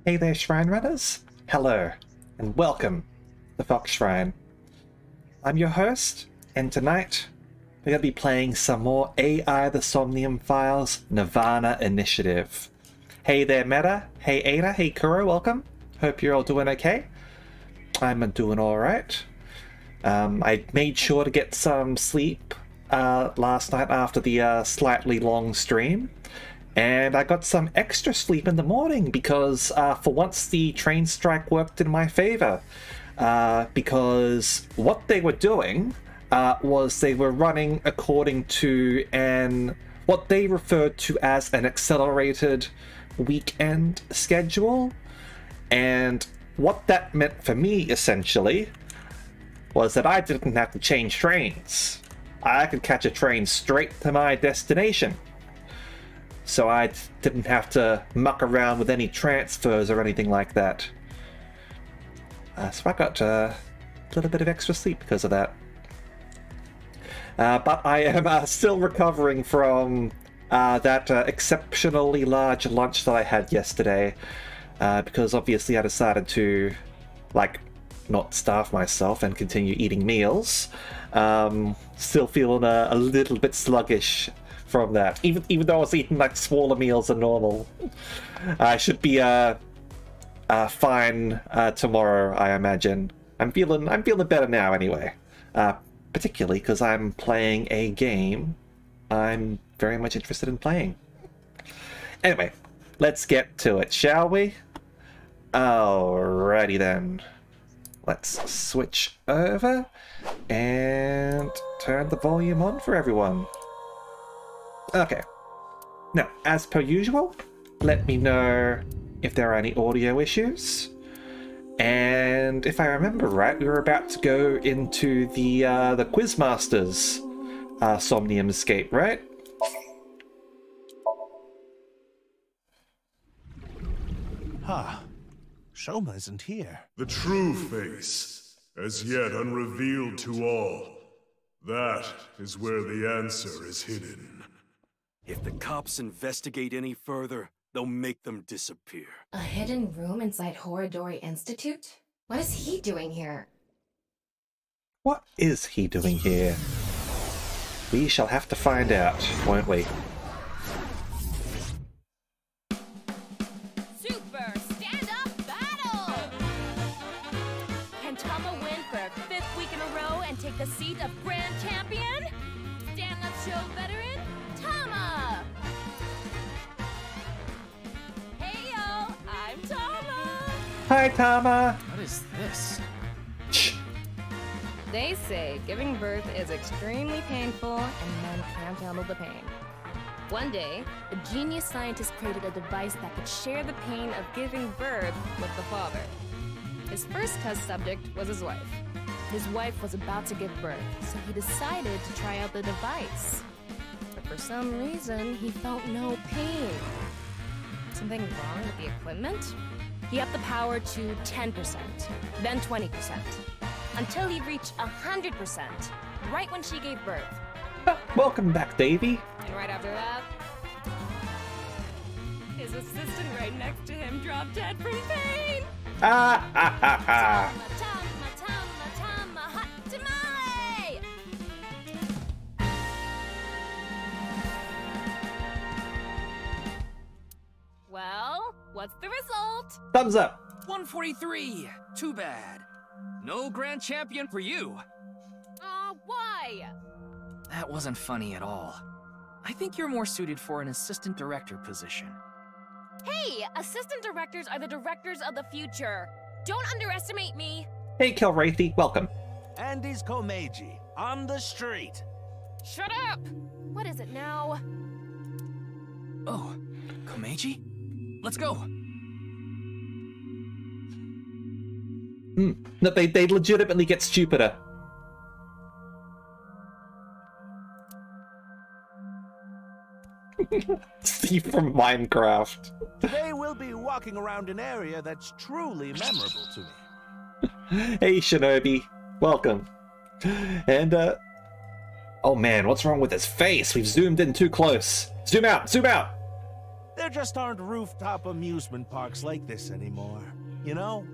Hey there, Shrine Runners! Hello, and welcome to Fox Shrine. I'm your host, and tonight we're going to be playing some more AI the Somnium Files nirvanA Initiative. Hey there, Meta. Hey, Ada. Hey, Kuro. Welcome. Hope you're all doing okay. I'm doing alright. I made sure to get some sleep last night after the slightly long stream. And I got some extra sleep in the morning because for once the train strike worked in my favor. Because what they were doing was they were running according to what they referred to as an accelerated weekend schedule. And what that meant for me, essentially, was that I didn't have to change trains. I could catch a train straight to my destination. So I didn't have to muck around with any transfers or anything like that. So I got a little bit of extra sleep because of that. But I am still recovering from that exceptionally large lunch that I had yesterday. Because obviously I decided to, not starve myself and continue eating meals. Still feeling a little bit sluggish from that, even though I was eating smaller meals than normal. I should be fine tomorrow, I imagine. I'm feeling better now anyway. Particularly because I'm playing a game I'm very much interested in playing. Anyway, let's get to it, shall we? Alrighty then. Let's switch over and turn the volume on for everyone. Okay. Now, as per usual, let me know if there are any audio issues. And if I remember right, we were about to go into the Quizmaster's Somnium escape, right? Ha! Shoma isn't here. The true face, as yet unrevealed to all. That is where the answer is hidden. If the cops investigate any further, they'll make them disappear. A hidden room inside Horodori Institute? What is he doing here? What is he doing here? We shall have to find out, won't we? Super stand-up battle! Can Tama win for a 5th week in a row and take the seat of Grand Champion? Stand Up Show veteran, Tama! Hey yo, I'm Tama! Hi, Tama! What is this? Shh. They say giving birth is extremely painful and men can't handle the pain. One day, a genius scientist created a device that could share the pain of giving birth with the father. His first test subject was his wife. His wife was about to give birth, so he decided to try out the device. But for some reason, he felt no pain. Something wrong with the equipment? He upped the power to 10%, then 20%, until he reached 100%, right when she gave birth. Welcome back, Davey. And right after that, His assistant right next to him dropped dead from pain! Ah, ah, ah, ah. Tama, hot tamale! Well, what's the result? Thumbs up. 143! Too bad. No grand champion for you. Why? That wasn't funny at all. I think you're more suited for an assistant director position. Hey, assistant directors are the directors of the future. Don't underestimate me. Hey, Kilwraithy. Welcome. Andy's Komeiji, on the street. Shut up! What is it now? Oh, Komeiji? Let's go. No, they legitimately get stupider. Steve from Minecraft. Today we'll be walking around an area that's truly memorable to me. Hey, Shinobi. Welcome. And, oh man, what's wrong with his face? We've zoomed in too close. Zoom out! Zoom out! There just aren't rooftop amusement parks like this anymore, you know?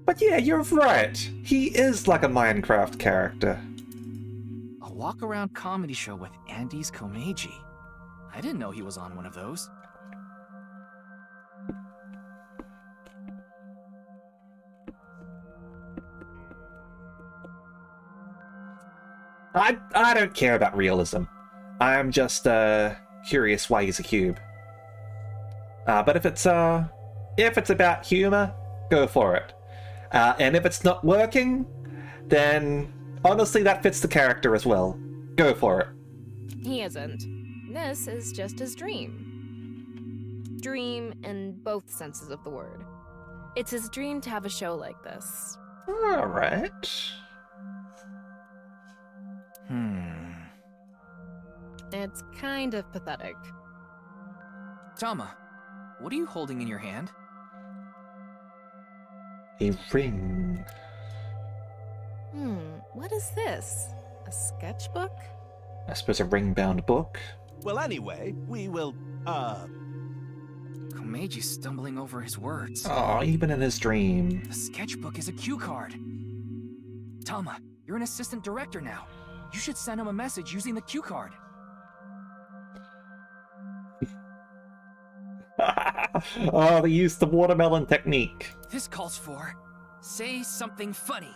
But yeah, you're right. He is like a Minecraft character. A walk-around comedy show with Andy's Komeiji. I didn't know he was on one of those. I don't care about realism. I'm just curious why he's a cube. But if it's about humor, go for it. And if it's not working, then honestly that fits the character as well. Go for it. He isn't. This is just his dream. Dream in both senses of the word. It's his dream to have a show like this. Alright. It's kind of pathetic. Tama, what are you holding in your hand? A ring. What is this? A sketchbook? I suppose a ring-bound book. Well, anyway, we will, Komeiji's stumbling over his words. Oh, even in his dream. The sketchbook is a cue card. Tama, you're an assistant director now. You should send him a message using the cue card. Oh, they used the watermelon technique. This calls for, say something funny.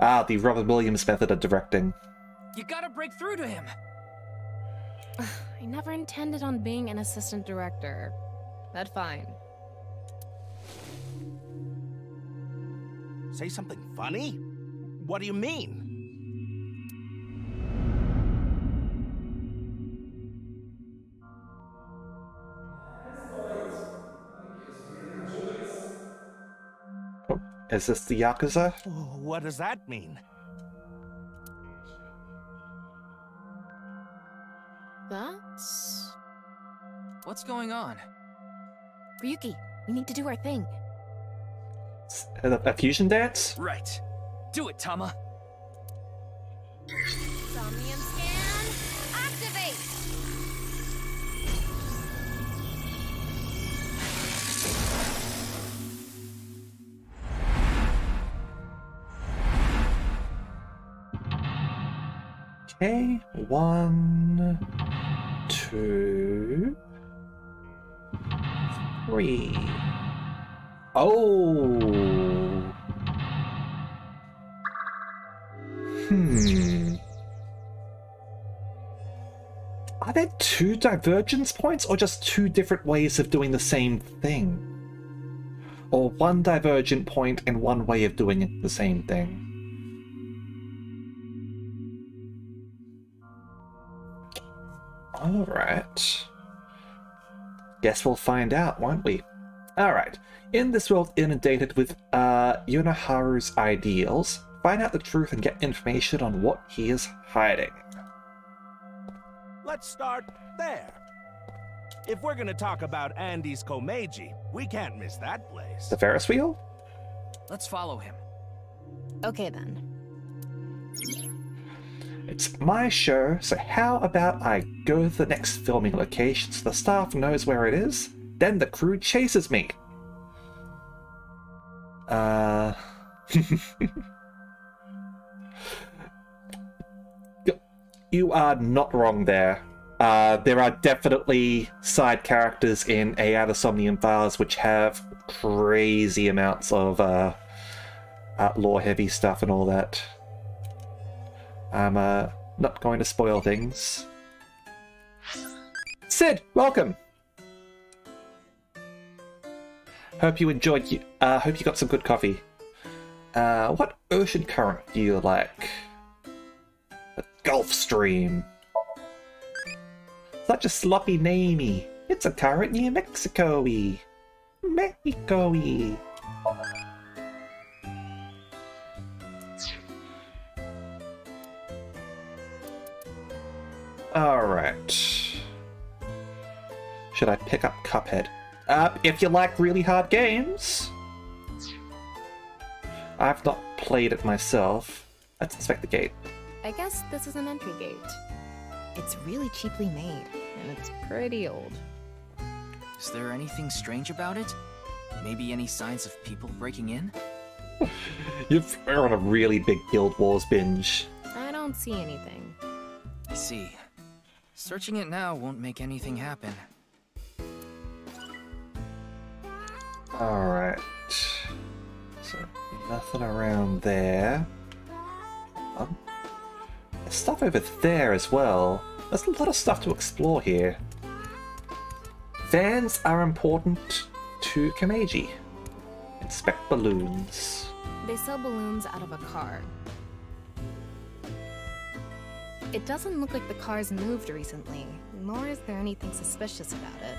Ah, the Robert Williams method of directing. You gotta break through to him. I never intended on being an assistant director. But fine. say something funny? What do you mean? Is this the Yakuza? What does that mean? That's... What's going on? Ryuki, we need to do our thing. A fusion dance? Right. Do it, Tama. Somnium scan, activate! Okay, 1, 2, 3. Oh. Are there two divergence points or just two different ways of doing the same thing? Or one divergent point and one way of doing the same thing? Alright. Guess we'll find out, won't we? Alright. In this world inundated with Yunoharu's ideals, find out the truth and get information on what he is hiding. Let's start there. If we're gonna talk about Andy's Komeiji, we can't miss that place. The Ferris wheel? Let's follow him. Okay then. It's my show, so how about I go to the next filming location so the staff knows where it is, then the crew chases me. You are not wrong there. There are definitely side characters in AI the Somnium Files which have crazy amounts of lore-heavy stuff and all that. I'm not going to spoil things. Sid, welcome! Hope you enjoyed. Hope you got some good coffee. What ocean current do you like? The Gulf Stream. Such a sloppy namey. It's a current near Mexico-y. Mexico-y. Alright. Should I pick up Cuphead? If you like really hard games. I've not played it myself. Let's inspect the gate. I guess this is an entry gate. It's really cheaply made. and it's pretty old. Is there anything strange about it? Maybe any signs of people breaking in? You're on a really big Guild Wars binge. I don't see anything. I see. Searching it now won't make anything happen. Alright. So, nothing around there. There's stuff over there as well. There's a lot of stuff to explore here. Fans are important to Komeiji. Inspect balloons. They sell balloons out of a car. It doesn't look like the car's moved recently, nor is there anything suspicious about it.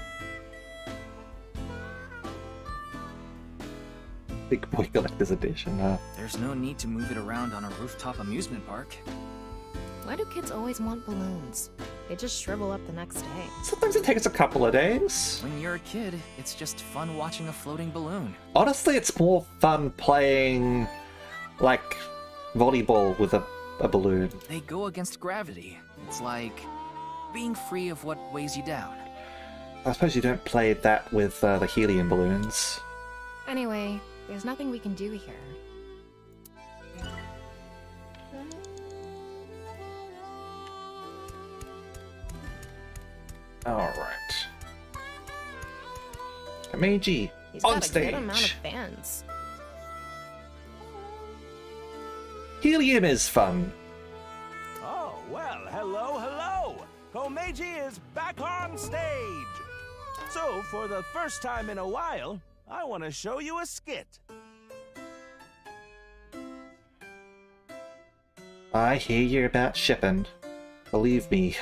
Big Boy Collector's Edition, huh? There's no need to move it around on a rooftop amusement park. Why do kids always want balloons? They just shrivel up the next day. Sometimes it takes a couple of days. When you're a kid, it's just fun watching a floating balloon. Honestly, it's more fun playing, like, volleyball with a balloon. They go against gravity. It's like being free of what weighs you down. I suppose you don't play that with the helium balloons. Anyway, there's nothing we can do here. Alright. Komeiji, He's on got a stage. good amount of fans. Helium is fun. Oh, well, hello, hello! Komeiji is back on stage! So, for the first time in a while, I want to show you a skit. I hear you about shipping. Believe me,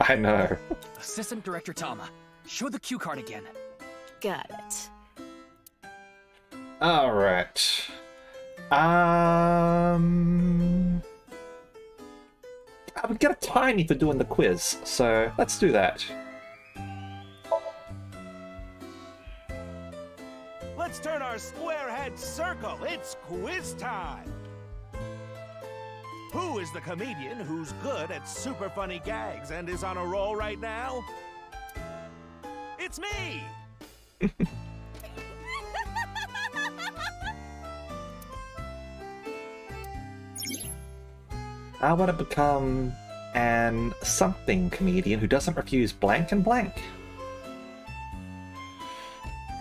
I know. Assistant Director Tama, show the cue card again. Got it. Alright. I would get a tiny for doing the quiz, so let's do that. Let's turn our square head circle. It's quiz time. Who is the comedian who's good at super funny gags and is on a roll right now? It's me! I want to become an something comedian who doesn't refuse blank and blank.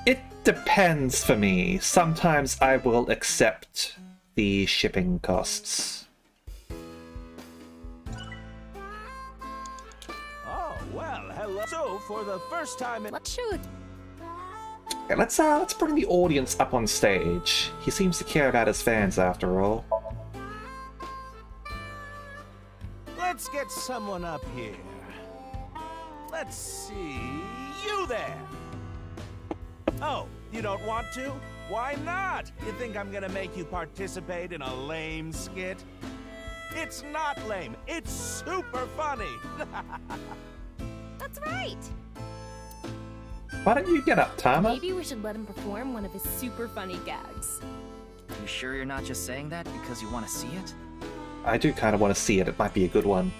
It depends for me. Sometimes I will accept the shipping costs. Oh, well, hello. So, for the first time in... Let's show it. Okay, let's bring the audience up on stage. He seems to care about his fans after all. Let's get someone up here. Let's see... You there! Oh, you don't want to? Why not? You think I'm gonna make you participate in a lame skit? It's not lame. It's super funny. That's right! Why don't you get up, Tama? Maybe we should let him perform one of his super funny gags. You sure you're not just saying that because you want to see it? I do kind of want to see it. It might be a good one.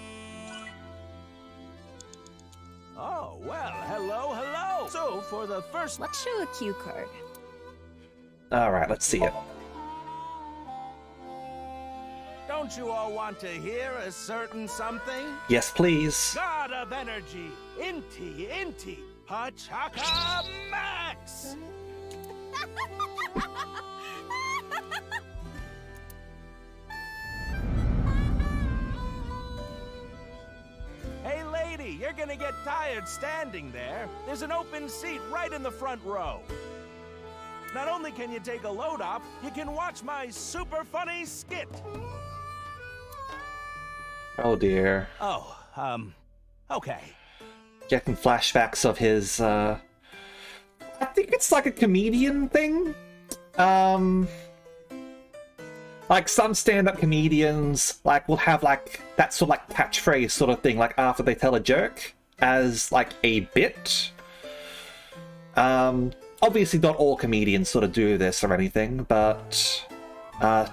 Oh, well, hello, hello! So, for the first... Let's show a cue card. Alright, let's see it. Don't you all want to hear a certain something? Yes, please. God of energy, Inti, Pachaka Max! Hey lady, you're gonna get tired standing there. There's an open seat right in the front row. Not only can you take a load off, you can watch my super funny skit. Oh dear. Oh, okay. Getting flashbacks of his, I think it's like a comedian thing. Like some stand-up comedians, like, will have, like, that sort of, like, catchphrase sort of thing, like, after they tell a joke, as, like, a bit. Obviously not all comedians sort of do this or anything, but,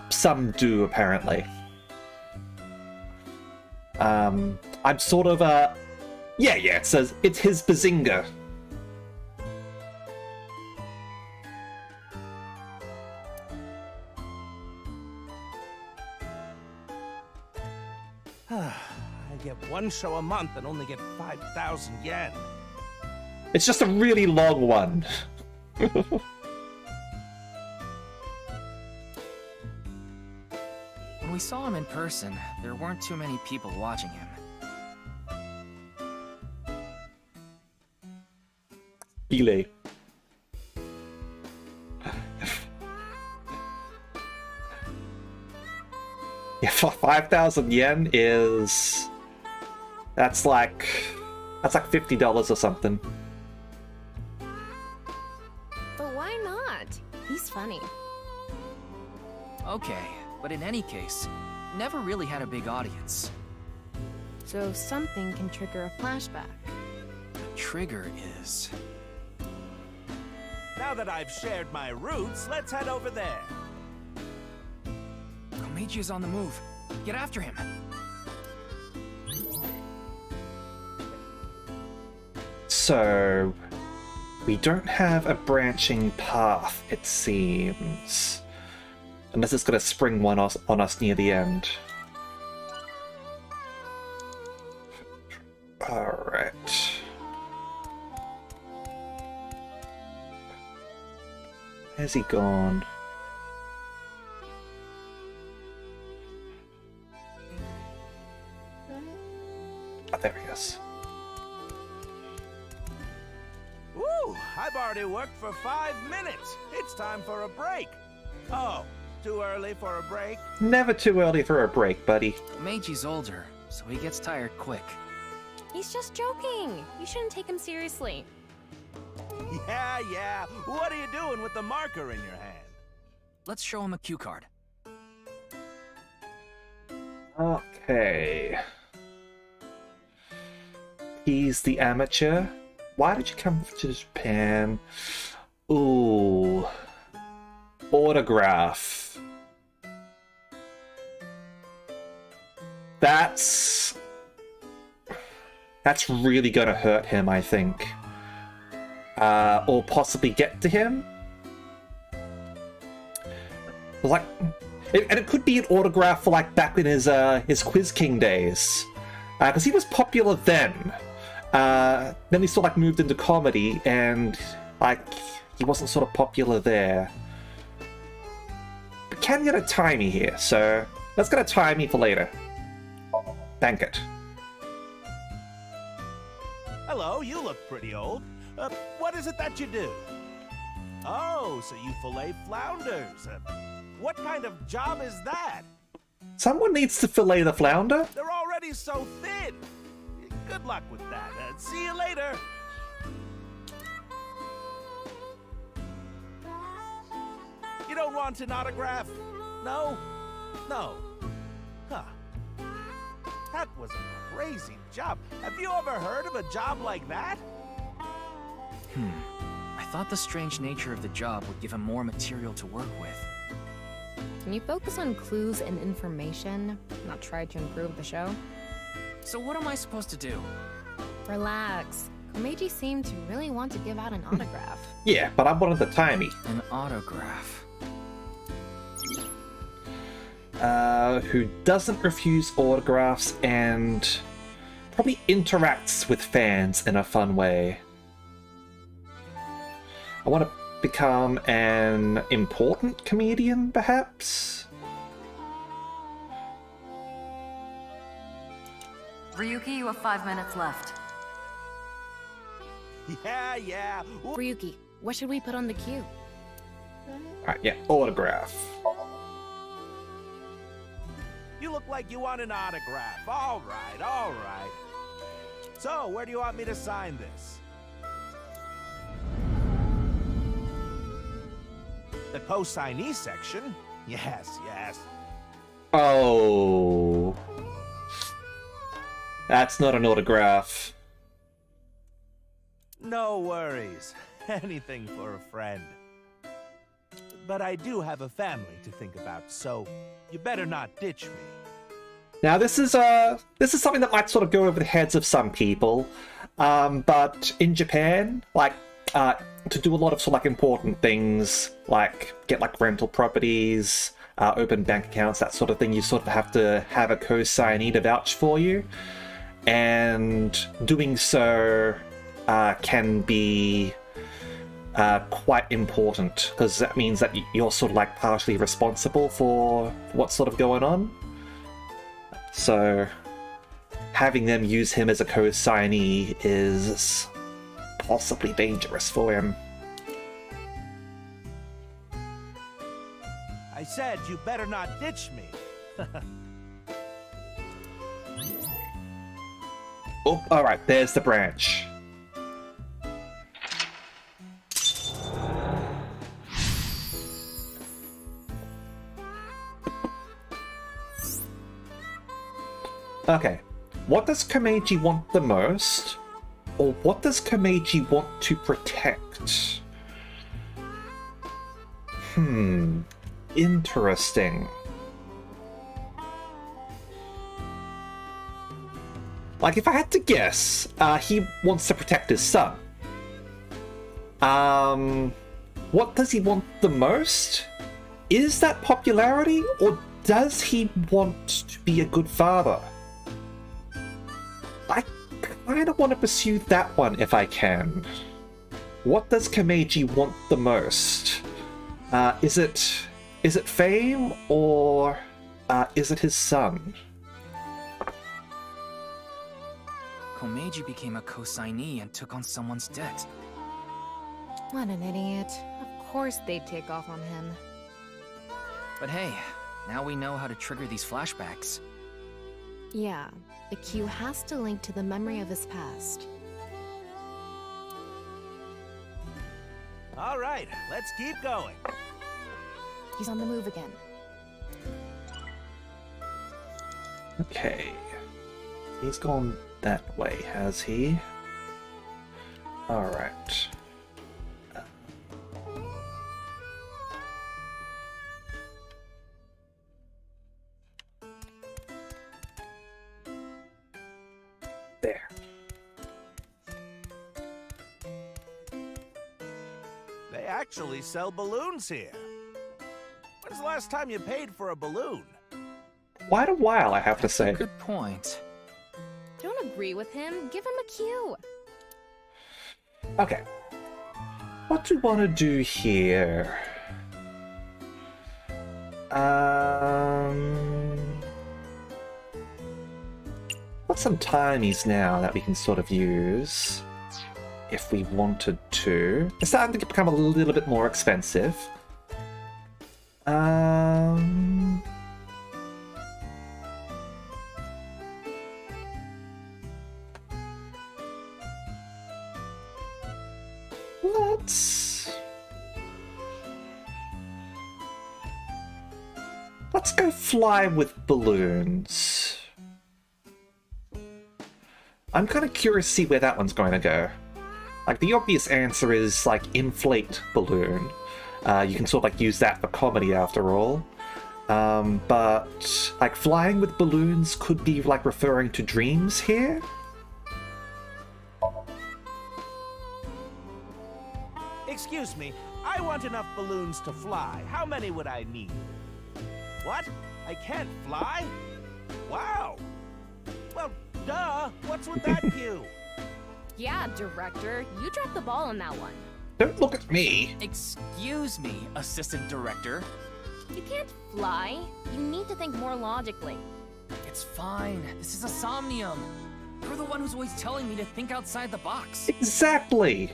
some do, apparently. I'm sort of, Yeah, it says it's his Bazinga. I get one show a month and only get 5,000 yen. It's just a really long one. When we saw him in person, there weren't too many people watching him. Ile. Yeah, 5,000 yen is... That's like $50 or something. But why not? He's funny. Okay, but in any case, never really had a big audience. So something can trigger a flashback. The trigger is... Now that I've shared my roots, let's head over there. Komeiji is on the move. Get after him. So... We don't have a branching path, it seems. Unless it's going to spring one on us near the end. Alright. Where's he gone? Oh, there he is. Ooh, I've already worked for 5 minutes. It's time for a break. Oh, too early for a break? Never too early for a break, buddy. Komeji's older, so he gets tired quick. He's just joking. You shouldn't take him seriously. Yeah. What are you doing with the marker in your hand? Let's show him a cue card. Okay. He's the amateur. Why did you come to Japan? Ooh. Autograph. That's really gonna hurt him, I think. Or possibly get to him. Like, and it could be an autograph for like back in his Quiz King days, because he was popular then. Then he sort of like moved into comedy, and like he wasn't sort of popular there. But can get a timey here, so let's get a timey for later. Bank it. Hello, you look pretty old. What is it that you do? Oh, so you fillet flounders. What kind of job is that? Someone needs to fillet the flounder. They're already so thin. Good luck with that. See you later. You don't want an autograph? No? No. Huh. That was a crazy job. Have you ever heard of a job like that? I thought the strange nature of the job would give him more material to work with. Can you focus on clues and information, not try to improve the show? So what am I supposed to do? Relax. Komeiji seemed to really want to give out an autograph. Yeah, but I wanted the timey. An autograph. Who doesn't refuse autographs and probably interacts with fans in a fun way. I want to become an important comedian, perhaps? Ryuki, you have 5 minutes left. Yeah. Ryuki, what should we put on the queue? Alright, yeah, autograph. You look like you want an autograph. All right. So, where do you want me to sign this? The co-signee section? Yes. Oh. That's not an autograph. No worries. Anything for a friend. But I do have a family to think about, so you better not ditch me. Now this is something that might sort of go over the heads of some people, but in Japan, like to do a lot of sort of like important things, like get like rental properties, open bank accounts, that sort of thing, you sort of have to have a co-signee to vouch for you, and doing so can be quite important, because that means that you're sort of like partially responsible for what's sort of going on. So having them use him as a co-signee is possibly dangerous for him. I said you better not ditch me. Oh, alright, there's the branch. Okay, what does Komeiji want the most? Or what does Komeiji want to protect? Interesting. Like, if I had to guess, he wants to protect his son. What does he want the most? Is that popularity, or does he want to be a good father? I kind of want to pursue that one if I can. What does Komeiji want the most? Is it fame, or is it his son? Komeiji became a co-signee and took on someone's debt. What an idiot. Of course they'd take off on him. But hey, now we know how to trigger these flashbacks. Yeah, the cue has to link to the memory of his past. All right, let's keep going. He's on the move again. Okay. He's gone that way, has he? Alright. There. They actually sell balloons here. When's the last time you paid for a balloon? Quite a while, I have to say. Good point. Don't agree with him. Give him a cue. Okay. What do we want to do here? What's some timies now that we can sort of use if we wanted to? It's starting to become a little bit more expensive. Let's go fly with balloons. I'm kind of curious to see where that one's going to go. Like, the obvious answer is, like, inflate balloon. You can sort of, like, use that for comedy after all. But, like, flying with balloons could be, like, referring to dreams here? Excuse me, I want enough balloons to fly. How many would I need? What? I can't fly? Wow! Well, duh! What's with that cue? Yeah, director, you dropped the ball on that one. Don't look at me! Excuse me, assistant director. You can't fly. You need to think more logically. It's fine. This is a Somnium. You're the one who's always telling me to think outside the box. Exactly!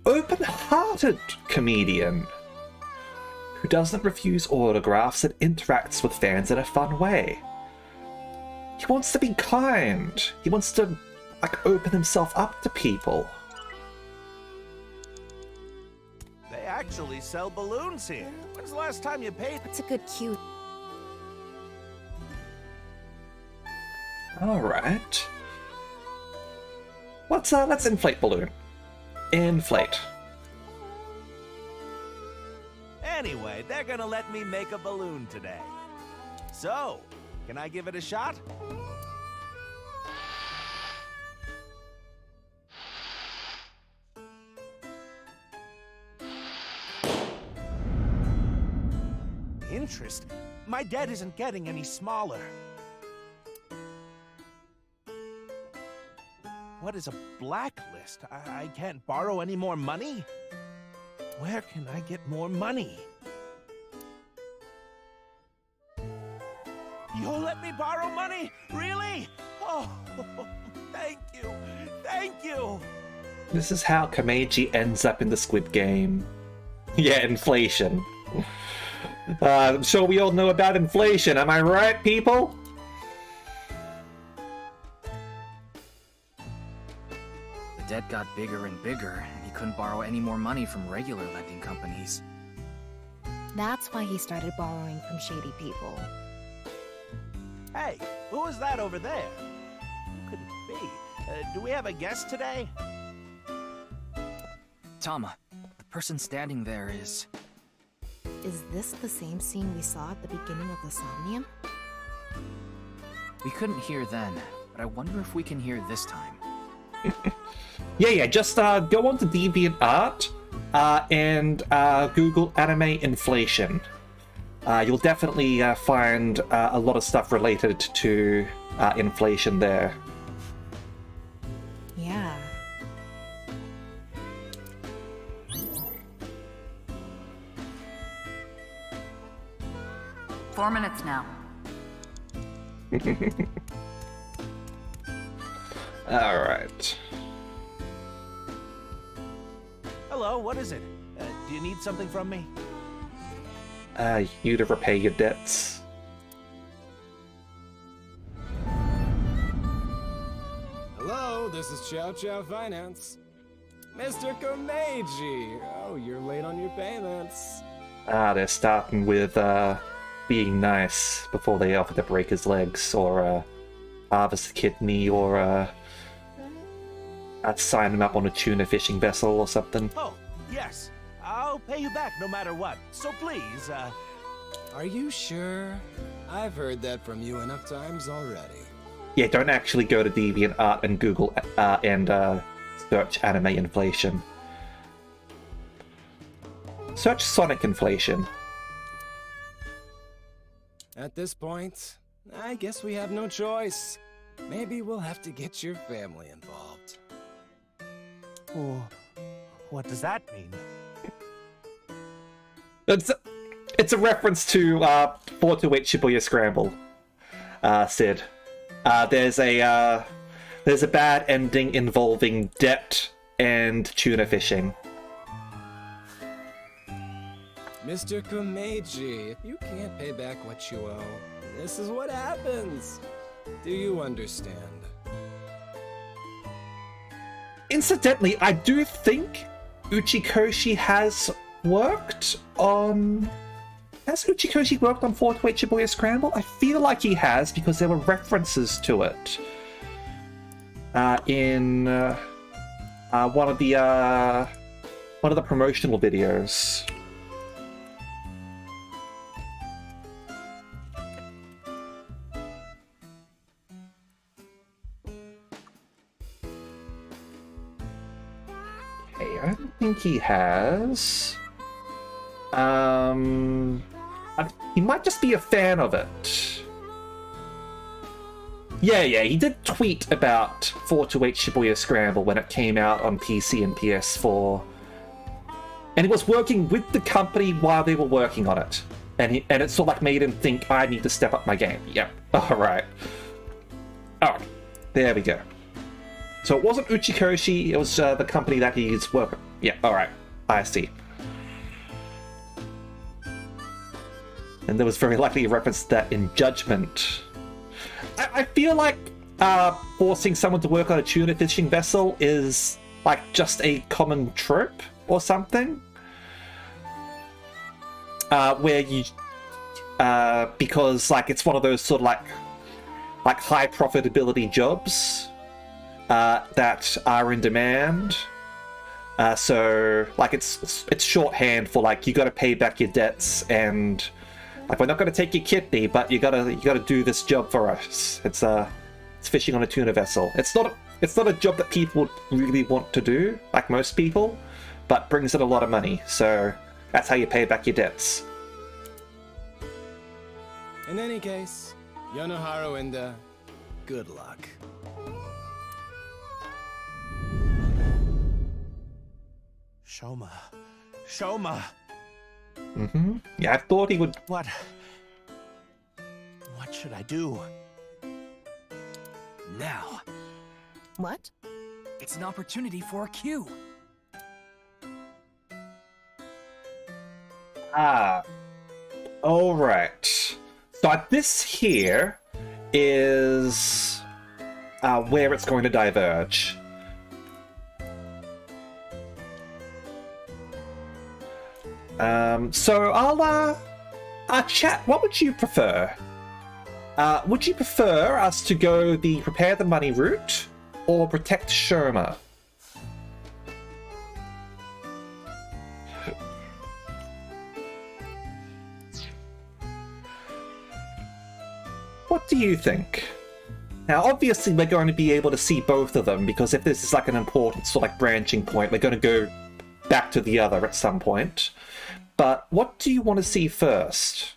Open-hearted comedian who doesn't refuse autographs and interacts with fans in a fun way. He wants to be kind. He wants to, like, open himself up to people. They actually sell balloons here. When's the last time you paid? That's a good cue. Alright. Let's inflate balloon. Inflate. Anyway, they're gonna let me make a balloon today. So, can I give it a shot? Interest? My debt isn't getting any smaller. What is a blacklist? I can't borrow any more money? Where can I get more money? You'll let me borrow money? Really? Oh, thank you. Thank you. This is how Kameji ends up in the Squid Game. Yeah, inflation. I'm sure we all know about inflation, am I right, people? The debt got bigger and bigger, and he couldn't borrow any more money from regular lending companies. That's why he started borrowing from shady people. Hey, who is that over there? Who could it be? Do we have a guest today? Tama, the person standing there is... Is this the same scene we saw at the beginning of the Somnium? We couldn't hear then, but I wonder if we can hear this time. Yeah, just go on to DeviantArt and Google anime inflation. You'll definitely find a lot of stuff related to inflation there. Yeah. Four minutes now. Alright. Hello, what is it? Do you need something from me? You to repay your debts. Hello, this is Chow Chow Finance. Mr. Komeiji! Oh, you're late on your payments. They're starting with being nice before they offer to break his legs or harvest a kidney or sign him up on a tuna fishing vessel or something. Oh, yes. I'll pay you back no matter what. So please, Are you sure? I've heard that from you enough times already. Yeah, don't actually go to DeviantArt and Google and search anime inflation. Search Sonic inflation. At this point, I guess we have no choice. Maybe we'll have to get your family involved. oh, what does that mean? It's a reference to 428 Shibuya Scramble, Sid. There's a bad ending involving debt and tuna fishing. Mr. Komeiji, if you can't pay back what you owe, this is what happens. Do you understand? Incidentally, I do think Uchikoshi has worked on... Has Uchikoshi worked on 428 Shibuya Scramble? I feel like he has, because there were references to it in one of the promotional videos. Okay, I don't think he has. He might just be a fan of it. Yeah, he did tweet about 428 Shibuya Scramble when it came out on PC and PS4. And he was working with the company while they were working on it. And it sort of like made him think, I need to step up my game. Yep, alright. Alright, there we go. So it wasn't Uchikoshi, it was the company that he's working. Yeah, alright, I see. And there was very likely a reference to that in Judgment. I feel like forcing someone to work on a tuna fishing vessel is like just a common trope or something. Where you, because like it's one of those sort of like high profitability jobs that are in demand. So like it's shorthand for like you got to pay back your debts and Like, we're not going to take your kidney, but you gotta do this job for us. It's fishing on a tuna vessel. It's not a job that people really want to do, like most people, but brings in a lot of money. So that's how you pay back your debts. In any case, Yonohara and good luck. Shoma. Shoma! Mm-hmm. Yeah, I thought he would... What should I do? Now. What? It's an opportunity for a cue. Ah. Alright. So this here is where it's going to diverge. So I'll chat. What would you prefer? Would you prefer us to go the prepare the money route or protect Sherma? What do you think? Now, obviously, we're going to be able to see both of them, because if this is like an important sort of like branching point, we're going to go back to the other at some point. But what do you want to see first?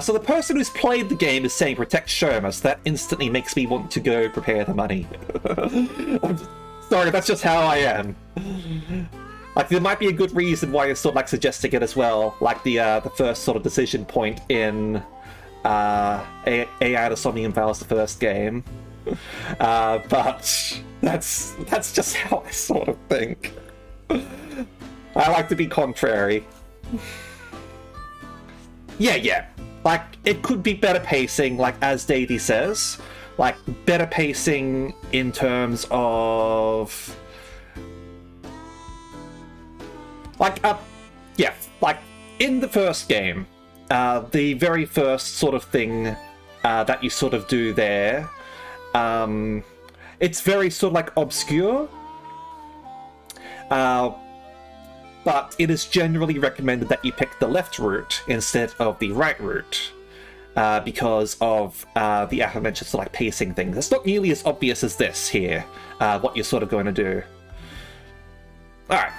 So the person who's played the game is saying protect Sherma, so that instantly makes me want to go prepare the money. I'm sorry, that's just how I am. Like, there might be a good reason why you're sort of like suggesting it as well, like the first sort of decision point in AI the Somnium Files, the first game. But that's just how I sort of think. I like to be contrary. Yeah. Like, it could be better pacing, like as Davey says. Like, better pacing in terms of... Like, yeah, like, in the first game, the very first sort of thing that you sort of do there, it's very sort of like obscure, but it is generally recommended that you pick the left route instead of the right route, because of the aforementioned sort of like pacing things. It's not nearly as obvious as this here, what you're sort of going to do. Alright.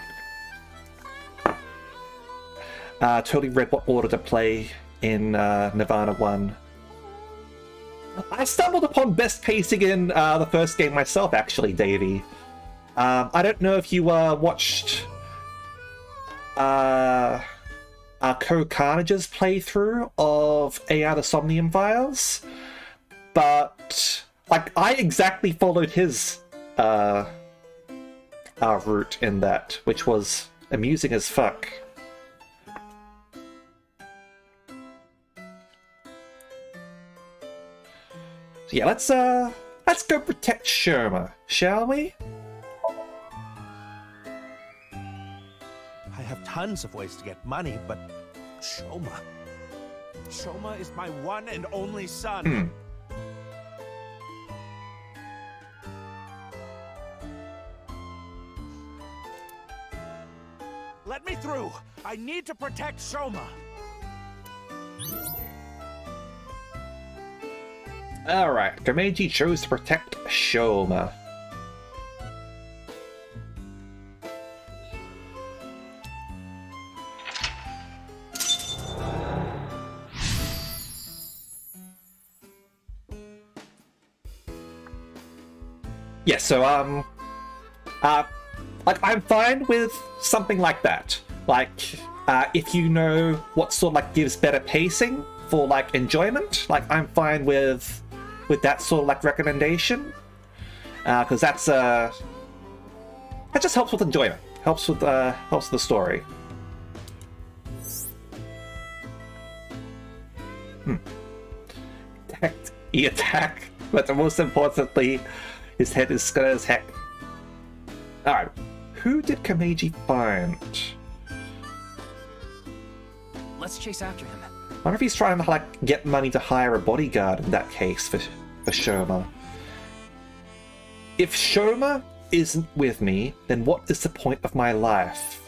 Totally read what order to play in nirvanA 1. I stumbled upon best pacing in the first game myself, actually, Davey. I don't know if you watched Co-Carnage's playthrough of AI the Somnium Files, but like I exactly followed his route in that, which was amusing as fuck. So yeah, let's go protect Sherma, shall we? I have tons of ways to get money, but Shoma. Shoma is my one and only son. Let me through. I need to protect Shoma. Alright, Komeiji chose to protect Shoma. Yeah, so, like, I'm fine with something like that. Like, if you know what sort of, like, gives better pacing for, like, enjoyment, like, I'm fine with that sort of, like, recommendation. Because that's, that just helps with enjoyment. Helps with the story. He attack, but most importantly, his head is square as heck. Alright, who did Komeiji find? Let's chase after him. I wonder if he's trying to, like, get money to hire a bodyguard in that case for Shoma. If Shoma isn't with me, then what is the point of my life?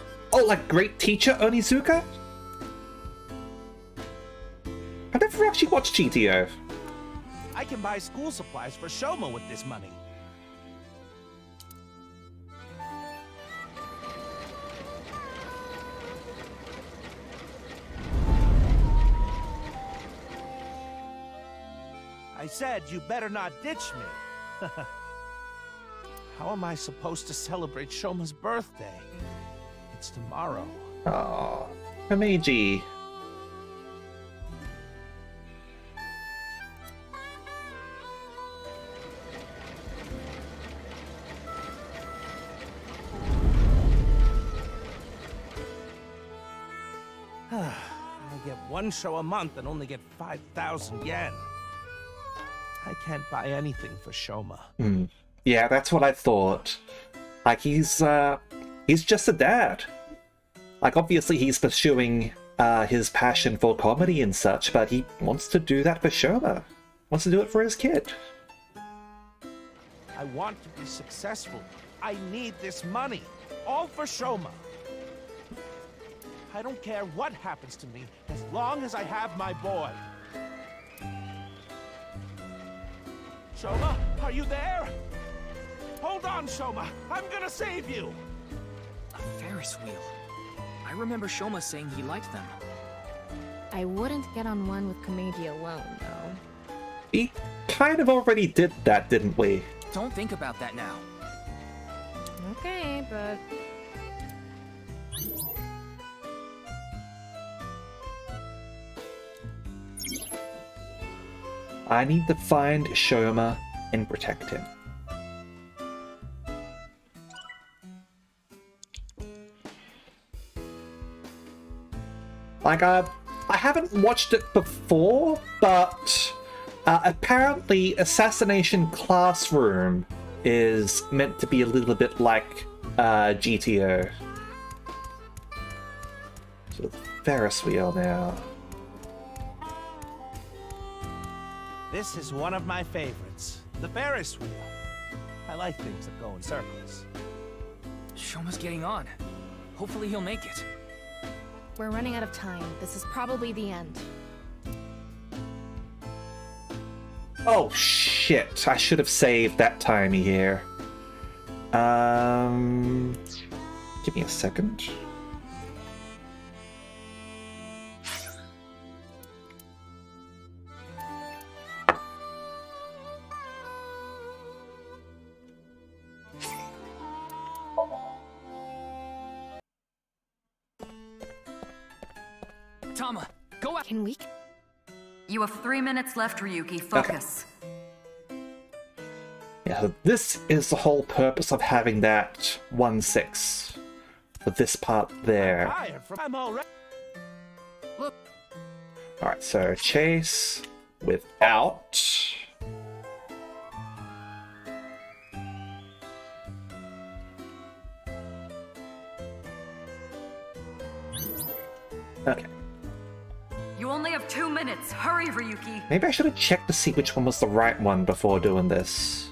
Oh, like great teacher Onizuka? I never actually watched GTO. I can buy school supplies for Shoma with this money. I said you better not ditch me. How am I supposed to celebrate Shoma's birthday? It's tomorrow. Aww, Himeji. I get one show a month and only get 5,000 yen. I can't buy anything for Shoma. Yeah, that's what I thought. Like, he's just a dad. Like, obviously he's pursuing his passion for comedy and such, but he wants to do that for Shoma. Wants to do it for his kid. I want to be successful. I need this money. All for Shoma. I don't care what happens to me, as long as I have my boy. Shoma, are you there? Hold on, Shoma. I'm gonna save you. A Ferris wheel. I remember Shoma saying he liked them. I wouldn't get on one with Komeiji alone, though. We kind of already did that, didn't we? Don't think about that now. Okay, but... I need to find Shoma and protect him. Like, I haven't watched it before, but apparently Assassination Classroom is meant to be a little bit like GTO. So the Ferris wheel now. This is one of my favorites. The Ferris wheel. I like things that go in circles. Shoma's getting on. Hopefully he'll make it. We're running out of time. This is probably the end. Oh shit, I should have saved that time here. Give me a second. Tama, go out. Can we? You have 3 minutes left, Ryuki. Focus. Yeah, so this is the whole purpose of having that 1-6 for this part there. I'm already. Look. Alright, so chase without. Okay. You only have 2 minutes. Hurry, Ryuki. Maybe I should have checked to see which one was the right one before doing this.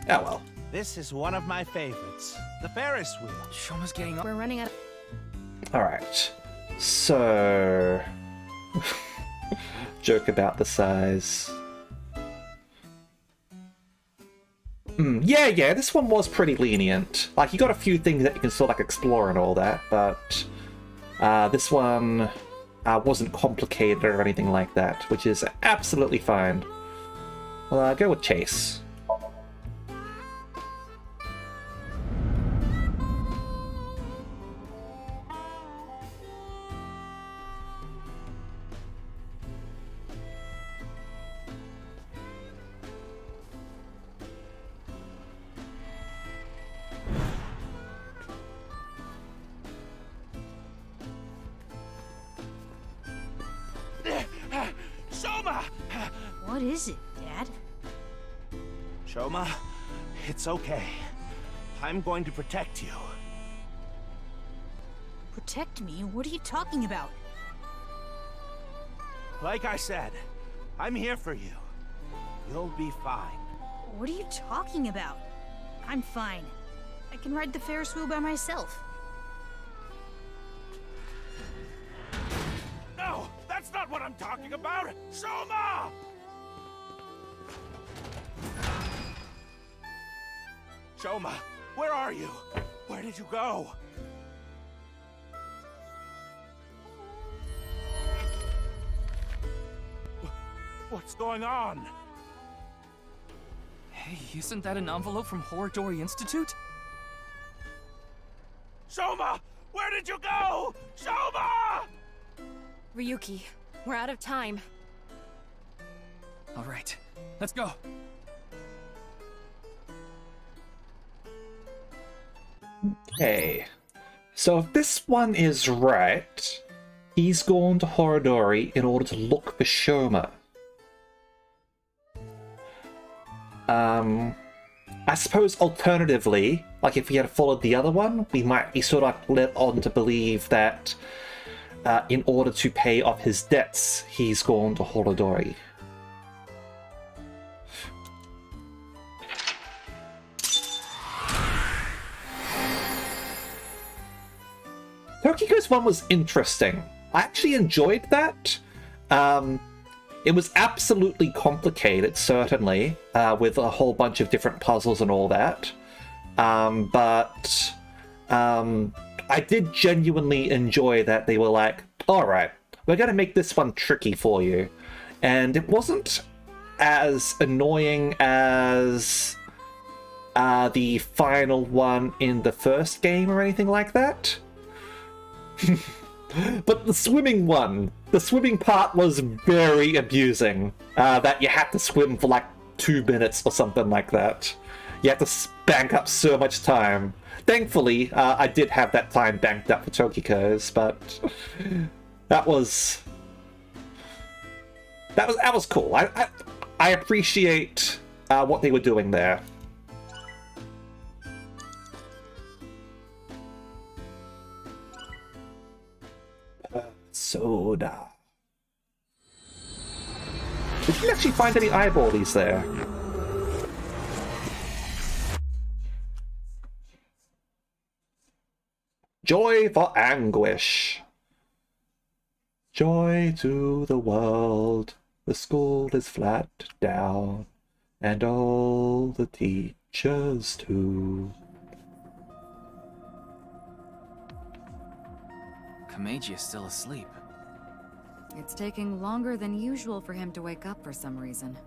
Oh well. This is one of my favorites. The Ferris wheel. Shoma's getting on. We're running out. Alright. So... joke about the size. Yeah, this one was pretty lenient. Like, you got a few things that you can sort of like explore and all that, but this one wasn't complicated or anything like that, which is absolutely fine. Well, go with Chase. Shoma! What is it, Dad? Shoma, it's okay. I'm going to protect you. Protect me? What are you talking about? Like I said, I'm here for you. You'll be fine. What are you talking about? I'm fine. I can ride the Ferris wheel by myself. No, that's not what I'm talking about! Soma! Soma, where are you? Where did you go? What's going on? Hey, isn't that an envelope from Horodori Institute? Soma! Where did you go? Soma! Ryuki, we're out of time. All right, let's go. Okay. So if this one is right, he's gone to Horodori in order to look for Shoma. I suppose alternatively, like if he had followed the other one, we might be sort of led on to believe that in order to pay off his debts, he's gone to Horodori. Tokiko's one was interesting. I actually enjoyed that. It was absolutely complicated, certainly, with a whole bunch of different puzzles and all that. But I did genuinely enjoy that they were like, alright, we're going to make this one tricky for you. And it wasn't as annoying as the final one in the first game or anything like that. But the swimming one, the swimming part was very abusing. That you had to swim for like 2 minutes or something like that. You had to bank up so much time. Thankfully, I did have that time banked up for Tokiko's, but that was cool. I appreciate what they were doing there. Soda. Did you actually find any eyeballies there? Joy for anguish. Joy to the world. The school is flat down, and all the teachers too. Komeiji is still asleep. It's taking longer than usual for him to wake up for some reason.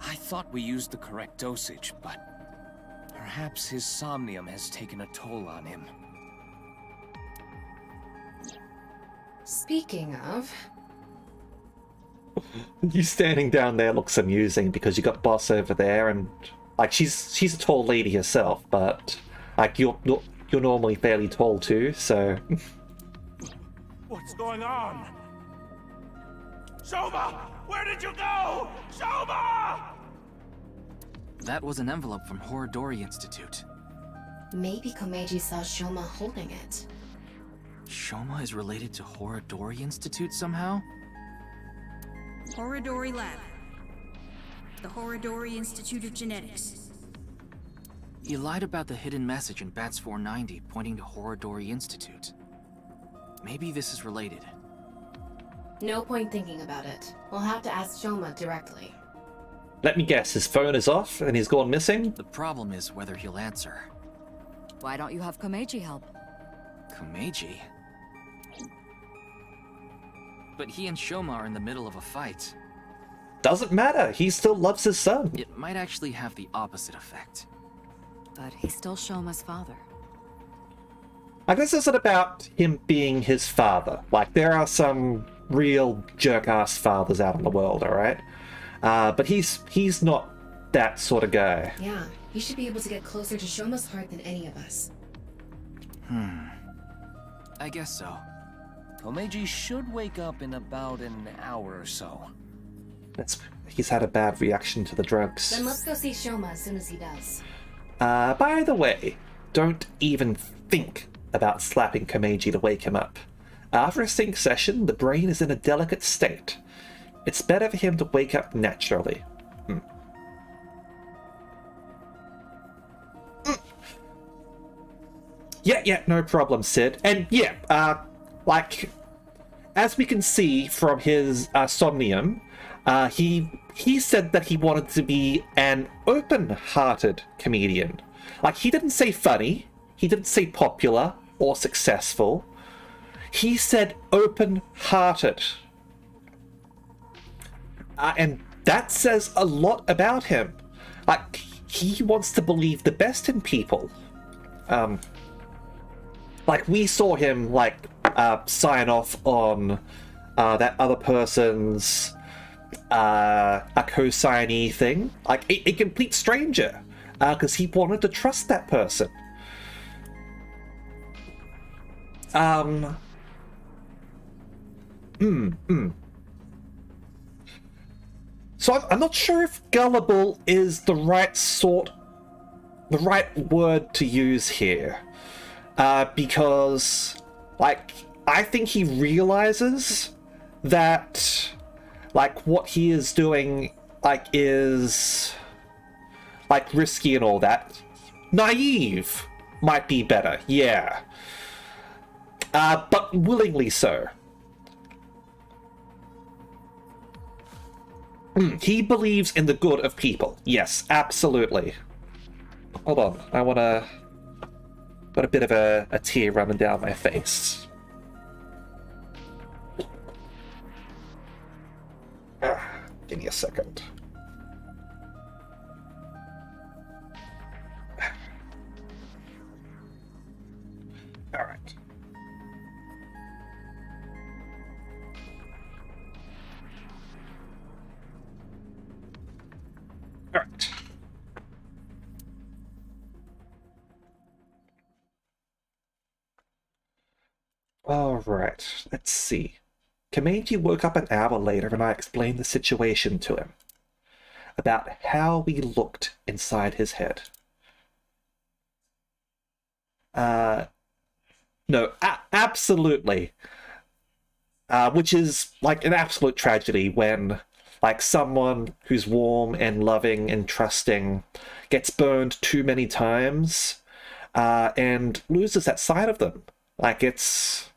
I thought we used the correct dosage, but perhaps his somnium has taken a toll on him. Speaking of... You standing down there looks amusing because you got Boss over there, and like she's a tall lady herself, but like you're normally fairly tall too, so... What's going on? Soma! Where did you go? Soma! That was an envelope from Horodori Institute. Maybe Komeiji saw Shoma holding it. Shoma is related to Horodori Institute somehow? Horodori Lab. The Horodori Institute of Genetics. He lied about the hidden message in Bats 490 pointing to Horodori Institute. Maybe this is related. No point thinking about it. We'll have to ask Shoma directly. Let me guess, his phone is off and he's gone missing? The problem is whether he'll answer. Why don't you have Komeiji help? Komeiji? But he and Shoma are in the middle of a fight. Doesn't matter, he still loves his son. It might actually have the opposite effect. But he's still Shoma's father. I guess it's not about him being his father. Like, there are some real jerk-ass fathers out in the world, alright? But he's not that sort of guy. Yeah, he should be able to get closer to Shoma's heart than any of us. I guess so. Komeiji should wake up in about an hour or so. He's had a bad reaction to the drugs. Then let's go see Shoma as soon as he does. By the way, don't even think about slapping Komeiji to wake him up. After a sync session, the brain is in a delicate state. It's better for him to wake up naturally. Yeah, no problem, Sid. And yeah, like, as we can see from his Somnium, he said that he wanted to be an open-hearted comedian. Like, he didn't say funny, he didn't say popular or successful. He said open-hearted. And that says a lot about him. Like, he wants to believe the best in people. Like, we saw him, like, sign off on that other person's a co-signee thing. Like, a complete stranger. Because he wanted to trust that person. So I'm not sure if gullible is the right word to use here. Because, like, I think he realizes that, like, what he is doing, like, is, like, risky and all that. Naive might be better, yeah. But willingly so. He believes in the good of people. Yes, absolutely. Hold on, I wanna... Got a bit of a tear running down my face. Give me a second. All right. All right. Alright, let's see. Komeiji woke up an hour later and I explained the situation to him. About how we looked inside his head. No, absolutely. Which is, like, an absolute tragedy when, like, someone who's warm and loving and trusting gets burned too many times and loses that side of them. Like, it's...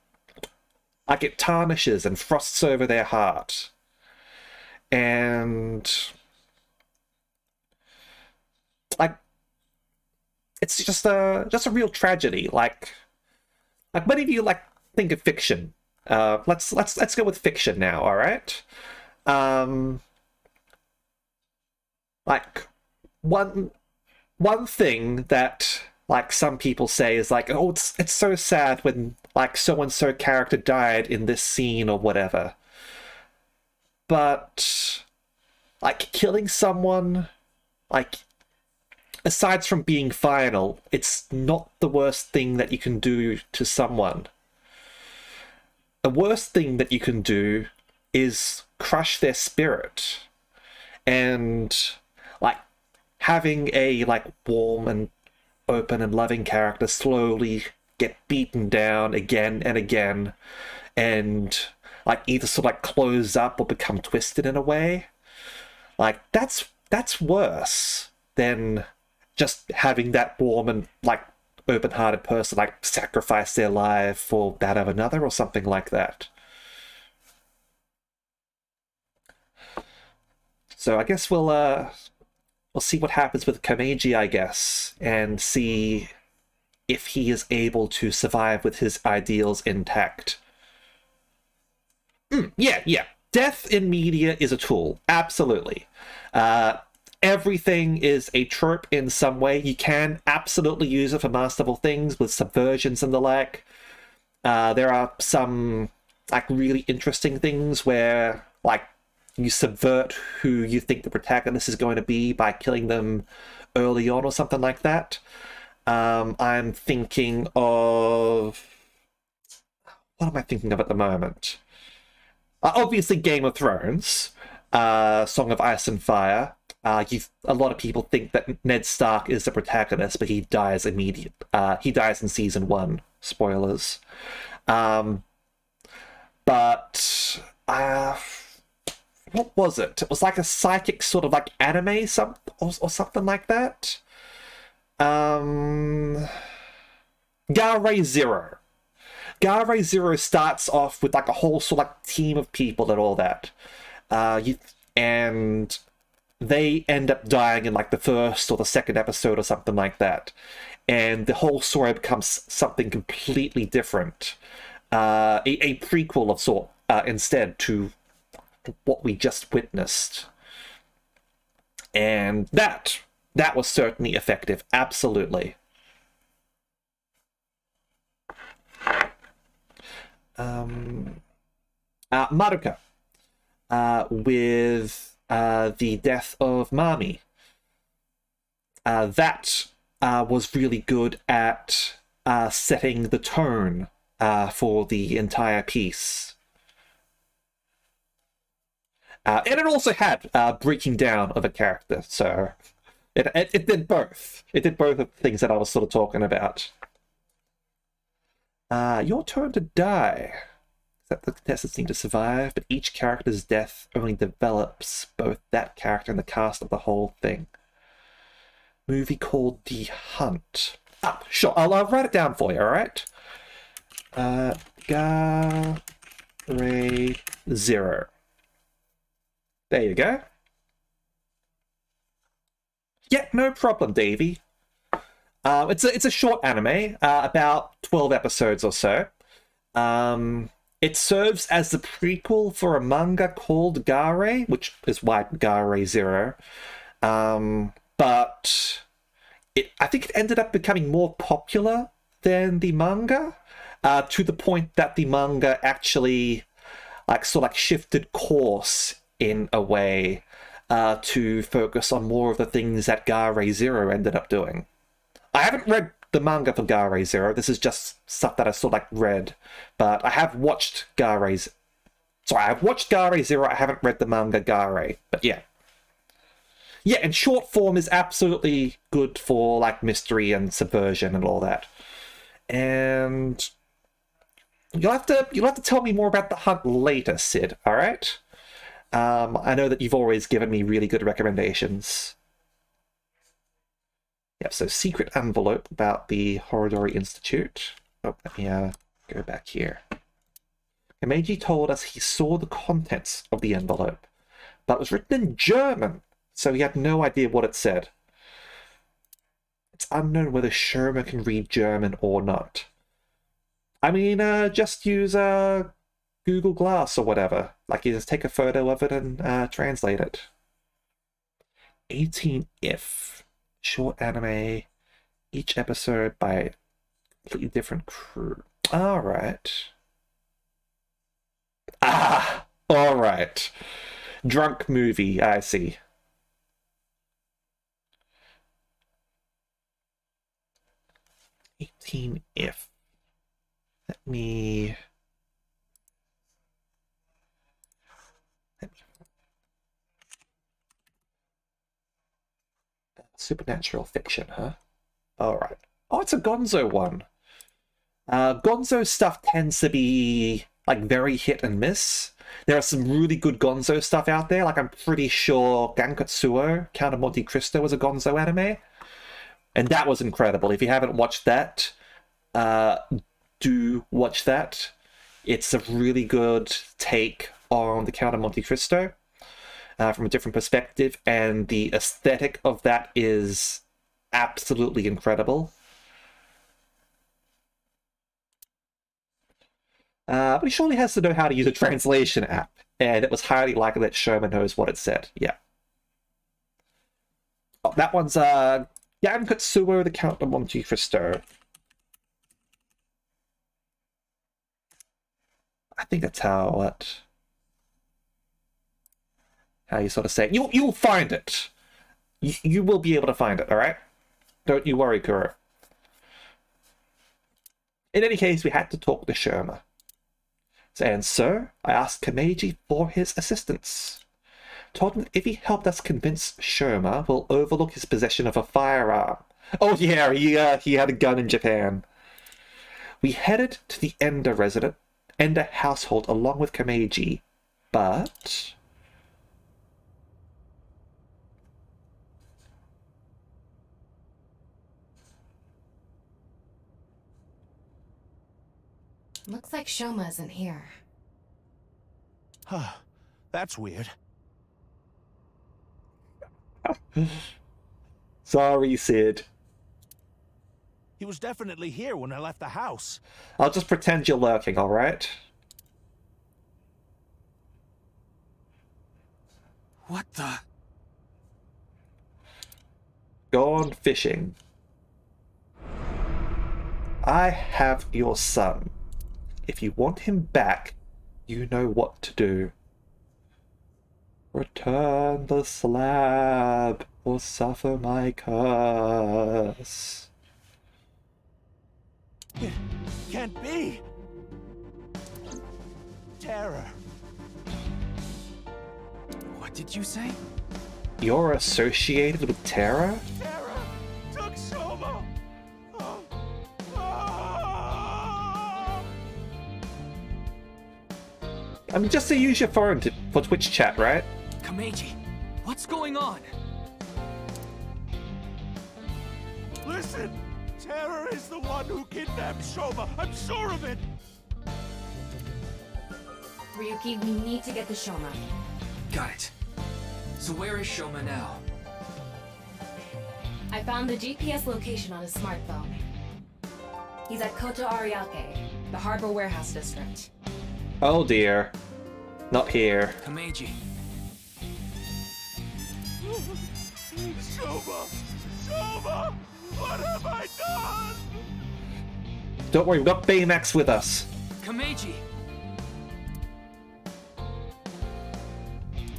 Like, it tarnishes and frosts over their heart. And... like... It's just a real tragedy. Like many of you, like, think of fiction. Let's go with fiction now, alright? Like, one thing that, like, some people say is like, oh, it's so sad when, like, so-and-so character died in this scene or whatever. But, like, killing someone, like, aside from being final, it's not the worst thing that you can do to someone. The worst thing that you can do is crush their spirit. And, like, having a, like, warm and open and loving character slowly get beaten down again and again, and, like, either sort of, like, close up or become twisted in a way. Like, that's worse than just having that warm and, like, open-hearted person, like, sacrifice their life for that of another or something like that. So I guess we'll see what happens with Komeiji, I guess, and see if he is able to survive with his ideals intact. Yeah. Death in media is a tool. Absolutely. Everything is a trope in some way. You can absolutely use it for masterful things with subversions and the like. There are some, like, really interesting things where, like, you subvert who you think the protagonist is going to be by killing them early on or something like that. I'm thinking of... What am I thinking of at the moment? Obviously Game of Thrones, Song of Ice and Fire. A lot of people think that Ned Stark is the protagonist, but he dies he dies in season 1. Spoilers. what was it? It was like a psychic sort of like anime or something like that. Gare Zero. Gare Zero starts off with like a whole sort of like team of people and all that. And they end up dying in like the first or the second episode or something like that. And the whole story becomes something completely different. A prequel of sort instead to what we just witnessed. And that was certainly effective, absolutely. Maruka, with the death of Mami. That was really good at setting the tone for the entire piece. And it also had breaking down of a character, so it did both. It did both of the things that I was sort of talking about. Your turn to die. That the contestants seem to survive, but each character's death only develops both that character and the cast of the whole thing. Movie called The Hunt. Sure, I'll write it down for you, alright? Gare Zero. There you go. Yeah, no problem, Davey. It's a short anime, about 12 episodes or so. It serves as the prequel for a manga called Gare, which is why Gare Zero. But I think it ended up becoming more popular than the manga, to the point that the manga actually shifted course in a way to focus on more of the things that Gare Zero ended up doing. I haven't read the manga for Gare Zero. This is just stuff that I sort of read, but I have watched I've watched Gare Zero. I haven't read the manga Gare, but yeah. Yeah, and short form is absolutely good for mystery and subversion and all that. And you'll have to tell me more about The Hunt later, Sid, all right? I know that you've always given me really good recommendations. Yep, so secret envelope about the Horodori Institute. Oh, let me go back here. Kameji told us he saw the contents of the envelope, but it was written in German, so he had no idea what it said. It's unknown whether Sherma can read German or not. I mean, just use Google Glass or whatever. You just take a photo of it and translate it. 18if. Short anime, each episode by a completely different crew. Alright. Alright. Drunk movie, I see. If. Let me... Supernatural fiction, huh? Alright. Oh, it's a Gonzo one. Gonzo stuff tends to be, very hit and miss. There are some really good Gonzo stuff out there. I'm pretty sure Gankatsuo, Count of Monte Cristo, was a Gonzo anime. And that was incredible. If you haven't watched that, do watch that. It's a really good take on the Count of Monte Cristo. From a different perspective, and the aesthetic of that is absolutely incredible. But he surely has to know how to use a translation app, and it was highly likely that Sherman knows what it said. Yeah. Oh, that one's Gankatsuo, the Count of Monte Cristo. I think that's how you sort of say it. You'll find it. You will be able to find it, alright? Don't you worry, Kuro. In any case, we had to talk to Sherma. And so, I asked Kameji for his assistance. Told him that if he helped us convince Sherma, we'll overlook his possession of a firearm. Oh yeah, he had a gun in Japan. We headed to the Ender household along with Kameji, but Looks like Shoma isn't here. Huh. That's weird. Sorry, Sid. He was definitely here when I left the house. I'll just pretend you're lurking, alright? What the? Gone fishing. I have your son. If you want him back, you know what to do. Return the slab or suffer my curse. It can't be. Terror. What did you say? You're associated with Terra? Terror took Shoma. I mean, just to use your phone for Twitch chat, right? Kameji, what's going on? Listen, Terror is the one who kidnapped Shoma. I'm sure of it. Ryuki, we need to get to Shoma. Got it. So where is Shoma now? I found the GPS location on his smartphone. He's at Koto Ariake, the harbor warehouse district. Oh dear. Not here. Kameji. Shoma! Shoma! What have I done? Don't worry, we've got Baymax with us. Kameji!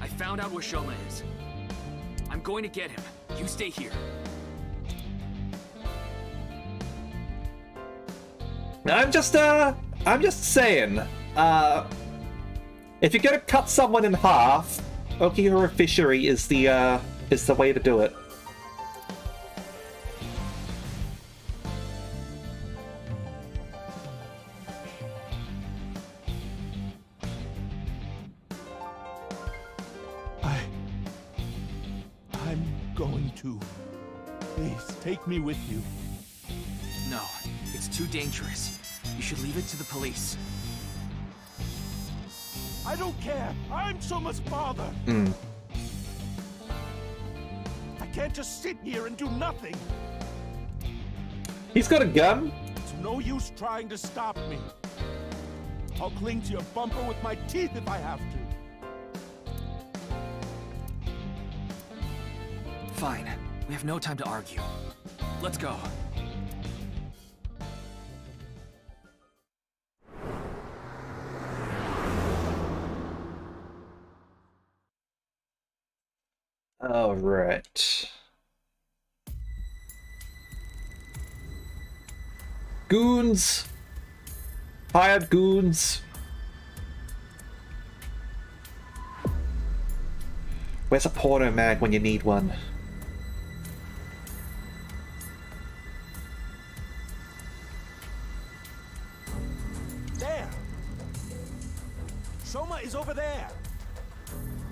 I found out where Shoma is. I'm going to get him. You stay here. I'm just saying, if you're gonna cut someone in half, Okihira Fishery is the way to do it. I'm going to. Please, take me with you. No, it's too dangerous. You should leave it to the police. I don't care. I'm Shoma's father. I can't just sit here and do nothing. He's got a gun. It's no use trying to stop me. I'll cling to your bumper with my teeth if I have to. Fine. We have no time to argue. Let's go. All right. Goons. Hired goons. Where's a porno mag when you need one? There. Shoma is over there.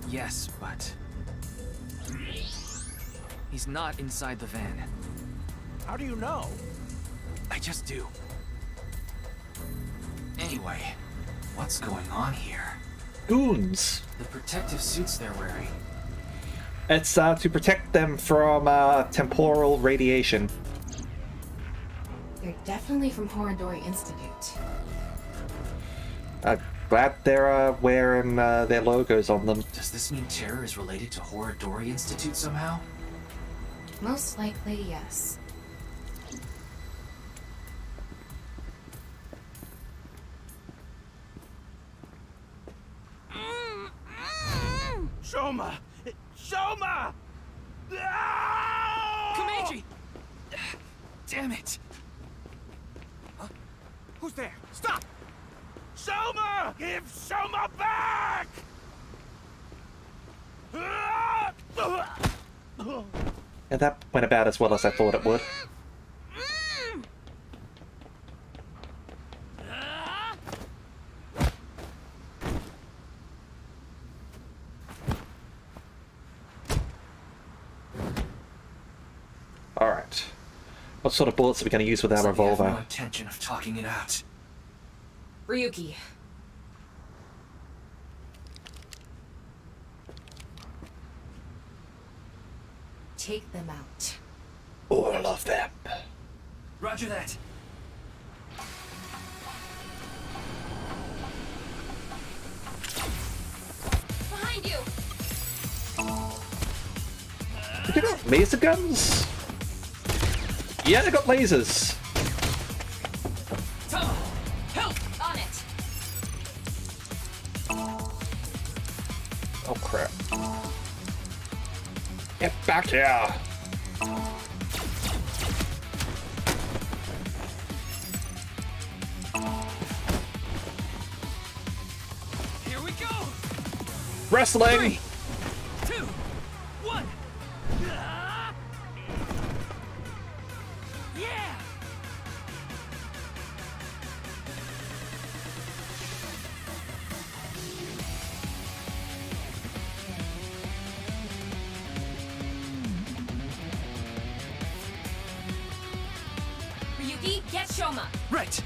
Yes, but... he's not inside the van. How do you know? I just do. Anyway, what's going on here? Goons. The protective suits they're wearing. It's to protect them from temporal radiation. They're definitely from Horodori Institute. Glad they're wearing their logos on them. Does this mean Terror is related to Horodori Institute somehow? Most likely, yes. Shoma! Shoma! Kameji! Damn it! Huh? Who's there? Stop! Shoma! Give Shoma back! And that went about as well as I thought it would. Alright. What sort of bullets are we going to use with our revolver? I have no intention of talking it out. Ryuki. Take them out. All of them. Roger that. Behind you! They got laser guns? Yeah, they got lasers. Tama! Help! On it! Oh crap. Get back here! Here we go! Wrestling! 3, 2, 1! Yeah! Ryuki, get Shoma! Right!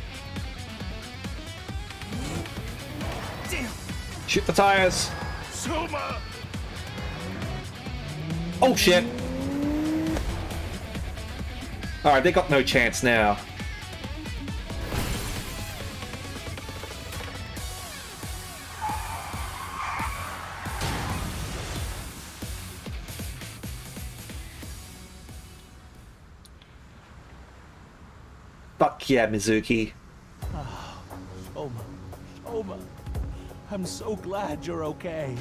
Damn! Shoot the tires! Soma! Oh shit! Alright, they got no chance now. Fuck yeah, Mizuki. Shoma, Shoma, I'm so glad you're okay.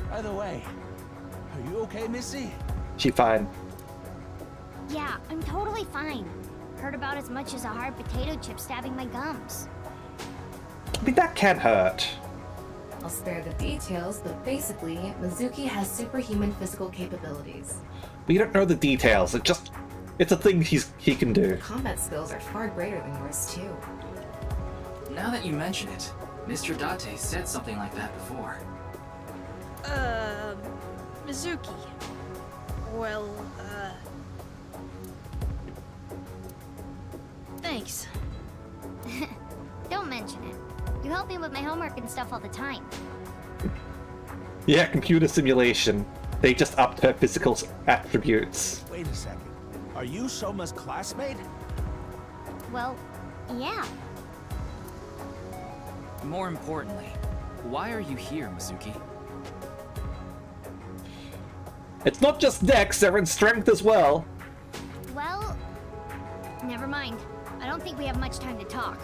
By the way, are you okay, Missy? She fine. Yeah, I'm totally fine. Hurt about as much as a hard potato chip stabbing my gums. I mean, that can hurt. I'll spare the details, but basically, Mizuki has superhuman physical capabilities. We don't know the details. It's a thing he can do. Combat skills are far greater than yours, too. Now that you mention it, Mr. Date said something like that before. Mizuki. Well, thanks. Don't mention it. You help me with my homework and stuff all the time. Yeah, computer simulation. They just upped her physical attributes. Wait a second. Are you Soma's classmate? Well, yeah. More importantly, why are you here, Mizuki? It's not just dex, they're in strength as well. Well, never mind. I don't think we have much time to talk.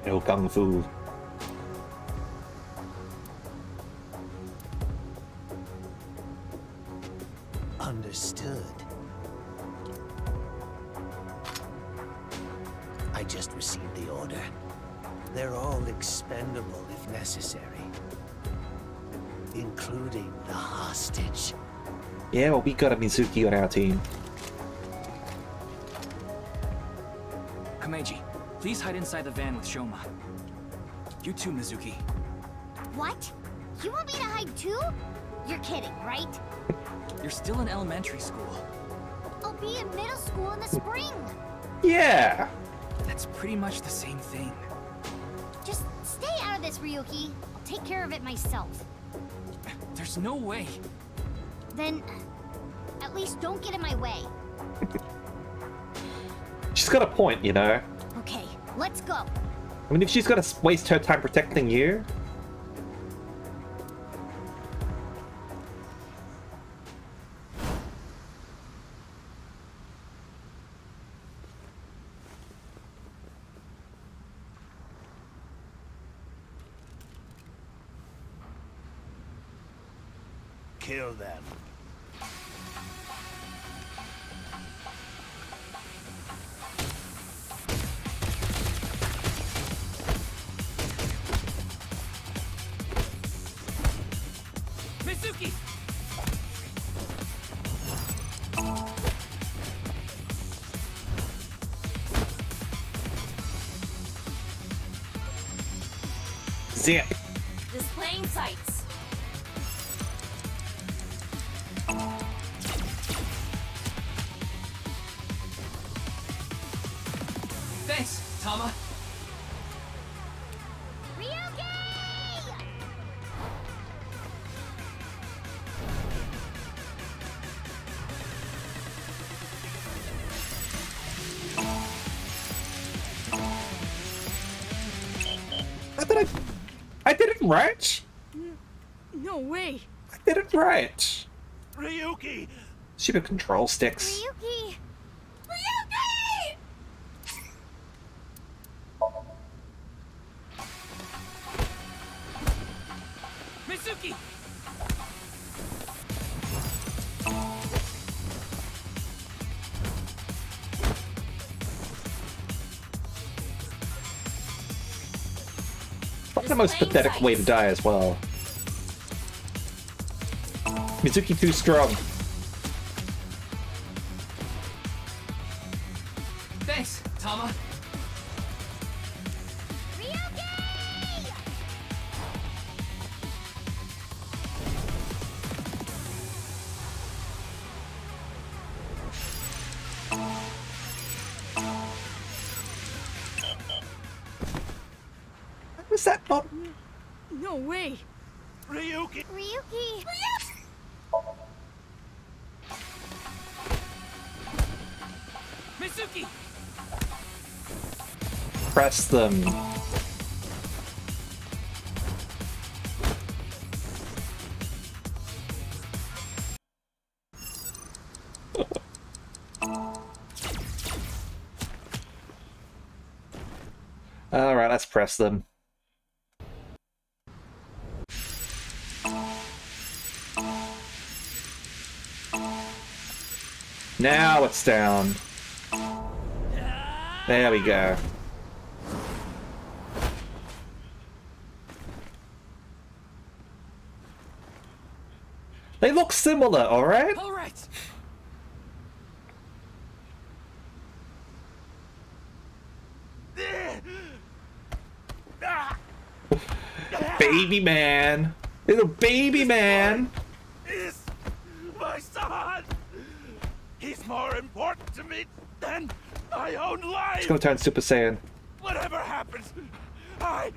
No kung fu. Understood. I just received the order. They're all expendable if necessary. Including the hostage. Yeah, well, we got a Mizuki on our team. Komeiji, please hide inside the van with Shoma. You too, Mizuki. What? You want me to hide too? You're kidding, right? You're still in elementary school. I'll be in middle school in the spring. Yeah! That's pretty much the same thing. Just stay out of this, Ryuki. I'll take care of it myself. There's no way. Then, at least don't get in my way. She's got a point, you know? Okay, let's go. I mean, if she's gonna waste her time protecting you... Kill them. Mizuki! Zip. Displaying sights. Thanks, Tama. I did it right. No way. I did it right. Ryuki! Stupid control sticks. Ryuki! Mizuki! Probably the most pathetic way to die as well. Mizuki too strong. Thanks, Tama. Was that not? No way. Ryuki! Ryuki! Mizuki! Press them. Alright, let's press them. Now it's down. There we go. They look similar, alright? Alright! Baby man! Little baby man! Is my son! He's more important to me than my own life! It's gonna turn Super Saiyan. Whatever happens, I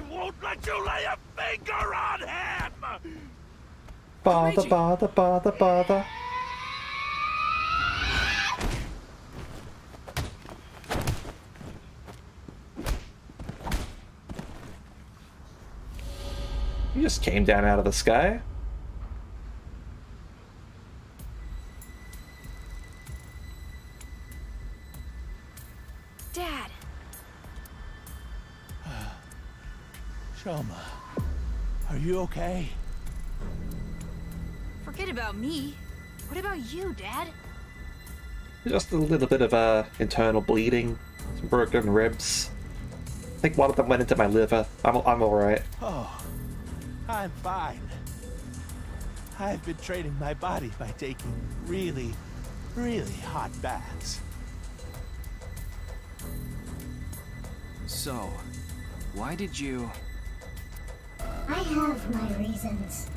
won't let you lay a finger on him! Bother, bother, bother, bother. You just came down out of the sky. Dad. Shoma, are you okay? Forget about me. What about you, Dad? Just a little bit of internal bleeding, some broken ribs. I think one of them went into my liver. I'm alright. Oh, I'm fine. I've been training my body by taking really, really hot baths. So, why did you... I have my reasons.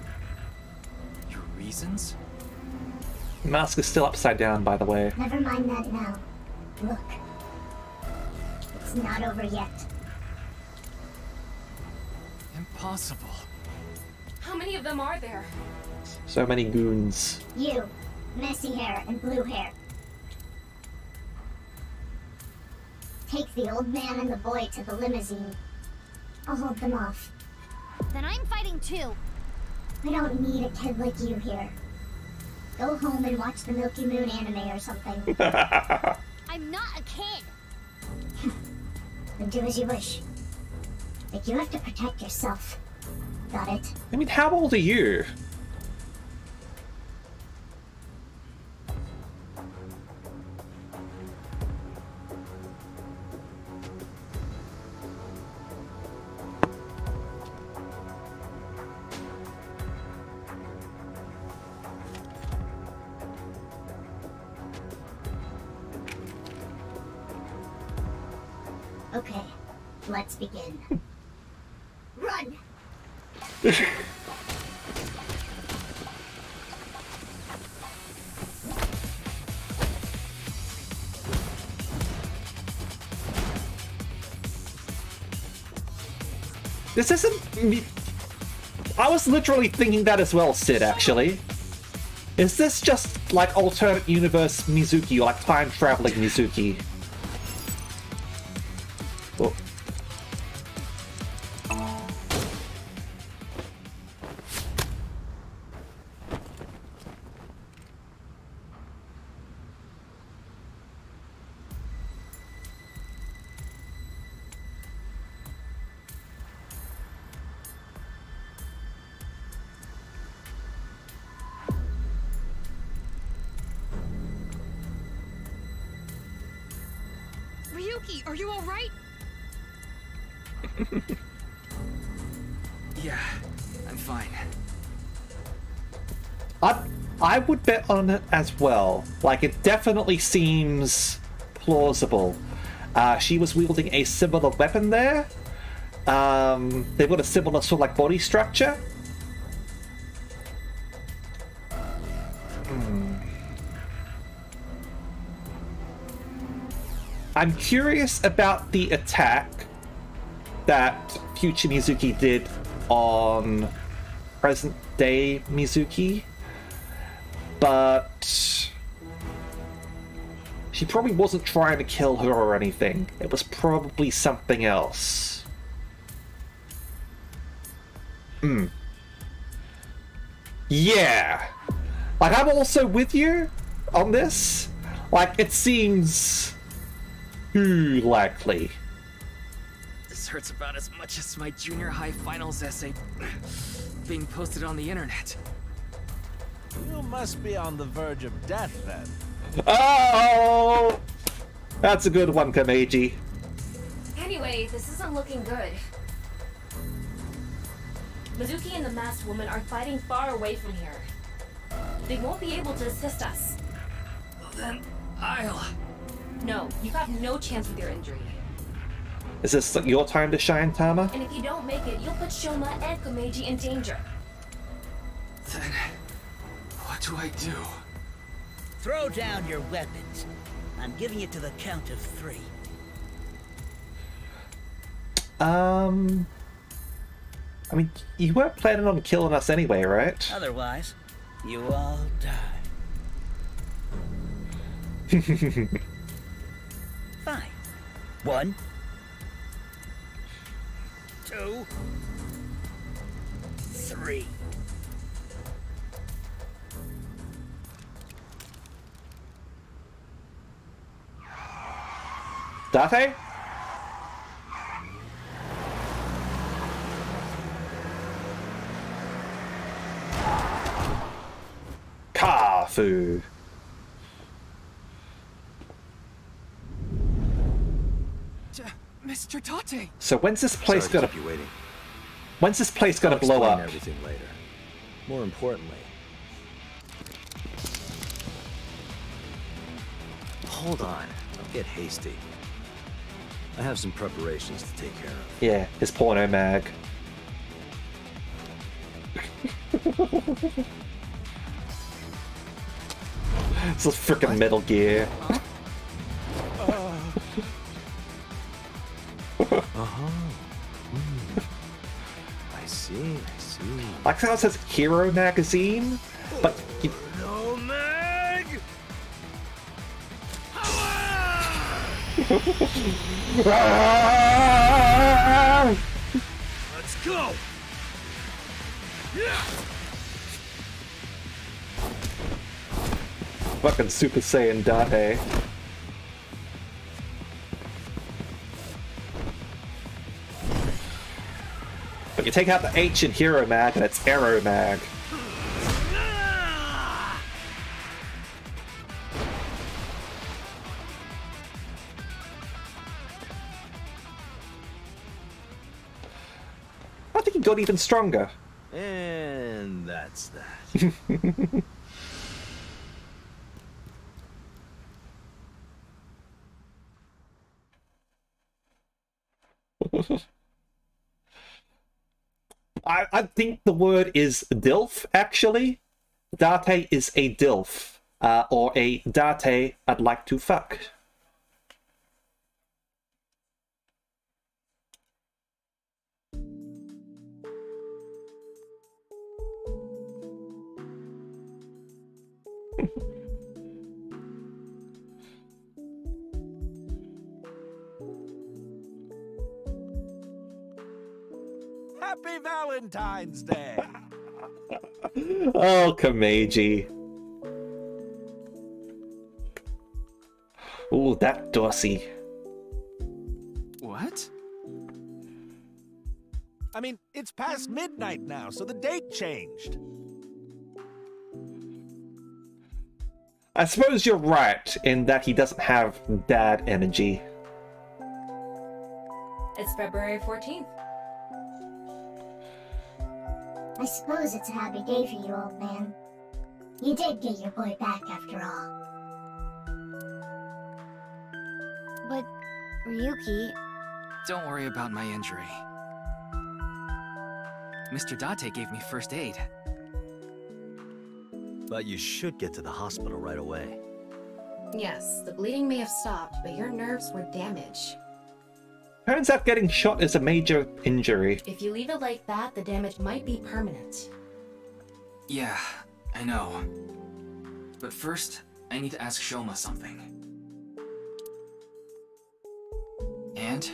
Your reasons? The mask is still upside down, by the way. Never mind that now. Look. It's not over yet. Impossible. How many of them are there? So many goons. You, messy hair and blue hair. Take the old man and the boy to the limousine. I'll hold them off. Then I'm fighting too. We don't need a kid like you here. Go home and watch the Milky Moon anime or something. I'm not a kid. Then do as you wish. But you have to protect yourself. Got it? I mean, how old are you? Okay, let's begin. Run! This isn't... I was literally thinking that as well, Sid, actually. Is this just, like, alternate universe Mizuki, or, like, time-traveling Mizuki? Oh. Ryuki, are you alright? Yeah, I'm fine. I would bet on it as well. Like, it definitely seems plausible. She was wielding a similar weapon there. They've got a similar sort of like body structure. I'm curious about the attack that future Mizuki did on present day Mizuki, but she probably wasn't trying to kill her or anything. It was probably something else. Yeah. Like, I'm also with you on this. Like, it seems too likely. This hurts about as much as my junior high finals essay being posted on the internet. You must be on the verge of death, then. Oh! That's a good one, Kameji. Anyway, this isn't looking good. Mizuki and the masked woman are fighting far away from here. They won't be able to assist us. Well, then, I'll... No, you got no chance with your injury. Is this your time to shine, Tama? And if you don't make it, you'll put Shoma and Komeiji in danger. Then, what do I do? Throw down your weapons. I'm giving it to the count of 3. I mean, you weren't planning on killing us anyway, right? Otherwise, you all die. Fine. 1, 2, 3. Date? Kafu. Mr. Tate! So when's this place gonna... keep you waiting. When's this place gonna I'll blow explain up? everything later. More importantly... Hold on. Don't get hasty. I have some preparations to take care of. Yeah, his porno mag. It's a freaking Metal Gear. I see. Like how it says Hero Magazine, but you... No mag! Let's go! Yeah! Fucking Super Saiyan Date. But you take out the H in Hero Mag and it's Aero Mag. I think he got even stronger. And that's that. I think the word is DILF, actually. Date is a DILF. Or a Date I'd like to fuck. Happy Valentine's Day! Oh, Kameji. Ooh, that Dorsey. What? I mean, it's past midnight now, so the date changed. I suppose you're right in that he doesn't have dad energy. It's February 14th. I suppose it's a happy day for you, old man. You did get your boy back after all. But, Ryuki... Don't worry about my injury. Mr. Date gave me first aid. But you should get to the hospital right away. Yes, the bleeding may have stopped, but your nerves were damaged. Turns out getting shot is a major injury. If you leave it like that, the damage might be permanent. Yeah, I know. But first, I need to ask Shoma something. And?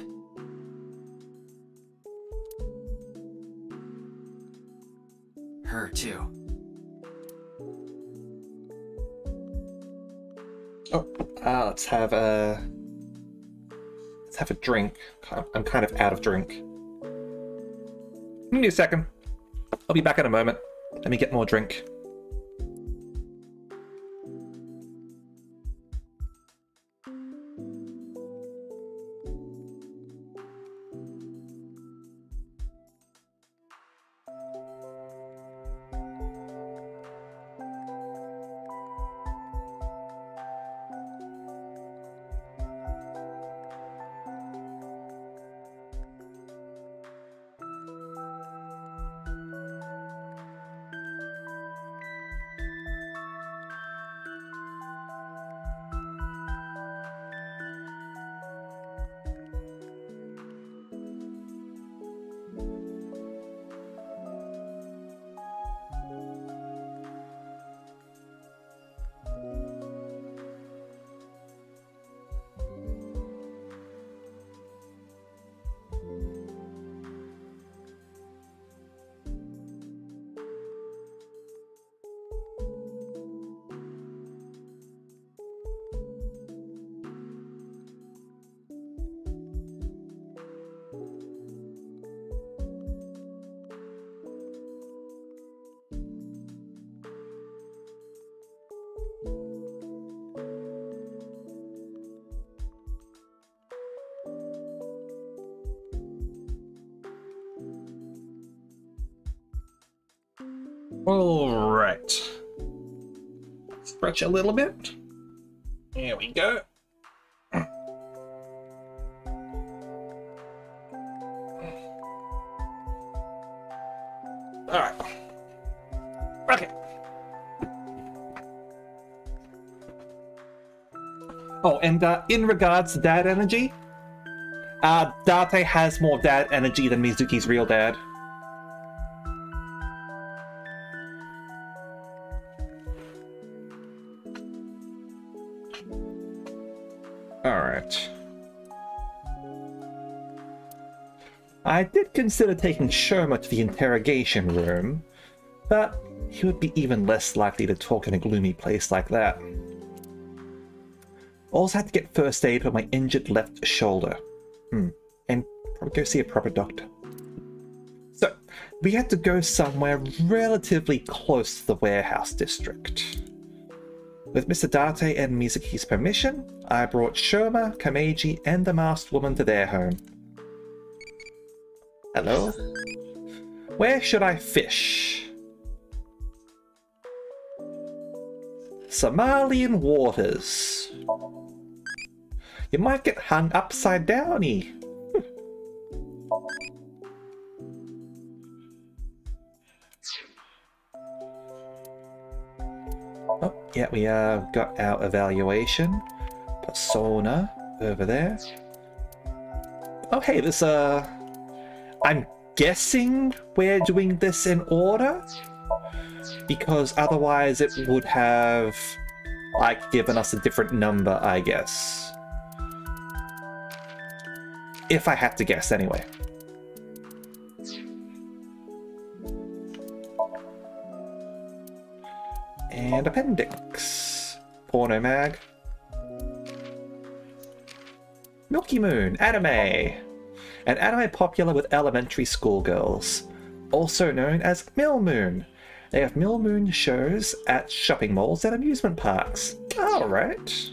Her, too. Oh, let's have a drink. I'm kind of out of drink. Give me a second. I'll be back in a moment. Let me get more drink. Alright. Stretch a little bit. There we go. Alright. Okay. Oh, and in regards to dad energy, Date has more dad energy than Mizuki's real dad. Alright. I did consider taking Shoma to the interrogation room, but he would be even less likely to talk in a gloomy place like that. Also had to get first aid for my injured left shoulder. And probably go see a proper doctor. So, we had to go somewhere relatively close to the warehouse district. With Mr. Date and Mizuki's permission, I brought Shoma, Kameji, and the masked woman to their home. Hello? Where should I fish? Somalian waters. You might get hung upside downy. Oh, yeah, we got our evaluation. Persona over there. Oh, hey, this, I'm guessing we're doing this in order? because otherwise it would have, like, given us a different number, I guess. If I had to guess, anyway. And appendix. Porno mag. Milky Moon, anime. An anime popular with elementary school girls. Also known as Mill Moon. They have Mill Moon shows at shopping malls and amusement parks. Alright.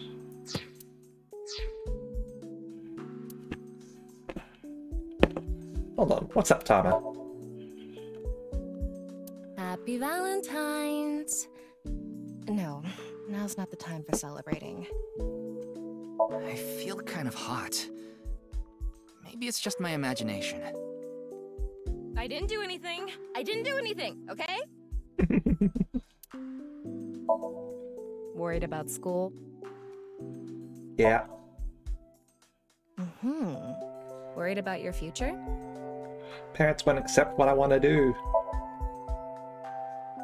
Hold on, what's up, Tama? Happy Valentine's. No, now's not the time for celebrating. I feel kind of hot. Maybe it's just my imagination. I didn't do anything. I didn't do anything, okay? Worried about school? Yeah. Worried about your future? Parents won't accept what I want to do.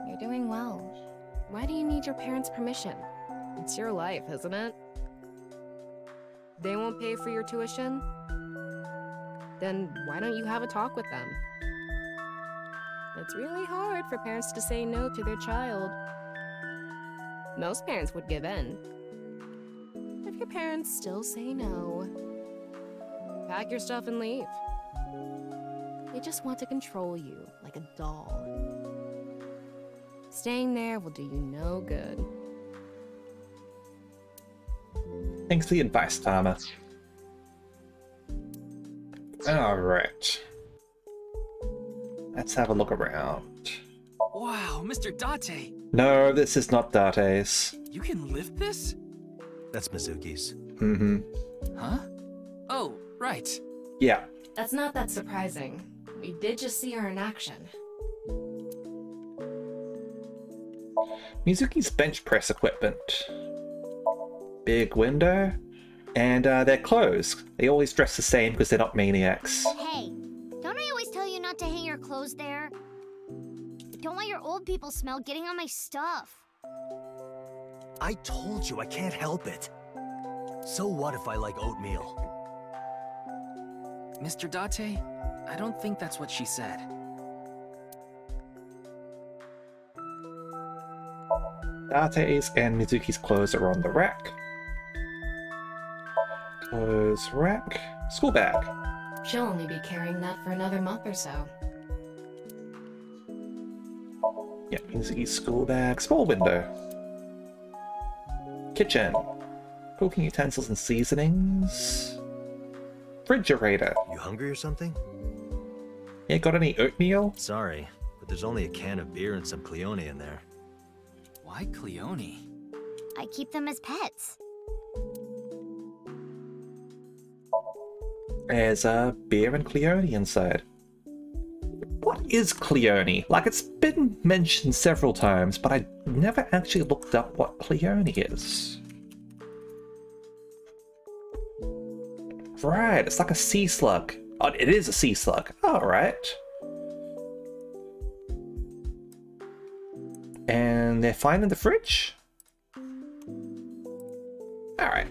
You're doing well. Why do you need your parents' permission? It's your life, isn't it? They won't pay for your tuition? Then why don't you have a talk with them? It's really hard for parents to say no to their child. Most parents would give in. If your parents still say no, pack your stuff and leave. They just want to control you like a doll. Staying there will do you no good. Thanks for the advice, Tama. Alright. Let's have a look around. Wow, Mr. Date! No, this is not Date's. You can lift this? That's Mizuki's. Mm-hmm. Huh? Oh, right. Yeah. That's not that surprising. We did just see her in action. Mizuki's bench press equipment. Big window. And their clothes. They always dress the same because they're not maniacs. Hey, don't I always tell you not to hang your clothes there? I don't want your old people smell getting on my stuff. I told you I can't help it. So what if I like oatmeal? Mr. Date, I don't think that's what she said. Date's and Mizuki's clothes are on the rack. Clothes rack. School bag. She'll only be carrying that for another month or so. Yeah, Mizuki's school bag. Small window. Kitchen. Cooking utensils and seasonings. Refrigerator. You hungry or something? Yeah, got any oatmeal? Sorry, but there's only a can of beer and some Cleone in there. Why Cleone? I keep them as pets. There's a beer and Cleone inside. What is Cleone? Like, it's been mentioned several times, but I never actually looked up what Cleone is. Right, it's like a sea slug. Oh, it is a sea slug. Alright. And they're fine in the fridge? Alright.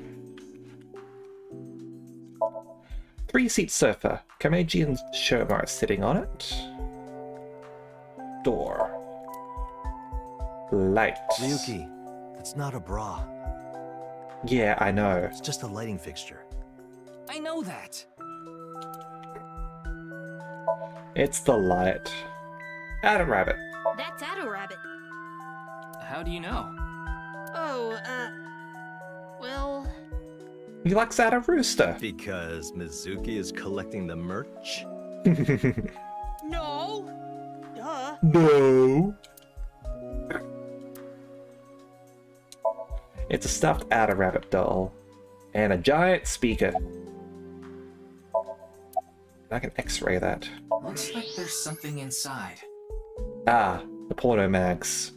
3-seat sofa. Kameji and Shoma are sitting on it. Door. Light. Ryuki, that's not a bra. Yeah, I know. It's just a lighting fixture. I know that. It's the light. Adam Rabbit. That's Addo Rabbit. How do you know? Oh, well... He likes Adam Rooster. Because Mizuki is collecting the merch? No! Duh. No. It's a stuffed Adam Rabbit doll. And a giant speaker. I can x-ray that. Looks like there's something inside. Ah, the porno mags.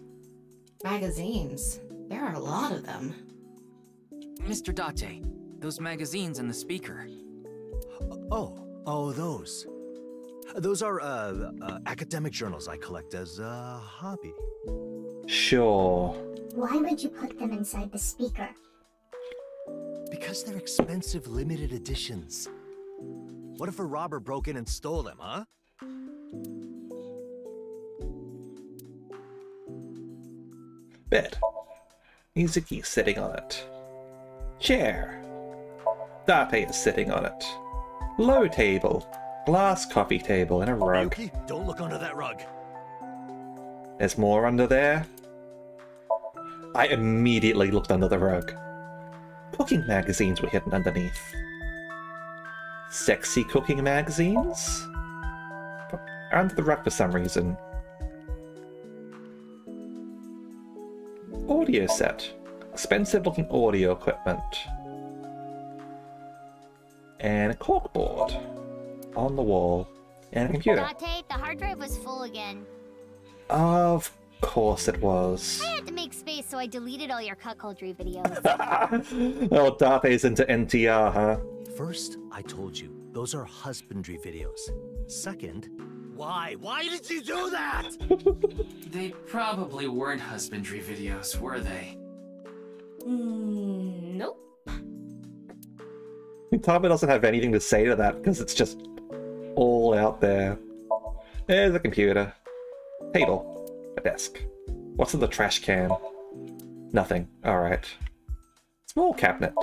Magazines. There are a lot of them. Mr. Date, those magazines and the speaker. Oh, those. Those are, academic journals I collect as a hobby. Sure. Why would you put them inside the speaker? Because they're expensive limited editions. What if a robber broke in and stole them, huh? Bed. Mizuki's sitting on it. Chair. Date is sitting on it. Low table. Glass coffee table and a rug. Yuki, don't look under that rug. There's more under there. I immediately looked under the rug. Cooking magazines were hidden underneath. Sexy cooking magazines? Are under the rug for some reason. Audio set. Expensive looking audio equipment. And a corkboard. On the wall. And a computer. Date, the hard drive was full again. Of course it was. I had to make space, so I deleted all your cuckoldry videos. Oh, Date's into NTR, huh? First, I told you, those are husbandry videos. Second, why? Why did you do that? They probably weren't husbandry videos, were they? Nope. Tama doesn't have anything to say to that because it's just all out there. There's a computer. Table. A desk. What's in the trash can? Nothing. Alright. Small cabinet.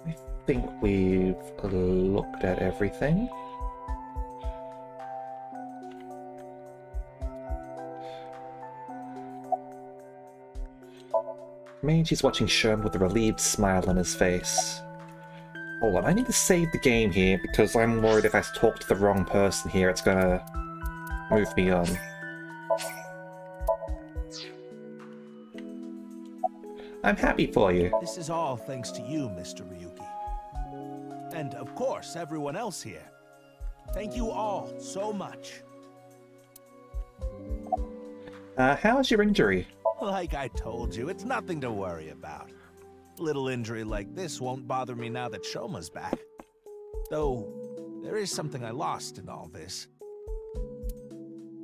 I think we've looked at everything. Meiji's watching Sherm with a relieved smile on his face. Hold on, I need to save the game here because I'm worried if I talk to the wrong person here, it's gonna move me on. I'm happy for you. This is all thanks to you, Mr. Ryuki. And of course, everyone else here. Thank you all so much. How's your injury? Like I told you, it's nothing to worry about. A little injury like this won't bother me now that Shoma's back. Though, there is something I lost in all this.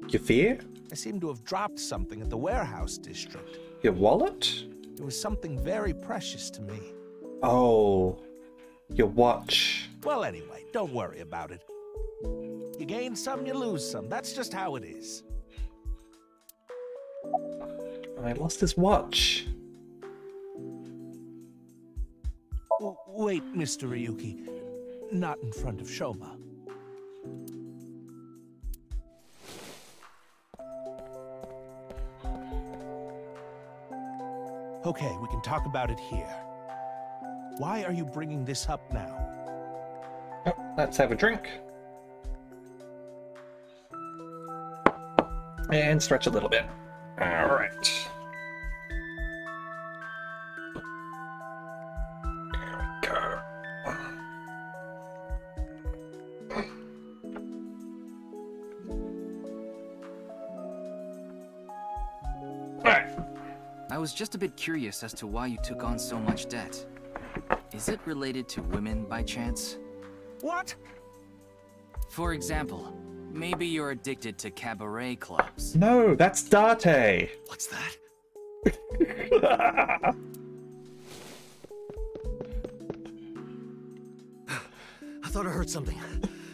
Your fear? I seem to have dropped something at the warehouse district. Your wallet? It was something very precious to me. Oh, your watch. Well, anyway, don't worry about it. You gain some, you lose some. That's just how it is. I lost his watch. Wait, Mr. Ryuki. Not in front of Shoma. Okay, we can talk about it here. Why are you bringing this up now? Oh, let's have a drink. And stretch a little bit. Alright. I was just a bit curious as to why you took on so much debt. Is it related to women by chance? What? For example, maybe you're addicted to cabaret clubs. No, that's Date. What's that? I thought I heard something.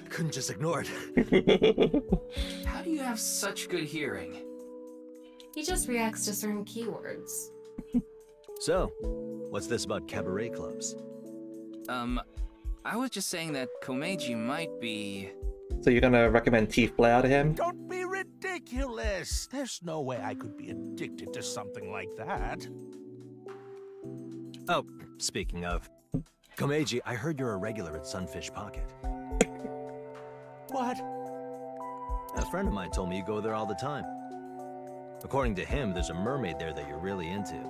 Couldn't just ignore it. How do you have such good hearing? He just reacts to certain keywords. So, what's this about cabaret clubs? I was just saying that Komeiji might be... So you're gonna recommend Teeth Flower to him? Don't be ridiculous! There's no way I could be addicted to something like that. Oh, speaking of... Komeiji, I heard you're a regular at Sunfish Pocket. What? A friend of mine told me you go there all the time. According to him, there's a mermaid there that you're really into.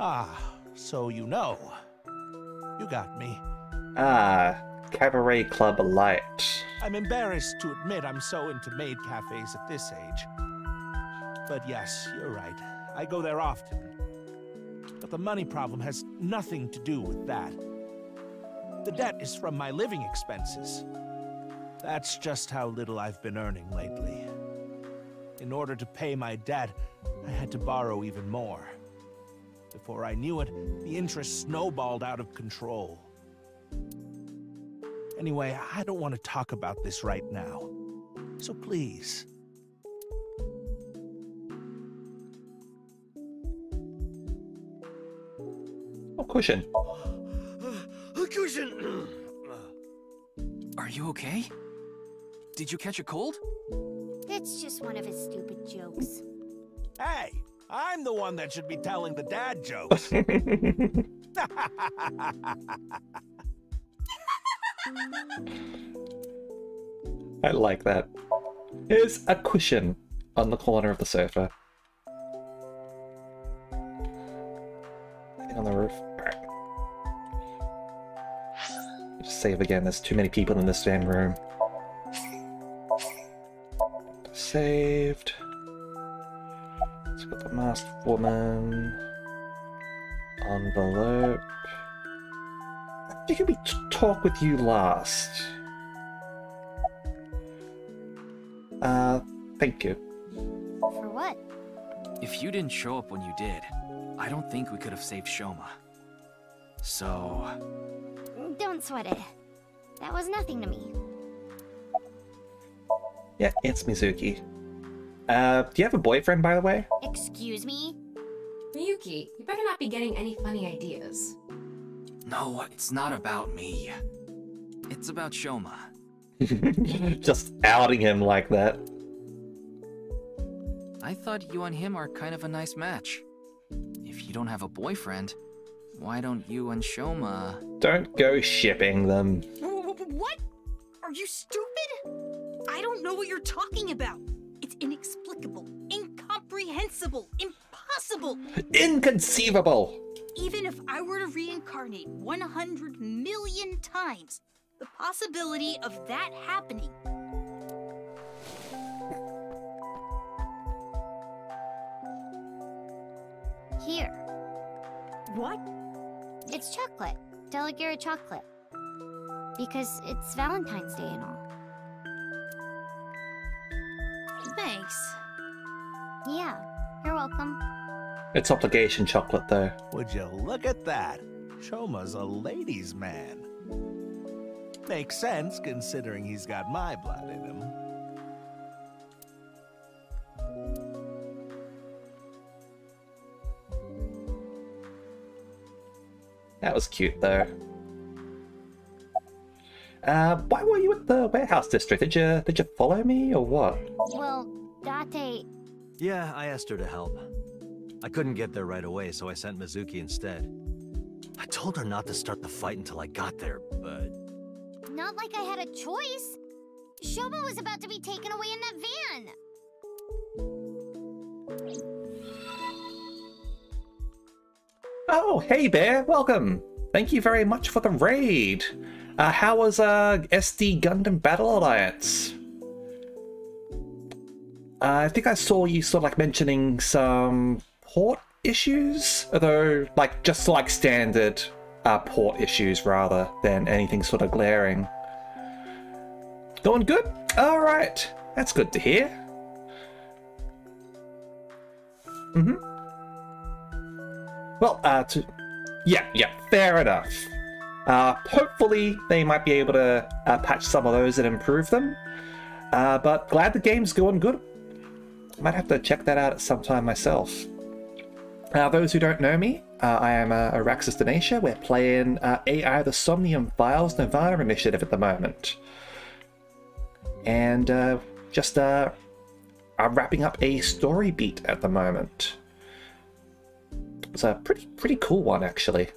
Ah, so you know. You got me. Ah, Cabaret Club Light. I'm embarrassed to admit I'm so into maid cafes at this age. But yes, you're right. I go there often. But the money problem has nothing to do with that. The debt is from my living expenses. That's just how little I've been earning lately. In order to pay my debt, I had to borrow even more. Before I knew it, the interest snowballed out of control. Anyway, I don't want to talk about this right now. So please. Oh, cushion. A cushion! Are you okay? Did you catch a cold? It's just one of his stupid jokes. Hey, I'm the one that should be telling the dad jokes. I like that. Here's a cushion on the corner of the sofa. Thing on the roof. Alright. Just save again, there's too many people in this damn room. Saved. Let's got the masked woman. Envelope. Did we talk with you last? Thank you. For what? If you didn't show up when you did, I don't think we could have saved Shoma. So... Don't sweat it. That was nothing to me. Yeah, it's Mizuki. Do you have a boyfriend, by the way? Excuse me? Miyuki, you better not be getting any funny ideas. No, it's not about me. It's about Shoma. Just outing him like that. I thought you and him are kind of a nice match. If you don't have a boyfriend, why don't you and Shoma... Don't go shipping them. What? Are you stupid? I don't know what you're talking about. It's inexplicable, incomprehensible, impossible. Inconceivable! Even if I were to reincarnate 100 million times, the possibility of that happening... Here. What? It's chocolate. Delegate chocolate. Because it's Valentine's Day and all. Thanks. Yeah, you're welcome. It's obligation chocolate, though. Would you look at that? Shoma's a ladies' man. Makes sense, considering he's got my blood in him. That was cute, though. Why were you at the warehouse district? Did you follow me, or what? Well, Date... Yeah, I asked her to help. I couldn't get there right away, so I sent Mizuki instead. I told her not to start the fight until I got there, but... Not like I had a choice. Shoma was about to be taken away in that van. Oh, hey Bear, welcome! Thank you very much for the raid! How was SD Gundam Battle Alliance? I think I saw you sort of like mentioning some port issues, although like just like standard port issues rather than anything sort of glaring. Going good? Alright, that's good to hear. Well, yeah, fair enough. Hopefully they might be able to patch some of those and improve them. But glad the game's going good. Might have to check that out at some time myself. Those who don't know me, I am Araxis Denacia. We're playing AI the Somnium Files nirvanA initiative at the moment. And just I'm wrapping up a story beat at the moment. It's a pretty cool one, actually.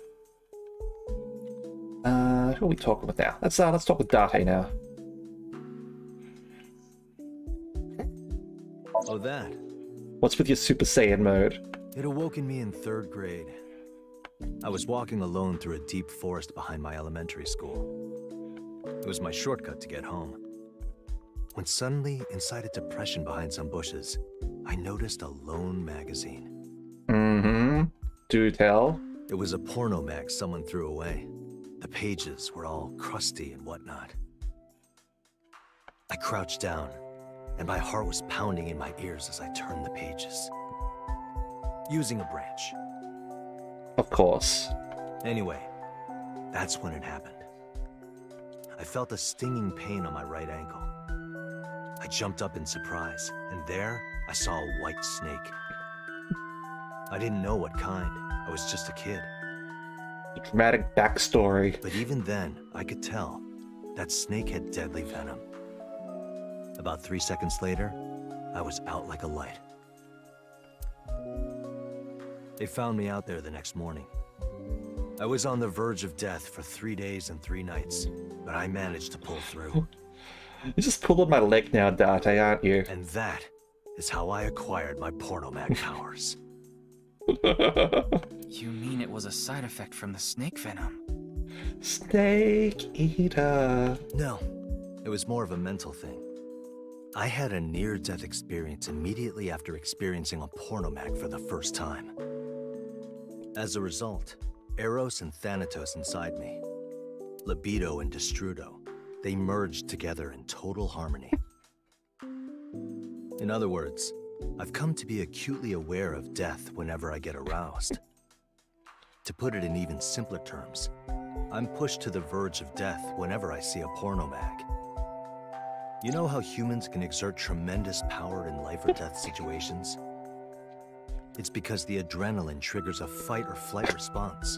Who are we talking with now? Let's talk with Date now. Oh, that. What's with your Super Saiyan mode? It awoke in me in 3rd grade. I was walking alone through a deep forest behind my elementary school. It was my shortcut to get home. When suddenly, inside a depression behind some bushes, I noticed a lone magazine. Do tell. It was a porno mag someone threw away. The pages were all crusty and whatnot. I crouched down, and my heart was pounding in my ears as I turned the pages. Using a branch. Of course. Anyway, that's when it happened. I felt a stinging pain on my right ankle. I jumped up in surprise, and there I saw a white snake. I didn't know what kind. I was just a kid. Dramatic backstory. But even then, I could tell that snake had deadly venom. About 3 seconds later, I was out like a light. They found me out there the next morning. I was on the verge of death for 3 days and 3 nights, but I managed to pull through. You're just pulling my leg now, Date, aren't you? And that is how I acquired my pornomag powers. You mean it was a side effect from the snake venom? Snake eater. No, it was more of a mental thing. I had a near-death experience immediately after experiencing a pornomag for the first time. As a result, Eros and Thanatos inside me, libido and destrudo, they merged together in total harmony. In other words, I've come to be acutely aware of death whenever I get aroused. To put it in even simpler terms, I'm pushed to the verge of death whenever I see a pornomag. You know how humans can exert tremendous power in life or death situations? It's because the adrenaline triggers a fight or flight response.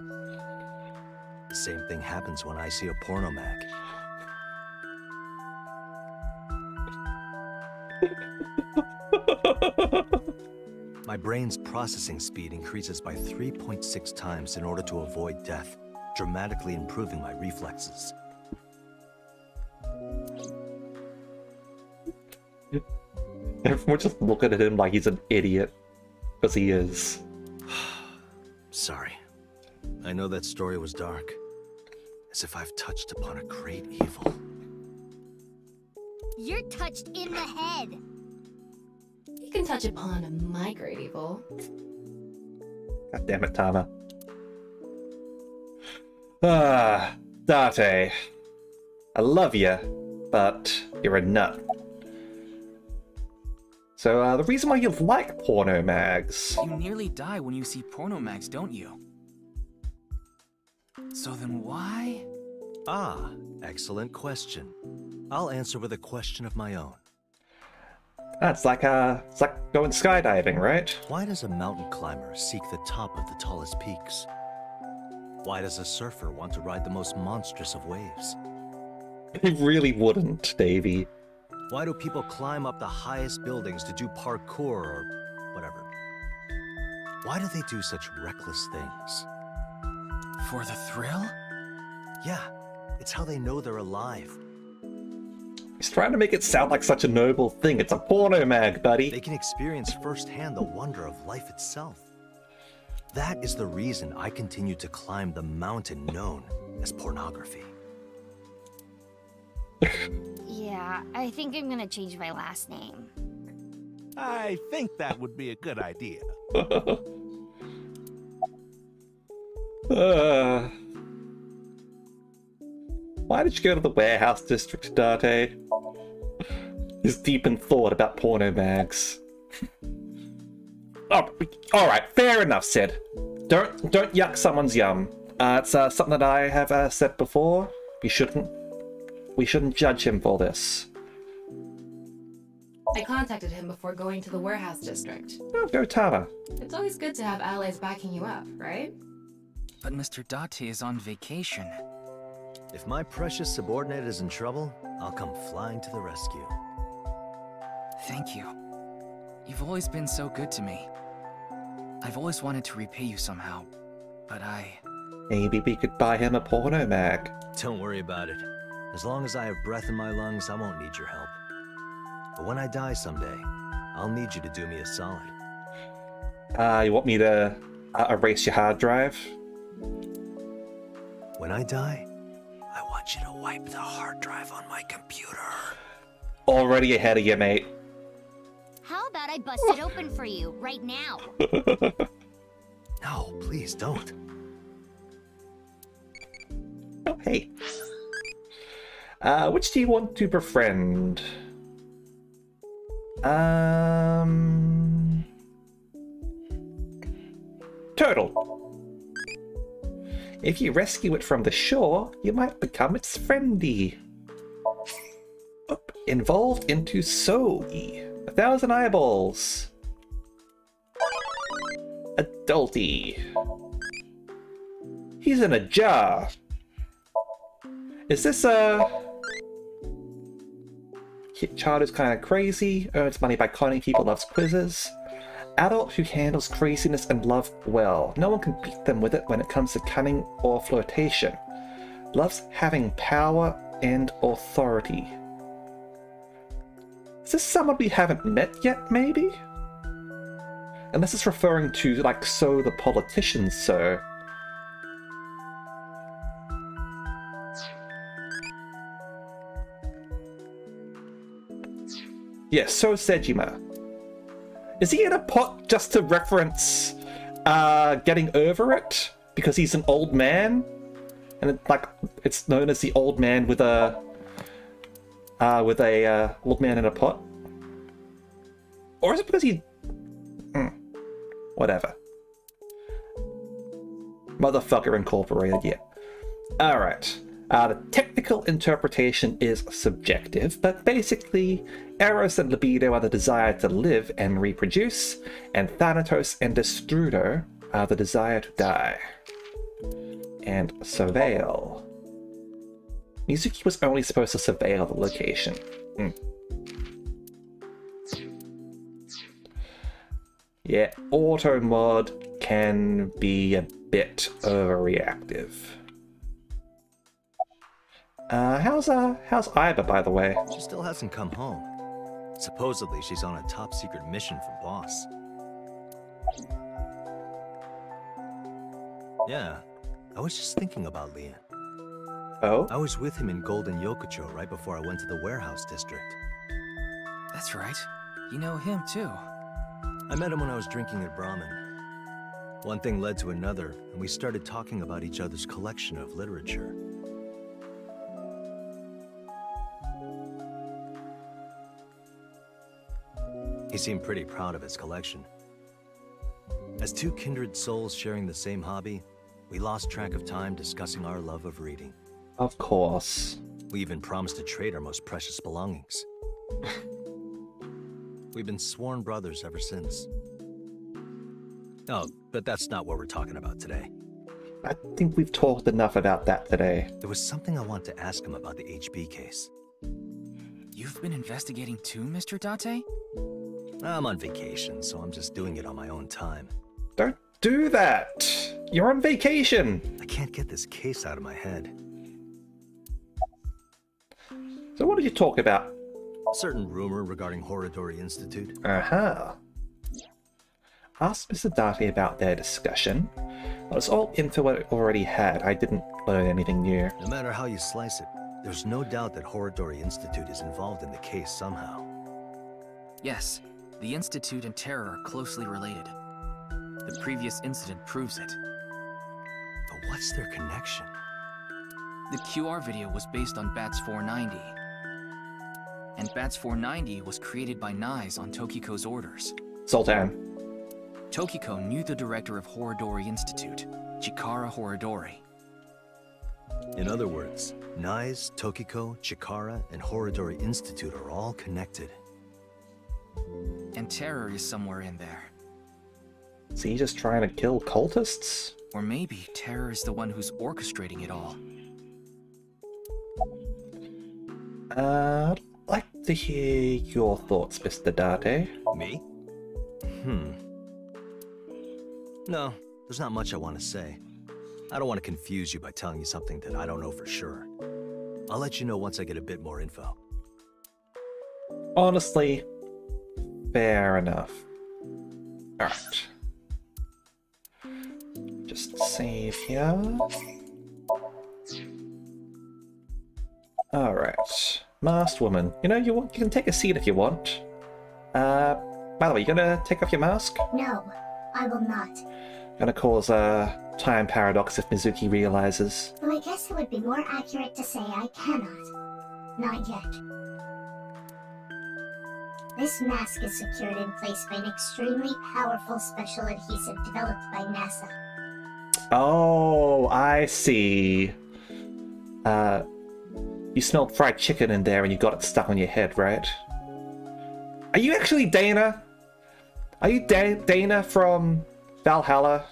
The same thing happens when I see a pornomag. My brain's processing speed increases by 3.6 times in order to avoid death, dramatically improving my reflexes. Everyone's just looking at him like he's an idiot. Because he is. Sorry. I know that story was dark. As if I've touched upon a great evil. You're touched in the head. You can touch upon my great evil. God damn it, Tama. Ah, Date. I love you, but you're a nut. So, the reason why you like porno mags... You nearly die when you see porno mags, don't you? So then why? Ah, excellent question. I'll answer with a question of my own. That's like, it's like going skydiving, right? Why does a mountain climber seek the top of the tallest peaks? Why does a surfer want to ride the most monstrous of waves? He really wouldn't, Davey. Why do people climb up the highest buildings to do parkour or whatever? Why do they do such reckless things? For the thrill? Yeah, it's how they know they're alive. He's trying to make it sound like such a noble thing. It's a porno mag, buddy. They can experience firsthand the wonder of life itself. That is the reason I continue to climb the mountain known as pornography. Yeah, I think I'm gonna change my last name. I think that would be a good idea. Why did you go to the warehouse district, Date? He's deep in thought about porno mags. Oh, alright, fair enough, Sid. Don't yuck someone's yum. It's something that I have said before. We shouldn't judge him for this. I contacted him before going to the warehouse district. Oh, go Tama. It's always good to have allies backing you up, right? But Mr. Date is on vacation. If my precious subordinate is in trouble, I'll come flying to the rescue. Thank you. You've always been so good to me. I've always wanted to repay you somehow, but Maybe we could buy him a porno mag. Don't worry about it. As long as I have breath in my lungs, I won't need your help. But when I die someday, I'll need you to do me a solid. You want me to erase your hard drive? When I die, I want you to wipe the hard drive on my computer. Already ahead of you, mate. How about I bust it open for you right now? No, please don't. Oh, hey. Which do you want to befriend? Turtle. If you rescue it from the shore, you might become its friendy. Involved into Soe. 1,000 eyeballs. Adulty. He's in a jar. Is this a child who's kind of crazy, earns money by conning people, loves quizzes? Adult who handles craziness and love well. No one can beat them with it when it comes to cunning or flirtation. Loves having power and authority. Is this someone we haven't met yet, maybe? Unless it's referring to, like, So the politician, sir. Yes, So Sejima. Is he in a pot just to reference getting over it? Because he's an old man? And it's known as the old man with a old man in a pot? Or is it because he... whatever. Motherfucker Incorporated, yeah. Alright. The technical interpretation is subjective, but basically, Eros and libido are the desire to live and reproduce, and Thanatos and Destrudo are the desire to die. And surveil. Mizuki was only supposed to surveil the location. Yeah, auto mod can be a bit overreactive. How's Iba, by the way? She still hasn't come home. Supposedly, she's on a top-secret mission from Boss. Yeah, I was just thinking about Lian. Oh? I was with him in Golden Yokocho right before I went to the warehouse district. That's right. You know him, too. I met him when I was drinking at Brahmin. One thing led to another, and we started talking about each other's collection of literature. He seemed pretty proud of his collection. As two kindred souls sharing the same hobby, we lost track of time discussing our love of reading. Of course. We even promised to trade our most precious belongings. We've been sworn brothers ever since. Oh, but that's not what we're talking about today. I think we've talked enough about that today. There was something I want to ask him about the HB case. You've been investigating too, Mr. Date? I'm on vacation, so I'm just doing it on my own time. Don't do that! You're on vacation! I can't get this case out of my head. So what did you talk about? A certain rumor regarding Horodori Institute. Uh-huh. Asked Mr. Date about their discussion. It was all info I already had. I didn't learn anything new. No matter how you slice it, there's no doubt that Horodori Institute is involved in the case somehow. Yes, the Institute and Terror are closely related. The previous incident proves it. But what's their connection? The QR video was based on Bats 490. And Bats 490 was created by Nyes on Tokiko's orders. Sultan. Tokiko knew the director of Horodori Institute, Chikara Horodori. In other words, Nyes, Tokiko, Chikara, and Horodori Institute are all connected. And Terror is somewhere in there. Is he just trying to kill cultists? Or maybe Terror is the one who's orchestrating it all. I'd like to hear your thoughts, Mr. Date. Me? No, there's not much I want to say. I don't want to confuse you by telling you something that I don't know for sure. I'll let you know once I get a bit more info. Honestly, fair enough. Alright. Just save here. Alright. Masked woman. You know, you can take a seat if you want. By the way, you gonna take off your mask? No, I will not. Gonna cause a time paradox if Mizuki realizes. Though I guess it would be more accurate to say I cannot. Not yet. This mask is secured in place by an extremely powerful special adhesive developed by NASA. Oh, I see. You smelled fried chicken in there and you got it stuck on your head, right? Are you actually Dana? Are you Dana from Valhalla?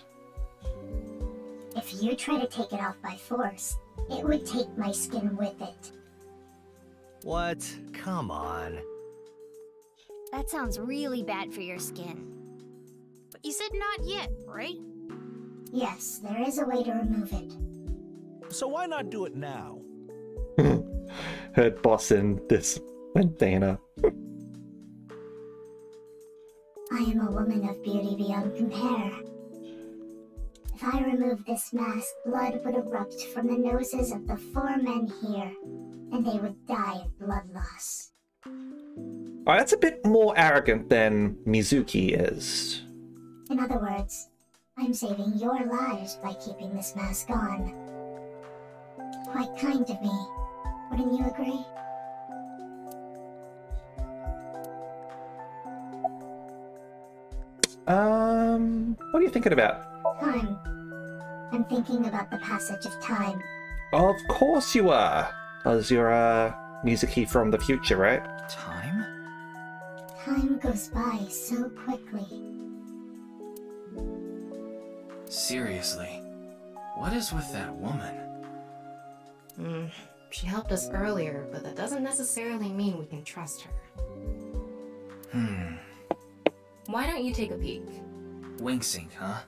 If you try to take it off by force, it would take my skin with it. What? Come on. That sounds really bad for your skin. But you said not yet, right? Yes, there is a way to remove it. So why not do it now? Heard boss in this went Dana. I am a woman of beauty beyond compare. If I remove this mask, blood would erupt from the noses of the 4 men here, and they would die of blood loss. Alright, that's a bit more arrogant than Mizuki is. In other words, I'm saving your lives by keeping this mask on. Quite kind of me, wouldn't you agree? What are you thinking about? Time. I'm thinking about the passage of time. Of course you are! Because you're, Mizuki from the future, right? Time? Time goes by so quickly. Seriously, what is with that woman? She helped us earlier, but that doesn't necessarily mean we can trust her. Why don't you take a peek? Wing sync, huh?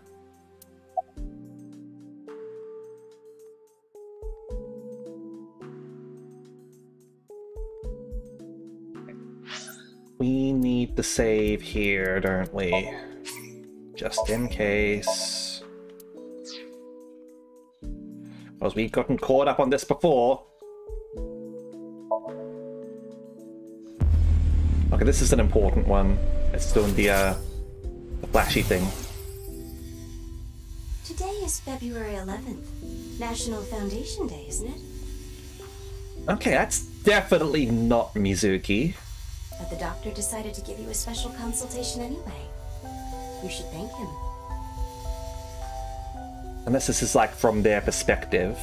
We need to save here, don't we? Just in case. Because we've gotten caught up on this before. Okay, this is an important one. It's doing the flashy thing. Today is February 11th. National Foundation Day, isn't it? Okay, that's definitely not Mizuki. But the doctor decided to give you a special consultation anyway. You should thank him. Unless this is like from their perspective.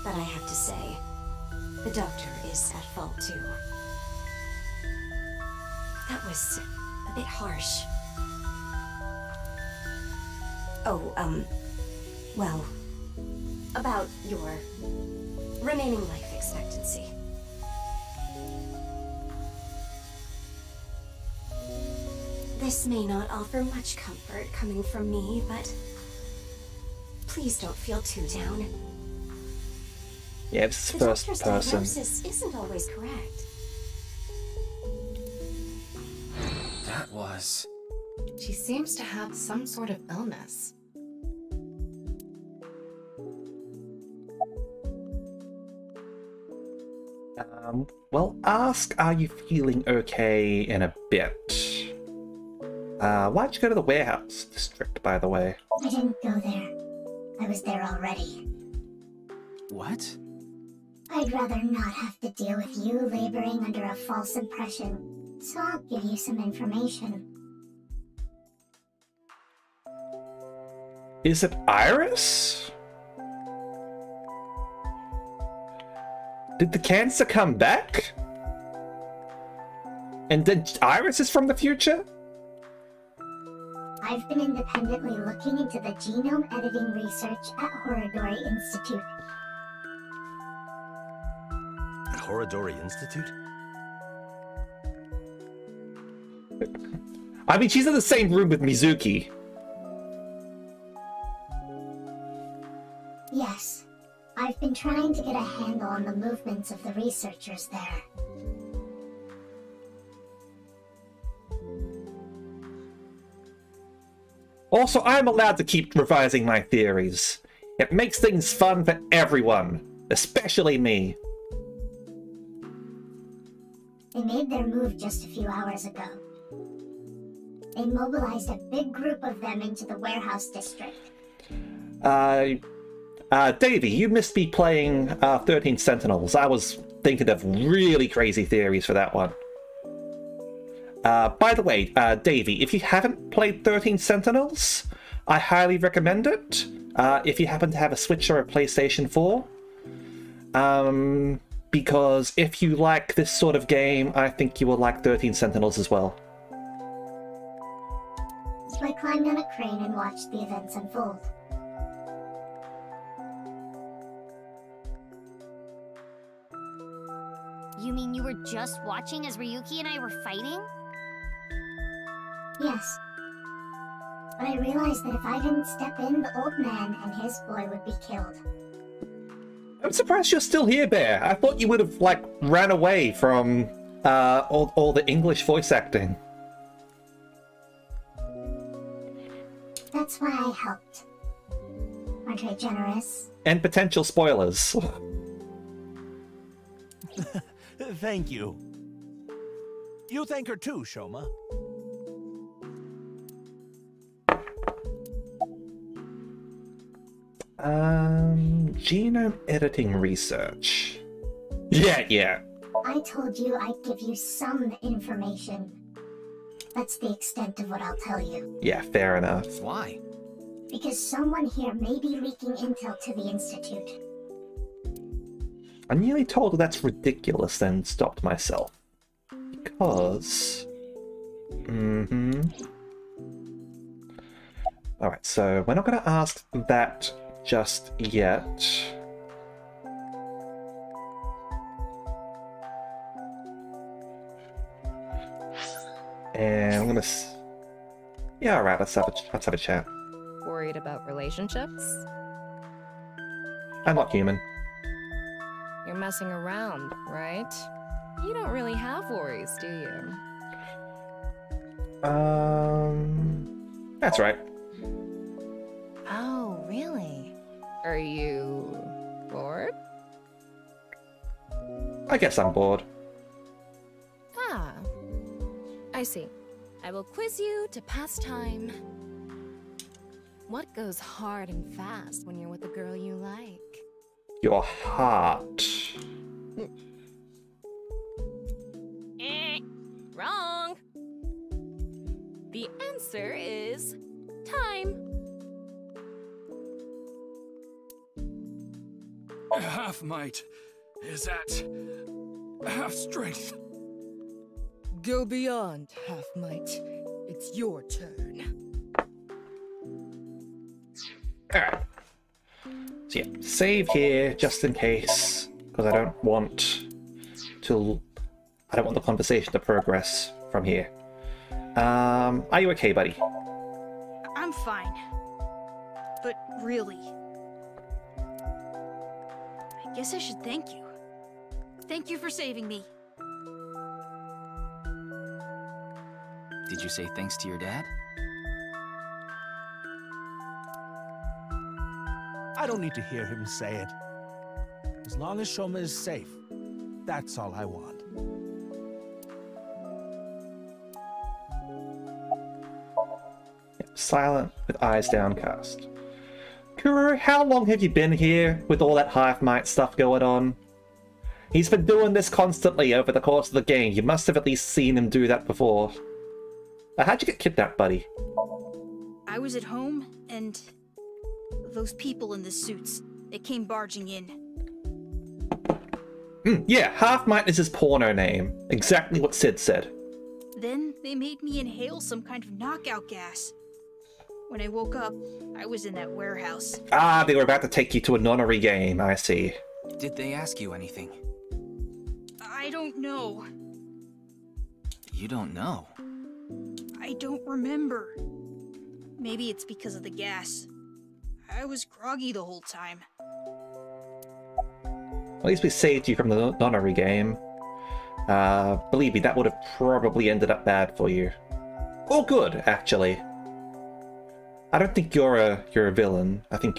But I have to say, the doctor is at fault too. That was a bit harsh. Oh, well, about your remaining life expectancy. This may not offer much comfort coming from me, but please don't feel too down. Yeah, this is The first doctor's person. diagnosis isn't always correct. That was... She seems to have some sort of illness. Well, ask are you feeling okay in a bit. Why'd you go to the warehouse district, by the way? I didn't go there. I was there already. What? I'd rather not have to deal with you laboring under a false impression, so I'll give you some information. Is it Iris? Did the cancer come back? And then Iris is from the future? I've been independently looking into the genome editing research at Horodori Institute. At Horodori Institute? I mean, she's in the same room with Mizuki. Yes. I've been trying to get a handle on the movements of the researchers there. Also, I'm allowed to keep revising my theories. It makes things fun for everyone, especially me. They made their move just a few hours ago. They mobilized a big group of them into the warehouse district. Davey, you missed me playing 13 Sentinels. I was thinking of really crazy theories for that one. By the way, Davey, if you haven't played 13 Sentinels, I highly recommend it. If you happen to have a Switch or a PlayStation 4. Because if you like this sort of game, I think you will like 13 Sentinels as well. So I climbed on a crane and watched the events unfold. You mean you were just watching as Ryuki and I were fighting? Yes. But I realized that if I didn't step in, the old man and his boy would be killed. I'm surprised you're still here, Bear. I thought you would have, like, ran away from all the English voice acting. That's why I helped. Aren't I generous? And potential spoilers. Thank you. You thank her too, Shoma. Genome editing research. Yeah. I told you I'd give you some information. That's the extent of what I'll tell you. Yeah, fair enough. Why? Because someone here may be leaking intel to the Institute. I nearly told her that's ridiculous, then stopped myself. Because... Alright, so we're not going to ask that just yet. And I'm going to... Yeah, alright, let's have a chat. Worried about relationships? I'm not human. You're messing around, right? You don't really have worries, do you? That's right. Oh, really? Are you bored? I guess I'm bored. Ah, I see. I will quiz you to pass time. What goes hard and fast when you're with a girl you like? Your heart. Wrong. The answer is time. Half might is at half strength. Go beyond half might. It's your turn. Alright. So yeah, save here just in case, because I don't want the conversation to progress from here. Are you okay, buddy? I'm fine. But really, I guess I should thank you. Thank you for saving me. Did you say thanks to your dad? I don't need to hear him say it. As long as Shoma is safe, that's all I want. Silent with eyes downcast. Kuro, how long have you been here with all that half might stuff going on? He's been doing this constantly over the course of the game. You must have at least seen him do that before. How'd you get kidnapped, buddy? I was at home, and those people in the suits, they came barging in. Yeah, Half Might is his porno name. Exactly what Sid said. Then they made me inhale some kind of knockout gas. When I woke up, I was in that warehouse. Ah, they were about to take you to a nonary game, I see. Did they ask you anything? I don't know. You don't know? I don't remember. Maybe it's because of the gas. I was groggy the whole time. At least we saved you from the nonary game. Believe me, that would have probably ended up bad for you. Or good, actually. I don't think you're a villain. I think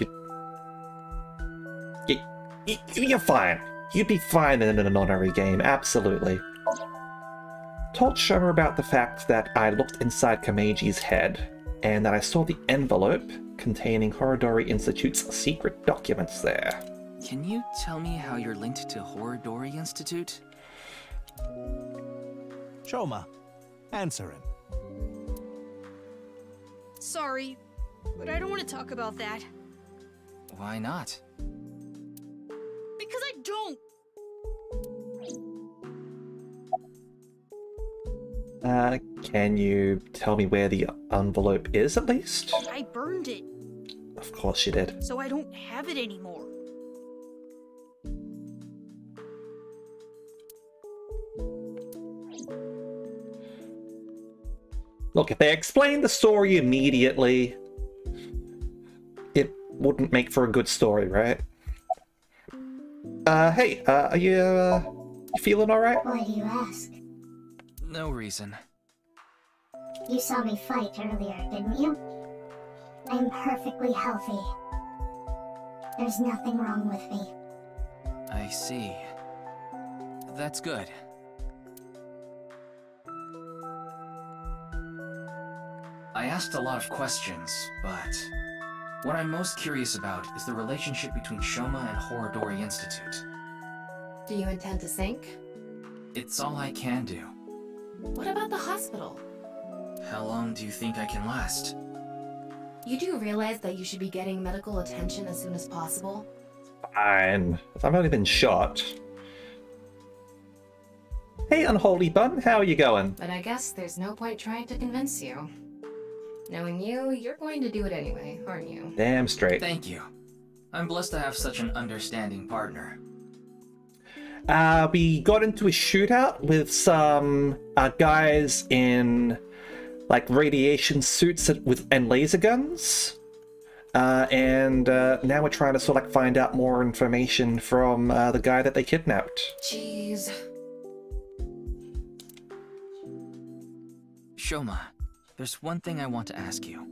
you're fine. You'd be fine in a nonary game, absolutely. told Shoma about the fact that I looked inside Kameji's head, and that I saw the envelope containing Horodori Institute's secret documents there. Can you tell me how you're linked to Horodori Institute? Shoma, answer him. Sorry, but I don't want to talk about that. Why not? Because I don't! Can you tell me where the envelope is, at least? I burned it, Of course you did. so I don't have it anymore. Look, if they explained the story immediately, it wouldn't make for a good story, right? Hey, are you feeling alright? Why do you ask? No reason. You saw me fight earlier, didn't you? I'm perfectly healthy. There's nothing wrong with me. I see. That's good. I asked a lot of questions, but what I'm most curious about is the relationship between Shoma and Horodori Institute. Do you intend to sink? It's all I can do. What about the hospital? How long do you think I can last? You do realize that you should be getting medical attention as soon as possible? Fine. I've only been shot. Hey, Unholy Bun, how are you going? But I guess there's no point trying to convince you. Knowing you, you're going to do it anyway, aren't you? Damn straight. Thank you. I'm blessed to have such an understanding partner. We got into a shootout with some guys in like radiation suits and laser guns. And now we're trying to sort of like find out more information from the guy that they kidnapped. Jeez. Shoma, there's one thing I want to ask you.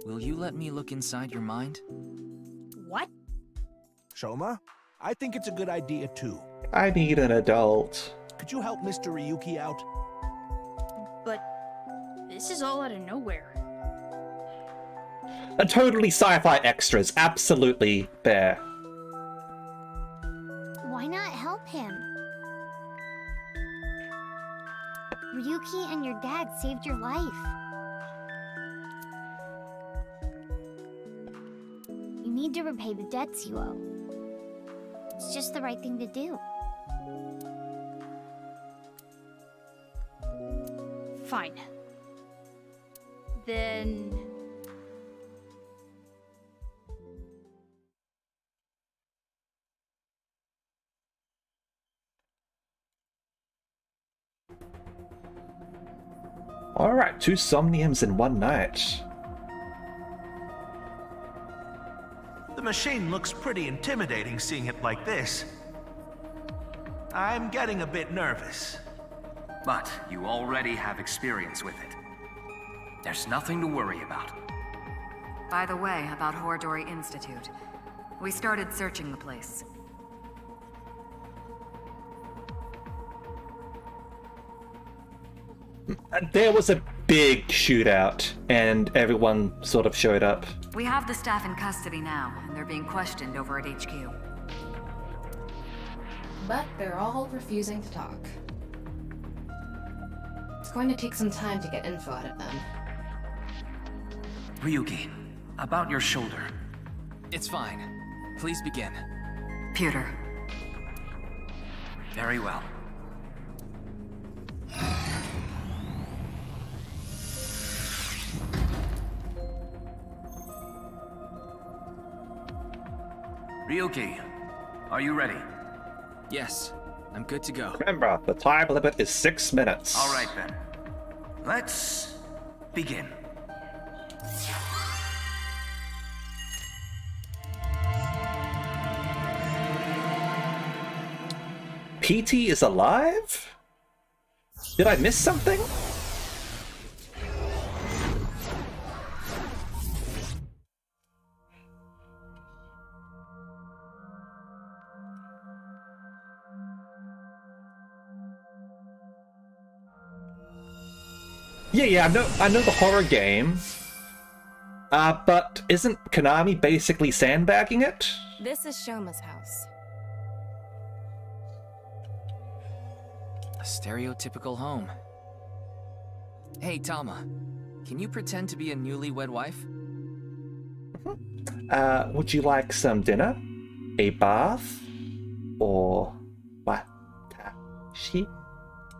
Will you let me look inside your mind? What? Shoma, I think it's a good idea too. I need an adult. Could you help Mr. Ryuki out? But this is all out of nowhere. A totally sci-fi extras, absolutely fair. Why not help him? Ryuki and your dad saved your life. You need to repay the debts you owe. It's just the right thing to do. Fine. Then... Alright, 2 Somniums in one night. The machine looks pretty intimidating seeing it like this. I'm getting a bit nervous. But you already have experience with it. There's nothing to worry about. By the way, about Horodori Institute. We started searching the place. There was a big shootout, and everyone sort of showed up. We have the staff in custody now, and they're being questioned over at HQ. But they're all refusing to talk. It's going to take some time to get info out of them. Ryuki, about your shoulder. It's fine. Please begin. Pewter. Very well. Ryuki, are you ready? Yes, I'm good to go. Remember, the time limit is 6 minutes. All right then. Let's begin. PT is alive? Did I miss something? Yeah, I know the horror game. But isn't Konami basically sandbagging it? This is Shoma's house. A stereotypical home. Hey, Tama. Can you pretend to be a newlywed wife? Would you like some dinner? A bath? Or watashi?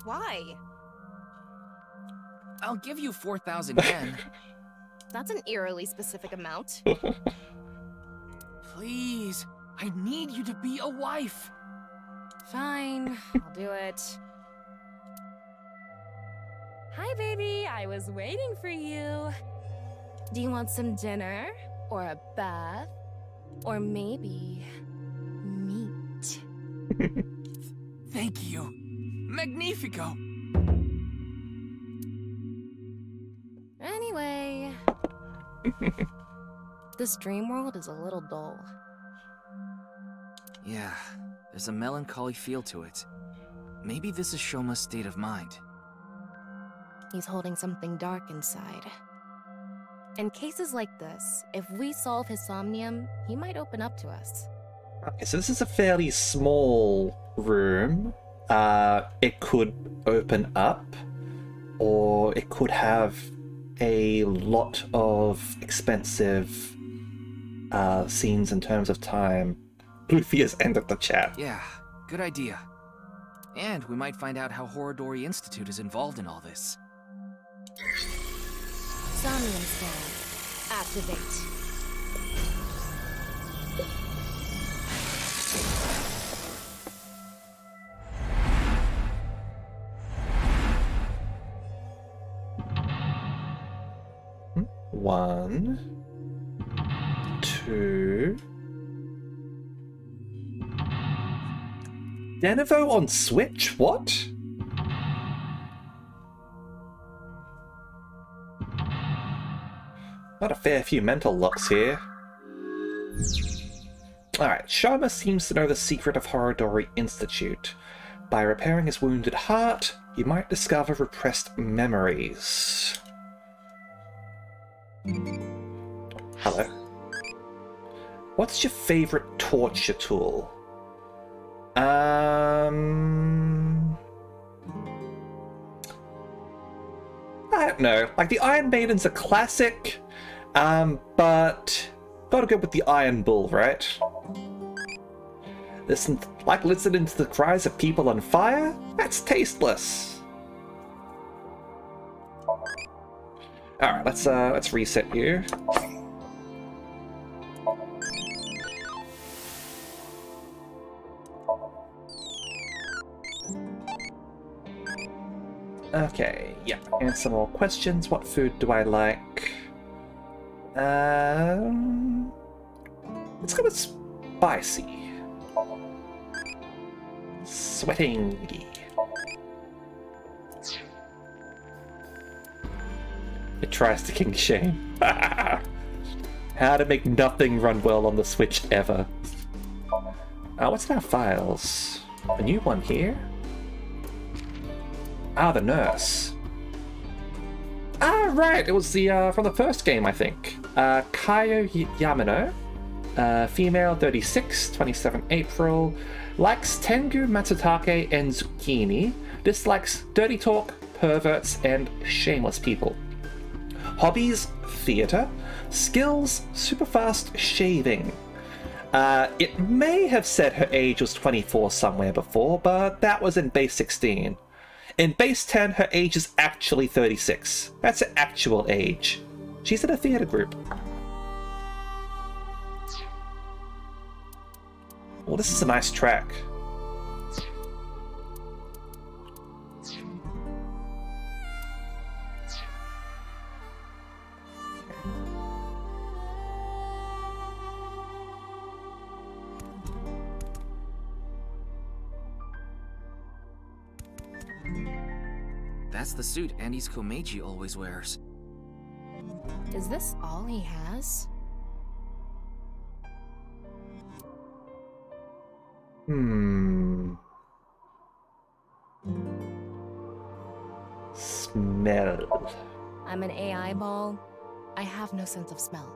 Why? I'll give you 4,000 yen. That's an eerily specific amount. Please, I need you to be a wife. Fine, I'll do it. Hi, baby. I was waiting for you. Do you want some dinner? Or a bath? Or maybe meat? Thank you. Magnifico. Anyway, this dream world is a little dull. Yeah, there's a melancholy feel to it. Maybe this is Shoma's state of mind. He's holding something dark inside. In cases like this, if we solve his Somnium, he might open up to us. Okay, so this is a fairly small room. It could open up, or it could have a lot of expensive scenes in terms of time. Luffy has ended the chat. Yeah, good idea. And we might find out how Horodori Institute is involved in all this. Somnium scan. Activate. One, two. Denevo on Switch? What? Not a fair few mental locks here. Alright, Shoma seems to know the secret of Horodori Institute. By repairing his wounded heart, he might discover repressed memories. Hello. What's your favorite torture tool? I don't know. Like, the Iron Maiden's a classic, but gotta go with the Iron Bull, right? Listening to the cries of people on fire? That's tasteless. Alright, let's reset you. Okay, yeah, and some more questions. What food do I like? Let's go with spicy. Sweating. It tries to king shame. How to make nothing run well on the Switch ever. What's in our files? A new one here? Ah, the nurse. Ah, right, it was the from the first game, I think. Kayo Yamano, female, 36, 27 April, likes Tengu, Matsutake, and Zucchini, dislikes dirty talk, perverts, and shameless people. Hobbies, theatre. Skills, super fast shaving. It may have said her age was 24 somewhere before, but that was in base 16. In base 10, her age is actually 36. That's her actual age. She's in a theatre group. Well, this is a nice track. That's the suit Andy's Komeiji always wears. Is this all he has? Smell. I'm an AI ball. I have no sense of smell.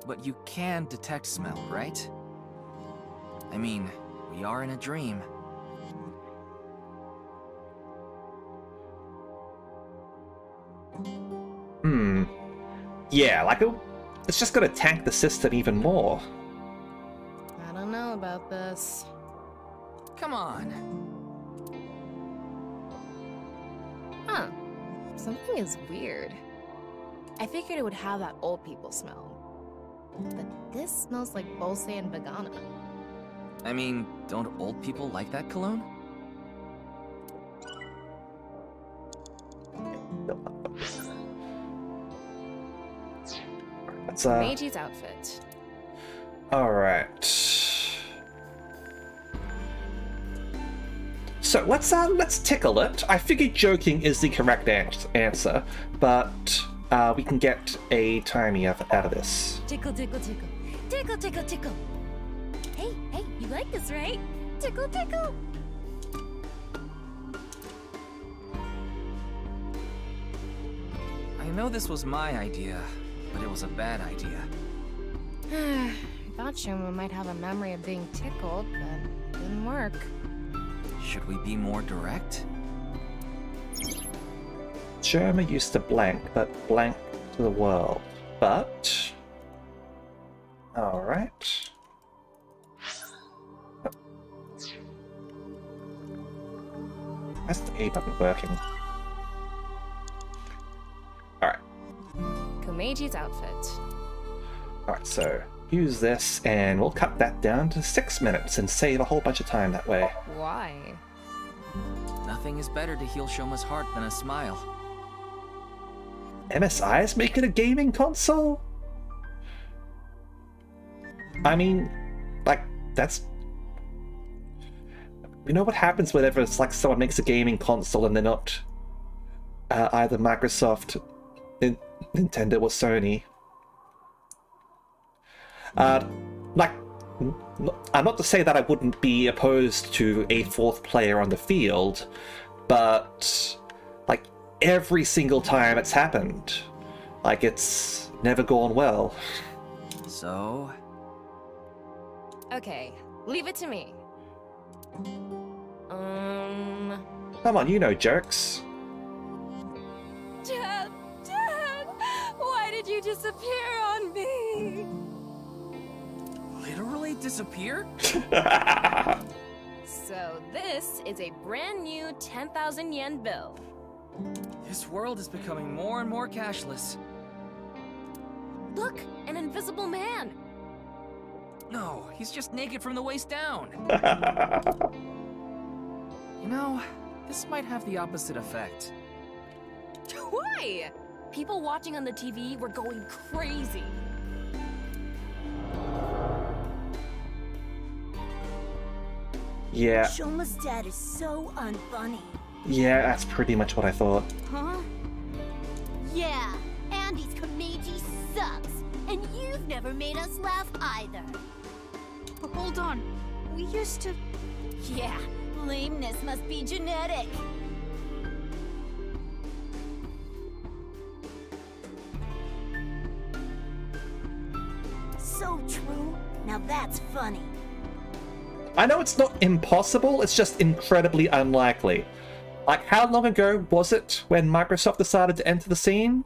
But you can detect smell, right? I mean, we are in a dream. Yeah, like it's just gonna tank the system even more. I don't know about this. Come on. Huh. Something is weird. I figured it would have that old people smell. But this smells like Bolse and Vegana. I mean, don't old people like that cologne? That's Meiji's outfit. Alright. So let's tickle it. I figured joking is the correct answer, but we can get a timey out of this. Tickle, tickle, tickle. Tickle, tickle, tickle. Hey, hey, you like this, right? Tickle, tickle. I know this was my idea, but it was a bad idea. I thought Shoma might have a memory of being tickled, but it didn't work. Should we be more direct? Germa used to blank, but blank to the world. But... Alright. Why's the A button working? Alright. Komeiji's outfit. Alright, so use this and we'll cut that down to 6 minutes and save a whole bunch of time that way. Why? Nothing is better to heal Shoma's heart than a smile. MSI is making a gaming console? I mean, like, that's... You know what happens whenever it's like someone makes a gaming console and they're not either Microsoft, Nintendo, or Sony? Like, not to say that I wouldn't be opposed to a fourth player on the field, but like every single time it's happened, like it's never gone well. So? Okay, leave it to me. Come on, you know jokes. Dad, Dad, why did you disappear on me? Literally disappear? So this is a brand new 10,000 yen bill. This world is becoming more and more cashless. Look, an invisible man. No, he's just naked from the waist down. You know, this might have the opposite effect. Why? People watching on the TV were going crazy. Yeah. Shoma's dad is so unfunny. Yeah, that's pretty much what I thought. Huh? Yeah, Andy's Komeiji sucks, and you've never made us laugh either. But hold on, we used to... Yeah, lameness must be genetic. So true. Now that's funny. I know it's not impossible, it's just incredibly unlikely. Like, how long ago was it when Microsoft decided to enter the scene?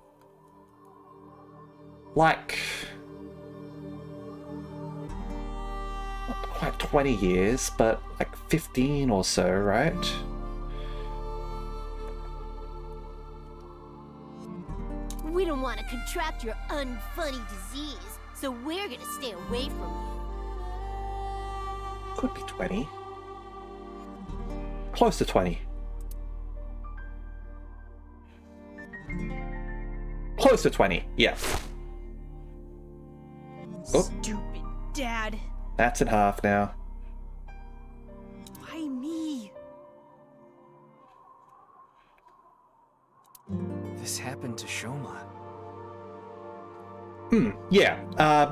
Like... not quite 20 years, but like 15 or so, right? We don't want to contract your unfunny disease, so we're gonna stay away from you. Could be 20. Close to 20. Close to 20, yeah. Oh, Stupid dad. that's in half now. Why me? This happened to Shoma. Yeah.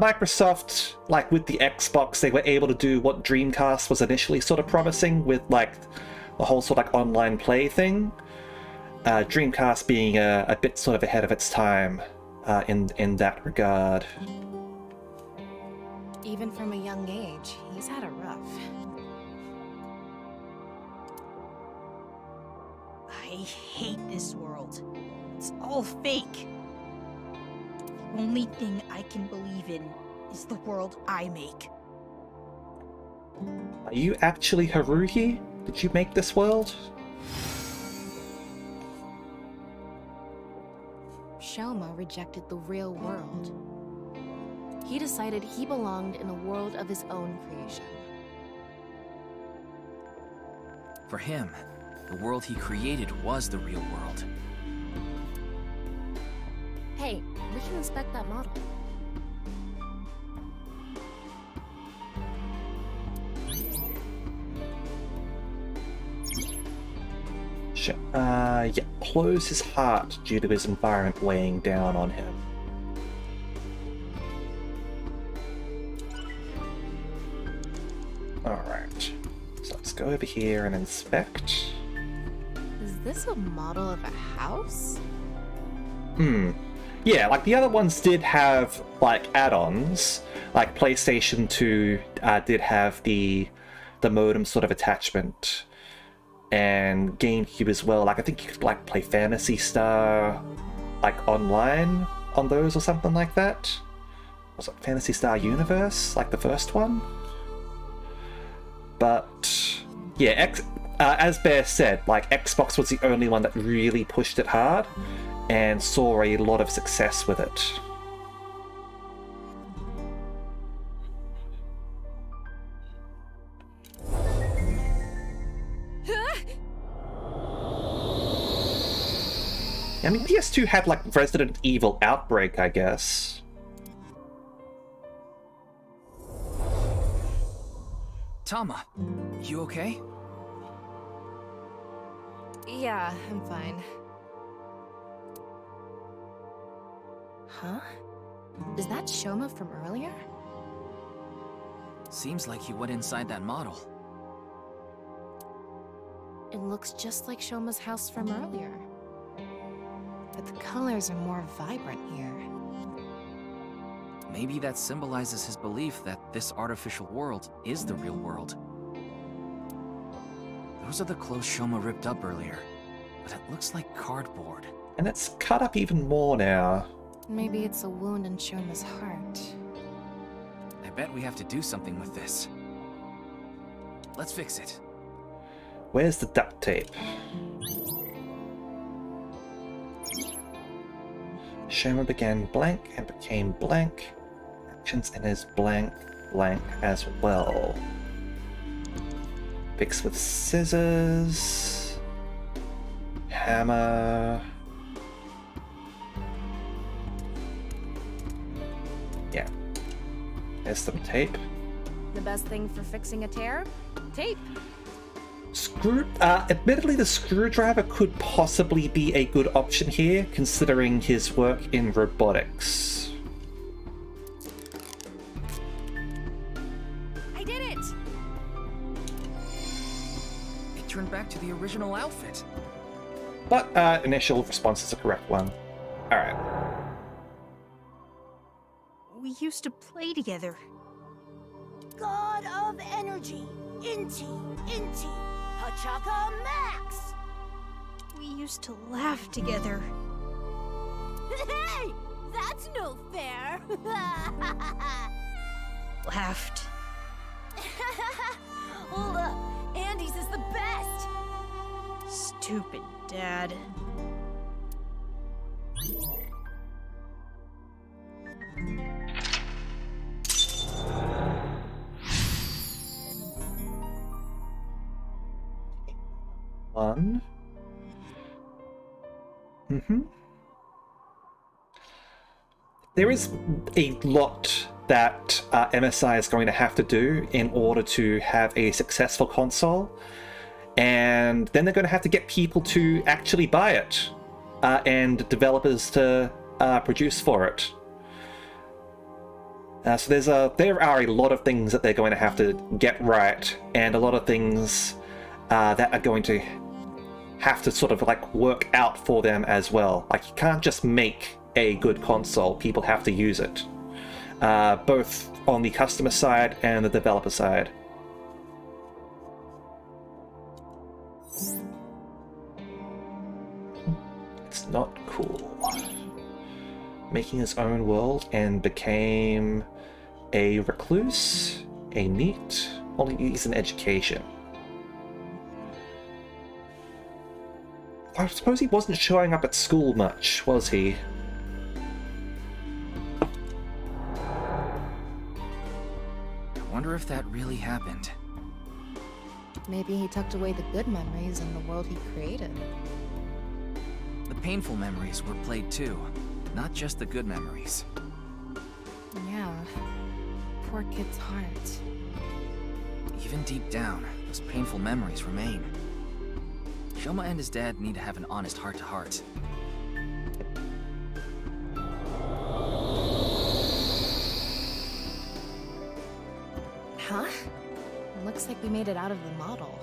Microsoft, like with the Xbox, they were able to do what Dreamcast was initially sort of promising with like the whole sort of like online play thing. Dreamcast being a bit sort of ahead of its time in that regard. Even from a young age, he's had it rough. I hate this world. It's all fake. The only thing I can believe in is the world I make. Are you actually Haruhi? Did you make this world? Shoma rejected the real world. He decided he belonged in a world of his own creation. For him, the world he created was the real world. Hey, we can inspect that model. Yeah, close his heart due to his environment weighing down on him. Alright, so let's go over here and inspect. Is this a model of a house? Yeah, like the other ones did have like add-ons, like PlayStation 2 did have the modem sort of attachment, and GameCube as well. Like I think you could like play Phantasy Star like online on those or something like that. Was it Phantasy Star Universe, like the first one? But yeah, as Bear said, like Xbox was the only one that really pushed it hard and saw a lot of success with it. I mean, PS2 had like Resident Evil Outbreak, I guess. Tama, you okay? Yeah, I'm fine. Huh? Is that Shoma from earlier? Seems like he went inside that model. It looks just like Shoma's house from earlier. But the colors are more vibrant here. Maybe that symbolizes his belief that this artificial world is the real world. Those are the clothes Shoma ripped up earlier, but it looks like cardboard. And it's cut up even more now. Maybe it's a wound in Shoma's heart. I bet we have to do something with this. Let's fix it. Where's the duct tape? Shoma began blank and became blank. Actions in his blank as well. Fix with scissors. Hammer. Yeah. There's some tape. The best thing for fixing a tear? Tape. Admittedly, the screwdriver could possibly be a good option here, considering his work in robotics. I did it! It turned back to the original outfit. But initial response is a correct one. Alright. We used to play together. God of energy, Inti, Hachaka Max! We used to laugh together. Hey! That's no fair! Laughed. Hold up, Andy's is the best! Stupid Dad. One. There is a lot that MSI is going to have to do in order to have a successful console, and then they're going to have to get people to actually buy it, and developers to produce for it. So there are a lot of things that they're going to have to get right, and a lot of things that are going to have to sort of like work out for them as well. Like, you can't just make a good console, people have to use it. Both on the customer side and the developer side. It's not cool. Making his own world and became a recluse, a NEET, only needs an education. I suppose he wasn't showing up at school much, was he? I wonder if that really happened. Maybe he tucked away the good memories in the world he created. The painful memories were played too, not just the good memories. Yeah. Poor kid's heart. Even deep down, those painful memories remain. Shoma and his dad need to have an honest heart-to-heart. Huh? Looks like we made it out of the model.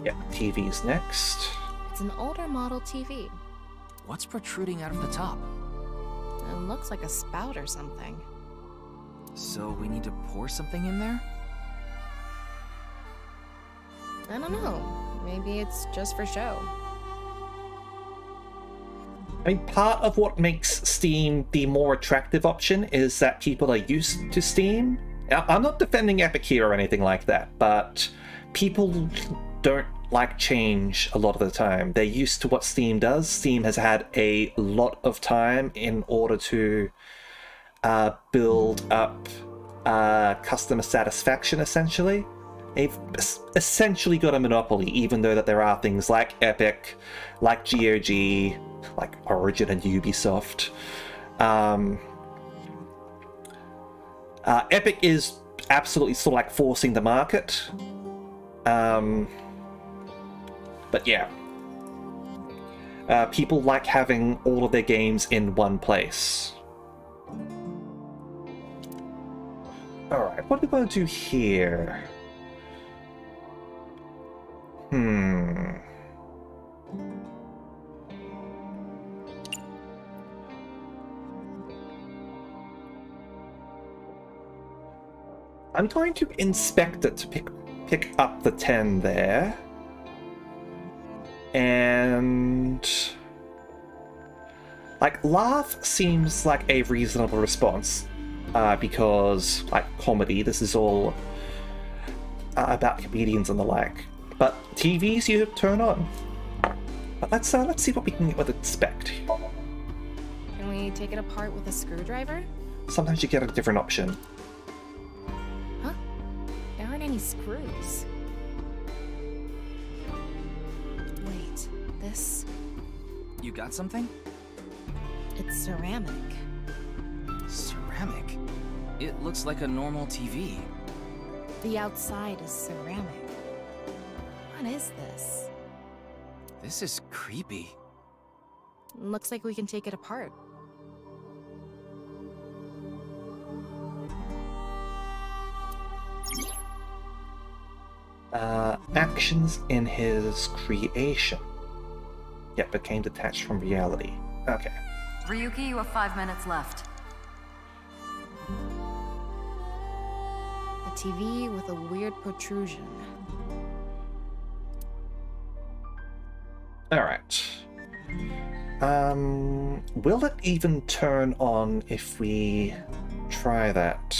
Yeah, TV's next. It's an older model TV. What's protruding out of the top? It looks like a spout or something. So we need to pour something in there? I don't know. Maybe it's just for show. I mean, part of what makes Steam the more attractive option is that people are used to Steam. I'm not defending Epic here or anything like that, but people don't like change a lot of the time. They're used to what Steam does. Steam has had a lot of time in order to build up customer satisfaction, essentially. They've essentially got a monopoly, even though that there are things like Epic, like GOG, like Origin and Ubisoft. Epic is absolutely sort of like forcing the market. But yeah. People like having all of their games in one place. Alright, what are we going to do here? I'm going to inspect it to pick up the 10 there. And like, laugh seems like a reasonable response, because like comedy, this is all about comedians and the like. But TVs you turn on. But let's see what we can get with inspect. Can we take it apart with a screwdriver? Sometimes you get a different option. Huh? There aren't any screws. Wait, this... You got something? It's ceramic. Ceramic? It looks like a normal TV. The outside is ceramic. What is this? This is creepy. Looks like we can take it apart. Actions in his creation yet became detached from reality. Okay. Ryuki, you have 5 minutes left. A TV with a weird protrusion. Alright. Will it even turn on if we try that?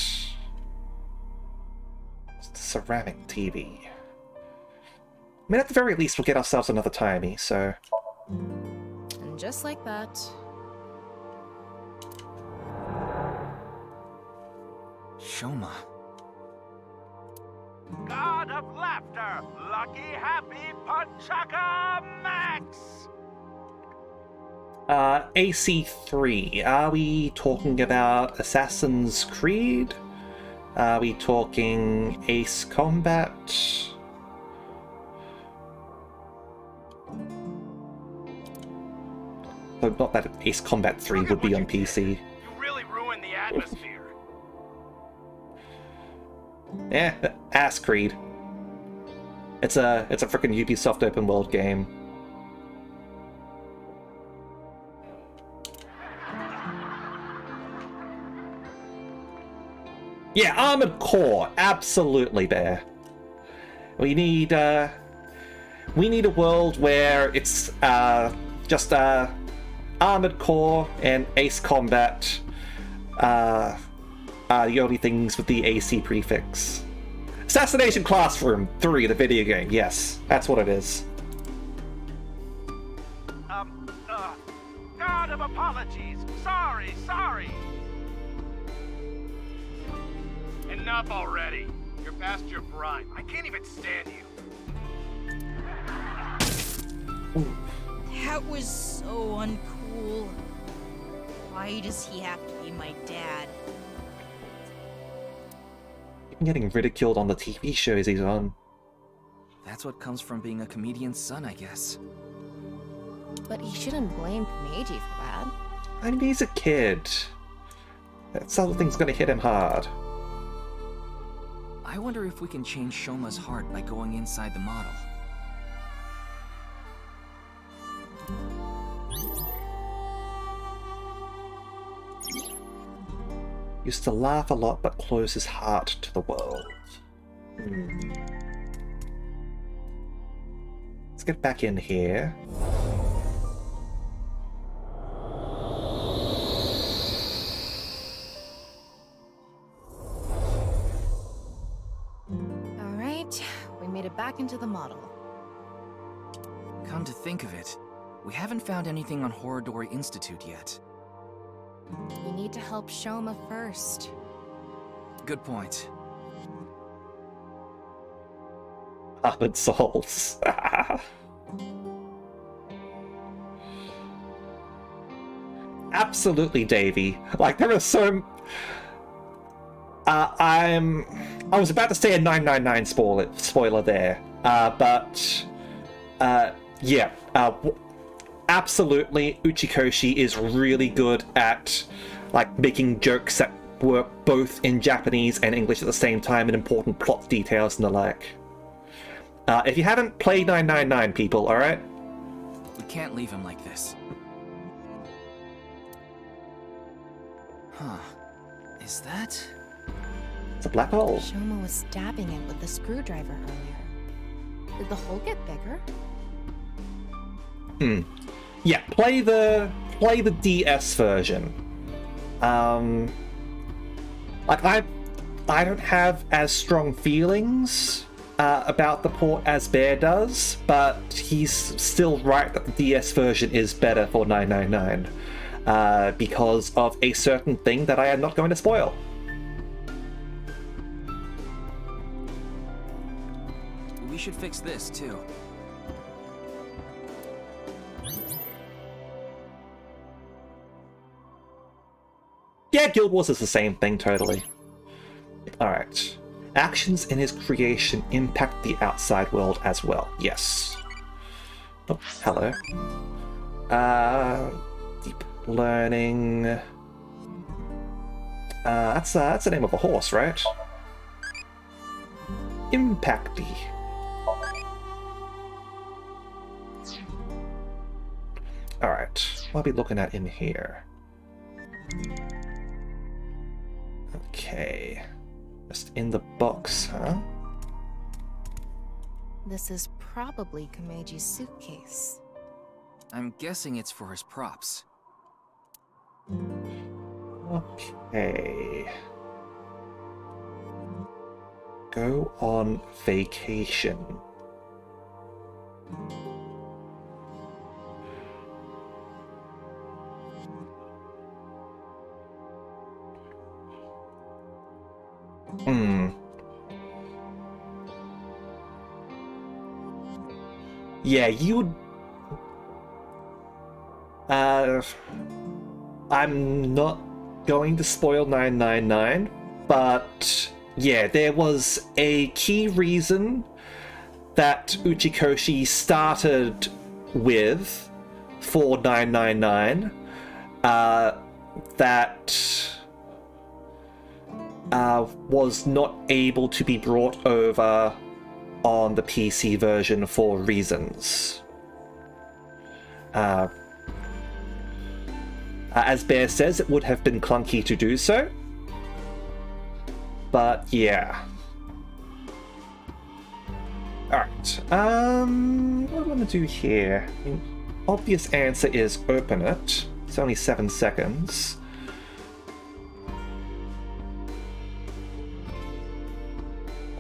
Ceramic TV. I mean, at the very least, we'll get ourselves another timey, so... And just like that... Shoma. God of laughter, lucky, happy, Punchaka Max! AC3. Are we talking about Assassin's Creed? Are we talking Ace Combat? Though not that Ace Combat 3 would be on PC. You really ruined the atmosphere. Ass Creed. It's a freaking Ubisoft open world game. Yeah, Armored Core, absolutely there. We need a world where it's just Armored Core and Ace Combat are the only things with the AC prefix. Assassination Classroom 3, the video game. Yes, that's what it is. God of apologies. Sorry. Enough already. You're past your prime. I can't even stand you. That was so uncool. Why does he have to be my dad? I'm getting ridiculed on the TV shows he's on. That's what comes from being a comedian's son, I guess. But he shouldn't blame Komeiji for that. I mean, he's a kid. That sort of thing's gonna hit him hard. I wonder if we can change Shoma's heart by going inside the model. Used to laugh a lot, but close his heart to the world. Let's get back in here. Alright, we made it back into the model. Come to think of it, we haven't found anything on Horodori Institute yet. We need to help Shoma first. Good point. Armored Souls. Absolutely, Davey. Like, there are so... I was about to say a 999 spoiler there, but yeah, absolutely, Uchikoshi is really good at like making jokes that work both in Japanese and English at the same time, and important plot details and the like. If you haven't played 999, people, all right? We can't leave him like this. Huh? Is that? It's a black hole. Shoma was stabbing it with the screwdriver earlier. Did the hole get bigger? Yeah, play the DS version. Like I don't have as strong feelings about the port as Bear does, but he's still right that the DS version is better for 999 because of a certain thing that I am not going to spoil. We should fix this too. Yeah, Guild Wars is the same thing, totally. Alright. Actions in his creation impact the outside world as well. Yes. Oh, hello. Deep learning. That's the name of a horse, right? Impacty. Alright, what are we looking at in here? Okay. Just in the box, huh? This is probably Komeiji's suitcase. I'm guessing it's for his props. Okay. Go on vacation. Yeah, you'd... I'm not going to spoil 999, but yeah, there was a key reason that Uchikoshi started with for 999 that was not able to be brought over on the PC version for reasons. As Bear says, it would have been clunky to do so. But yeah. Alright, what do I want to do here? I mean, obvious answer is open it. It's only 7 seconds.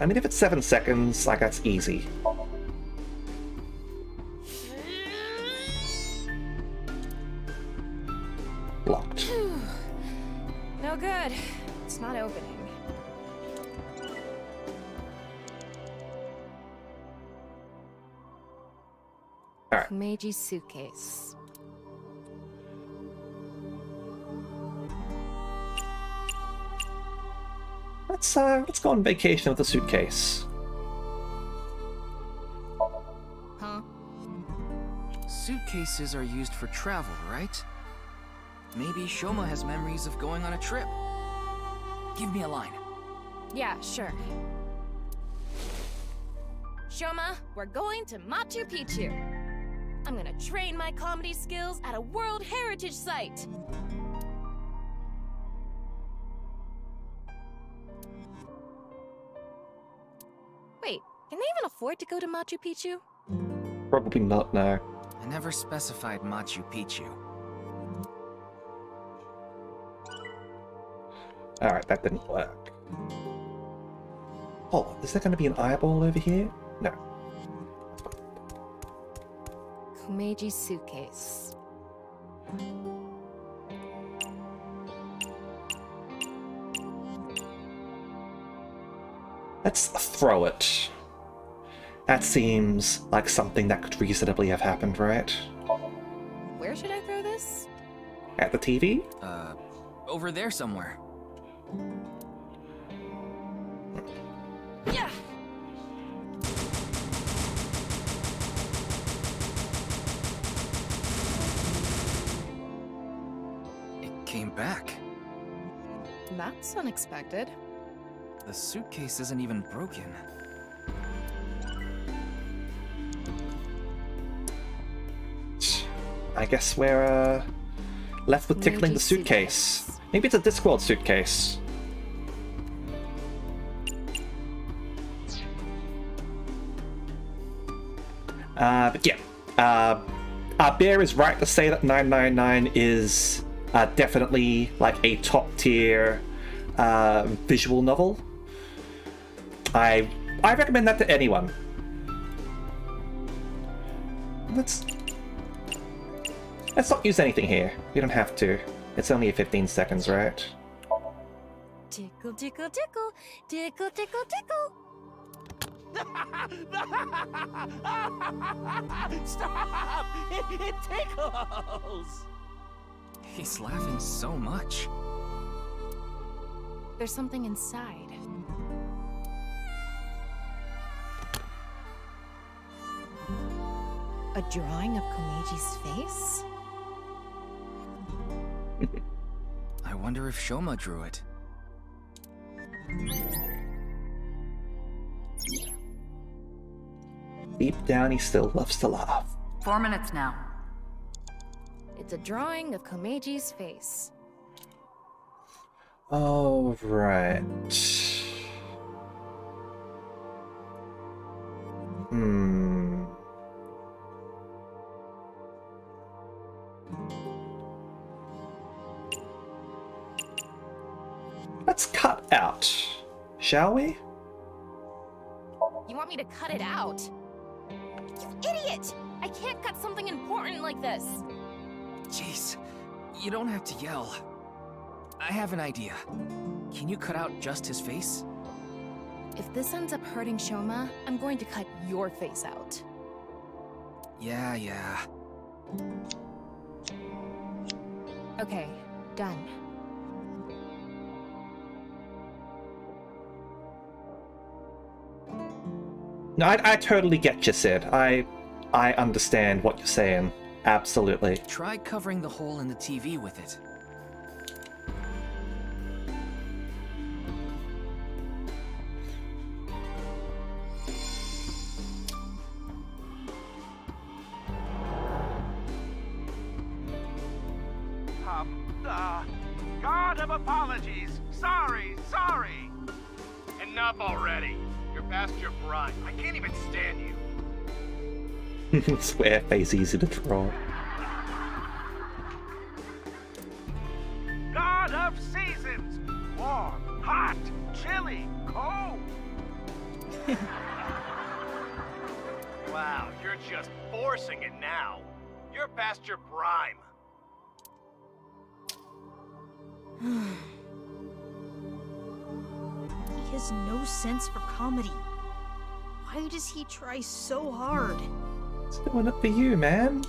I mean, if it's 7 seconds, like, that's easy. Locked. No good. It's not opening. Alright. Meiji suitcase. Let's go on vacation with the suitcase. Huh? Suitcases are used for travel, right? Maybe Shoma has memories of going on a trip. Give me a line. Yeah, sure. Shoma, we're going to Machu Picchu. I'm gonna train my comedy skills at a World Heritage Site. Wait, can they even afford to go to Machu Picchu? Probably not, no. I never specified Machu Picchu. Alright, that didn't work. Oh, is there going to be an eyeball over here? No. Meiji suitcase. Let's throw it. That seems like something that could reasonably have happened, right? Where should I throw this? At the TV? Over there somewhere. Yeah. It came back. That's unexpected. The suitcase isn't even broken. I guess we're left with tickling the suitcase. Maybe it's a Discworld suitcase. But yeah, Bear is right to say that 999 is definitely like a top tier visual novel. I recommend that to anyone. Let's not use anything here. We don't have to. It's only 15 seconds, right? Tickle, tickle, tickle, tickle, tickle, tickle. Stop! It tickles! He's laughing so much. There's something inside. A drawing of Komeji's face? I wonder if Shoma drew it. Deep down, he still loves to laugh. 4 minutes now. It's a drawing of Komeji's face. Oh, right. Let's cut out, shall we? You want me to cut it out? You idiot! I can't cut something important like this. Jeez, you don't have to yell. I have an idea. Can you cut out just his face? If this ends up hurting Shoma, I'm going to cut your face out. Yeah. Okay, done. No, I totally get you, Sid. I understand what you're saying. Absolutely. Try covering the hole in the TV with it. of apologies. Sorry. Enough already. You're past your prime. I can't even stand you. Square face easy to draw. God of seasons. Warm, hot, chilly, cold. Wow, you're just forcing it now. You're past your prime. He has no sense for comedy. Why does he try so hard? It's doing it for you, man.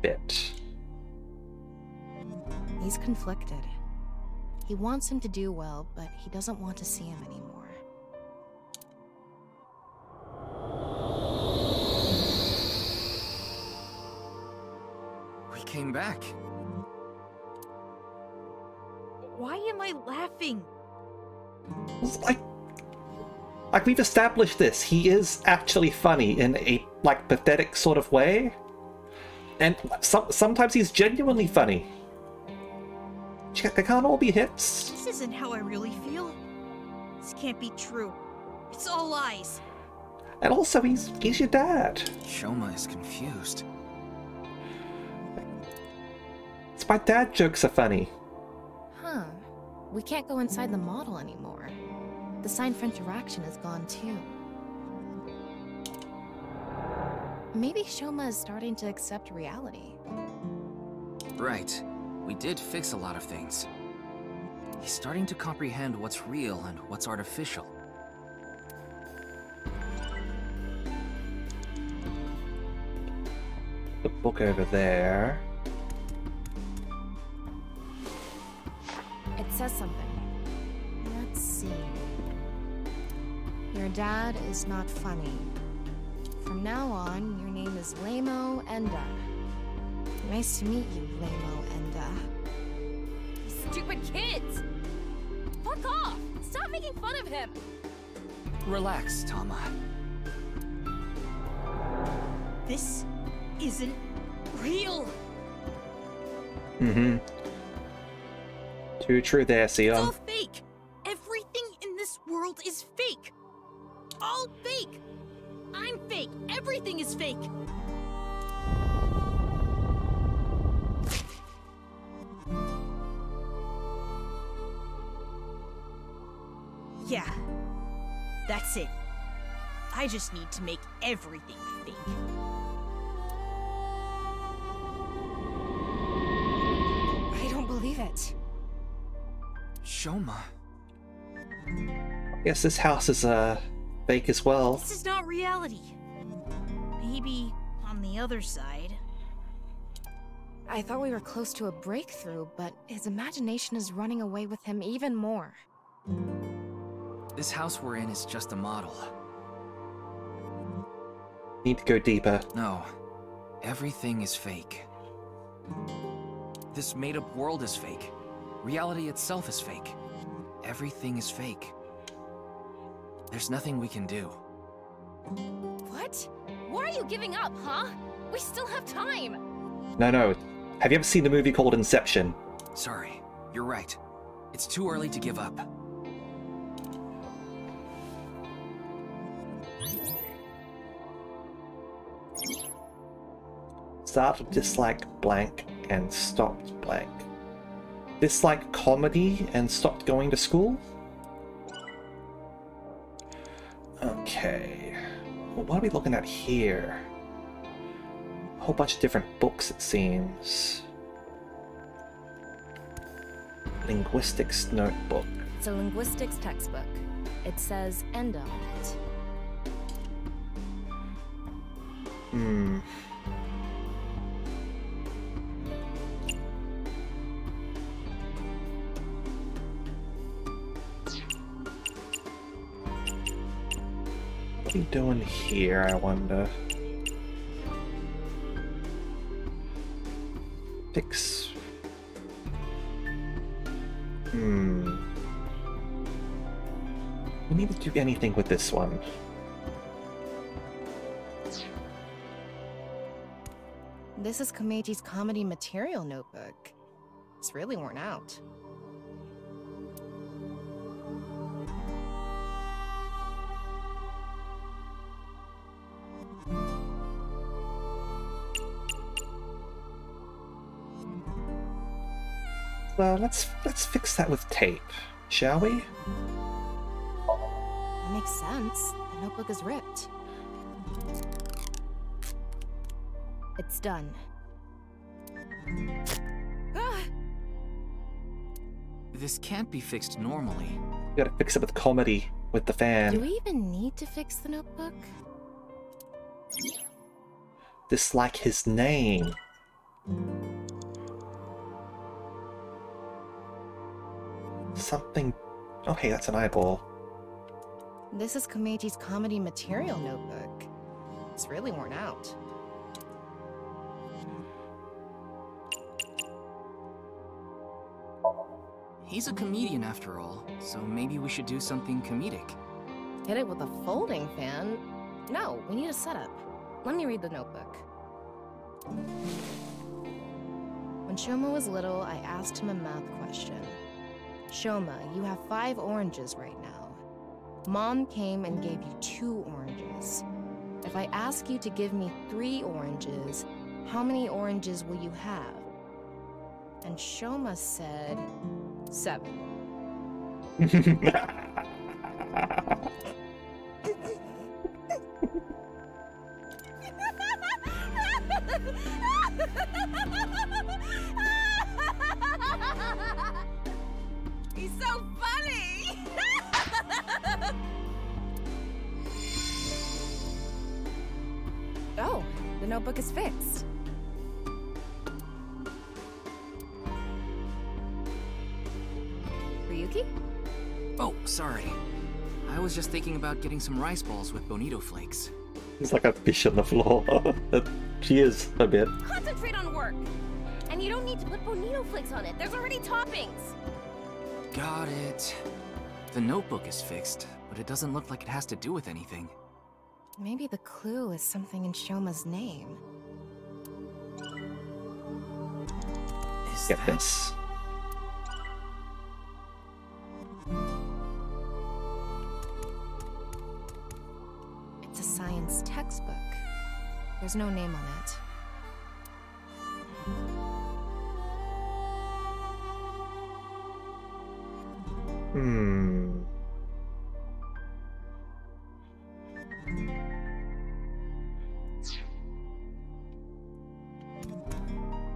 Bit. He's conflicted. He wants him to do well, but he doesn't want to see him anymore. We came back. Why am I laughing? Like we've established this, he is actually funny in a like pathetic sort of way, and sometimes he's genuinely funny. They can't all be hits. This isn't how I really feel. This can't be true. It's all lies. And also, he's your dad. Shoma is confused. It's my dad jokes are funny. Huh. We can't go inside the model anymore. The sign for interaction is gone too. Maybe Shoma is starting to accept reality. Right. We did fix a lot of things. He's starting to comprehend what's real and what's artificial. The book over there. It says something. Let's see. Your dad is not funny. From now on, your name is Lamo Enda. Nice to meet you, Lamo Enda. Stupid kids! Fuck off! Stop making fun of him! Relax, Tama. This isn't real. Mm-hmm. Too true there, It's Sion. all fake. Everything in this world is fake. All fake. I'm fake. Everything is fake. Yeah. That's it. I just need to make everything fake. I don't believe it. Shoma. Yes, this house is fake as well. This is not reality. Maybe on the other side. I thought we were close to a breakthrough, but his imagination is running away with him even more. This house we're in is just a model. Need to go deeper. No. Everything is fake. This made-up world is fake. Reality itself is fake. Everything is fake. There's nothing we can do. What? Why are you giving up, huh? We still have time! No. Have you ever seen the movie called Inception? Sorry. You're right. It's too early to give up. Started dislike blank and stopped blank. Dislike comedy and stopped going to school? Okay. Well, what are we looking at here? A whole bunch of different books, it seems. Linguistics notebook. It's a linguistics textbook. It says Enda on it. What are we doing here, I wonder? Fix. We need to do anything with this one. This is Komeji's comedy material notebook. It's really worn out. Well, let's fix that with tape, shall we? That makes sense. The notebook is ripped. It's done. This can't be fixed normally. You gotta fix it with comedy, with the fan. Do we even need to fix the notebook? Dislike his name. Something... Oh, hey, that's an eyeball. This is Komeji's comedy material notebook. It's really worn out. He's a comedian after all, so maybe we should do something comedic. Hit it with a folding fan? No, we need a setup. Let me read the notebook. When Shoma was little, I asked him a math question. Shoma, you have 5 oranges right now. Mom came and gave you 2 oranges. If I ask you to give me 3 oranges, how many oranges will you have? And Shoma said... 7. He's so funny! Oh, the notebook is fixed. Ryuki? Oh, sorry. I was just thinking about getting some rice balls with bonito flakes. He's like a fish on the floor. She is a bit. Concentrate on work! And you don't need to put bonito flakes on it. There's already toppings! Got it. The notebook is fixed, but it doesn't look like it has to do with anything. Maybe the clue is something in Shoma's name. Get this. It's a science textbook. There's no name on it.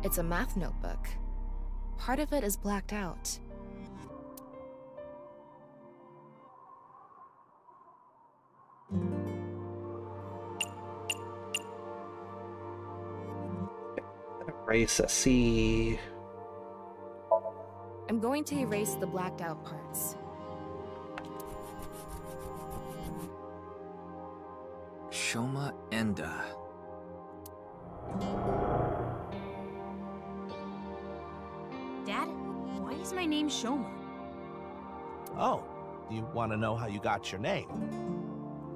It's a math notebook. Part of it is blacked out. Erase a C. I'm going to erase the blacked out parts. Shoma Enda. Dad, why is my name Shoma? Oh, you want to know how you got your name?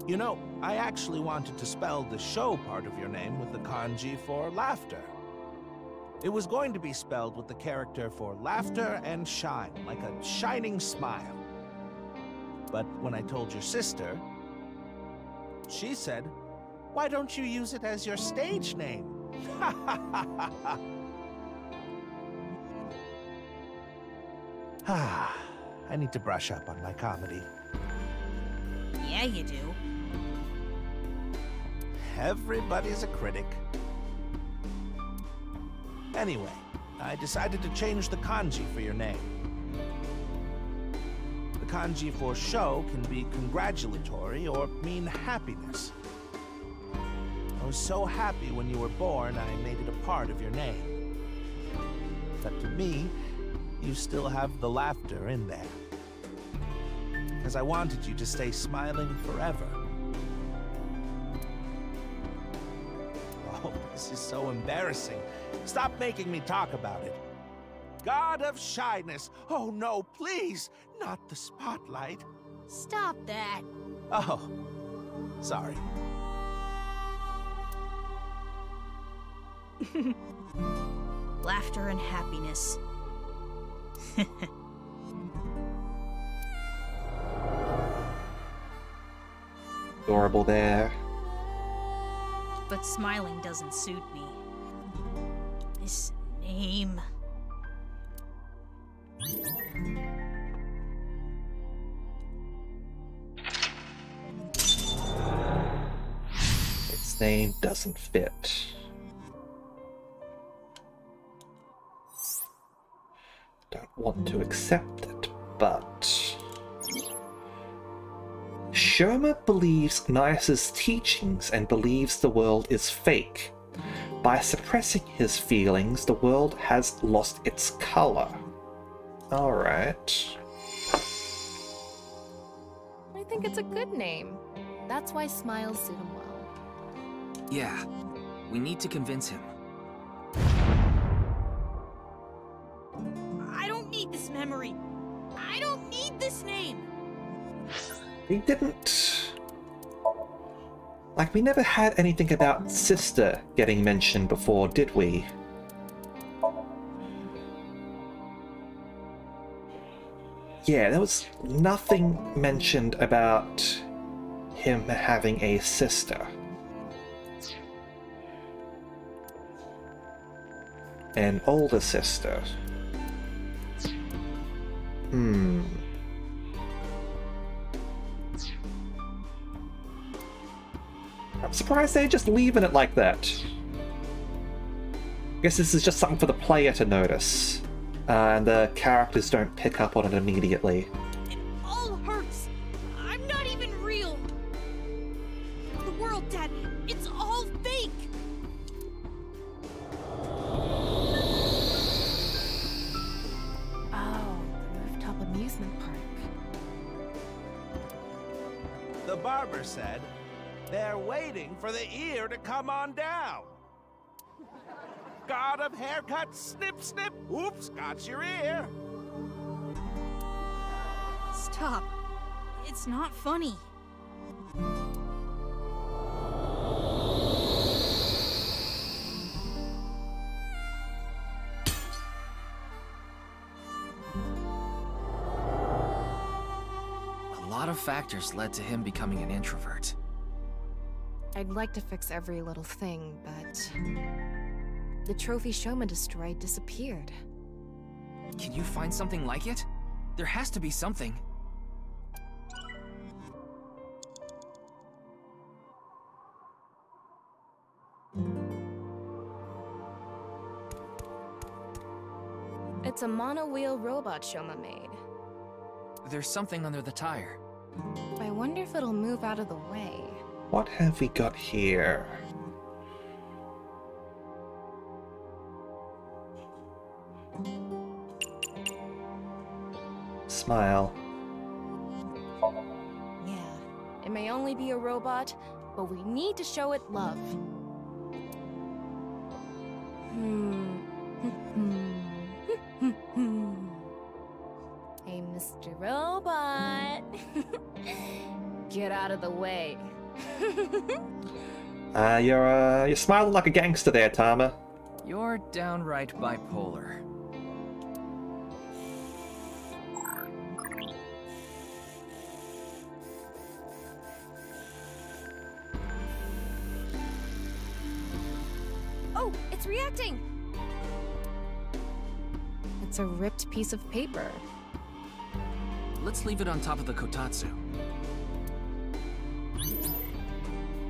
You know, I actually wanted to spell the show part of your name with the kanji for laughter. It was going to be spelled with the character for laughter and shine, like a shining smile. But when I told your sister, she said, "Why don't you use it as your stage name?" I need to brush up on my comedy. Yeah, you do. Everybody's a critic. Anyway, I decided to change the kanji for your name. The kanji for show can be congratulatory or mean happiness. I was so happy when you were born, I made it a part of your name. But to me, you still have the laughter in there. Because I wanted you to stay smiling forever. Oh, this is so embarrassing. Stop making me talk about it. God of shyness. Oh no, please, not the spotlight. Stop that. Oh, sorry. Laughter and happiness. Adorable there. But smiling doesn't suit me. This name... Its name doesn't fit. Don't want to accept it, but... Shoma believes Nias's teachings and believes the world is fake. By suppressing his feelings, the world has lost its color. Alright. I think it's a good name. That's why smiles suit him well. Yeah, we need to convince him. I don't need this memory. I don't need this name. We didn't... Like, we never had anything about Sister getting mentioned before, did we? Yeah, there was nothing mentioned about him having a sister. An older sister. I'm surprised they're just leaving it like that. I guess this is just something for the player to notice. And the characters don't pick up on it immediately. It all hurts. I'm not even real. The world, Dad, it's all fake. Oh, the rooftop amusement park. The barber said they're waiting for the ear to come on down. God of haircuts, snip, snip, oops, got your ear. Stop. It's not funny. A lot of factors led to him becoming an introvert. I'd like to fix every little thing, but... the trophy Shoma destroyed disappeared. Can you find something like it? There has to be something. It's a mono-wheel robot Shoma made. There's something under the tire. I wonder if it'll move out of the way. What have we got here? Smile. Yeah, it may only be a robot, but we need to show it love. Hey, Mr. Robot. Get out of the way. You're smiling like a gangster there, Tama. You're downright bipolar. Oh, it's reacting! It's a ripped piece of paper. Let's leave it on top of the kotatsu.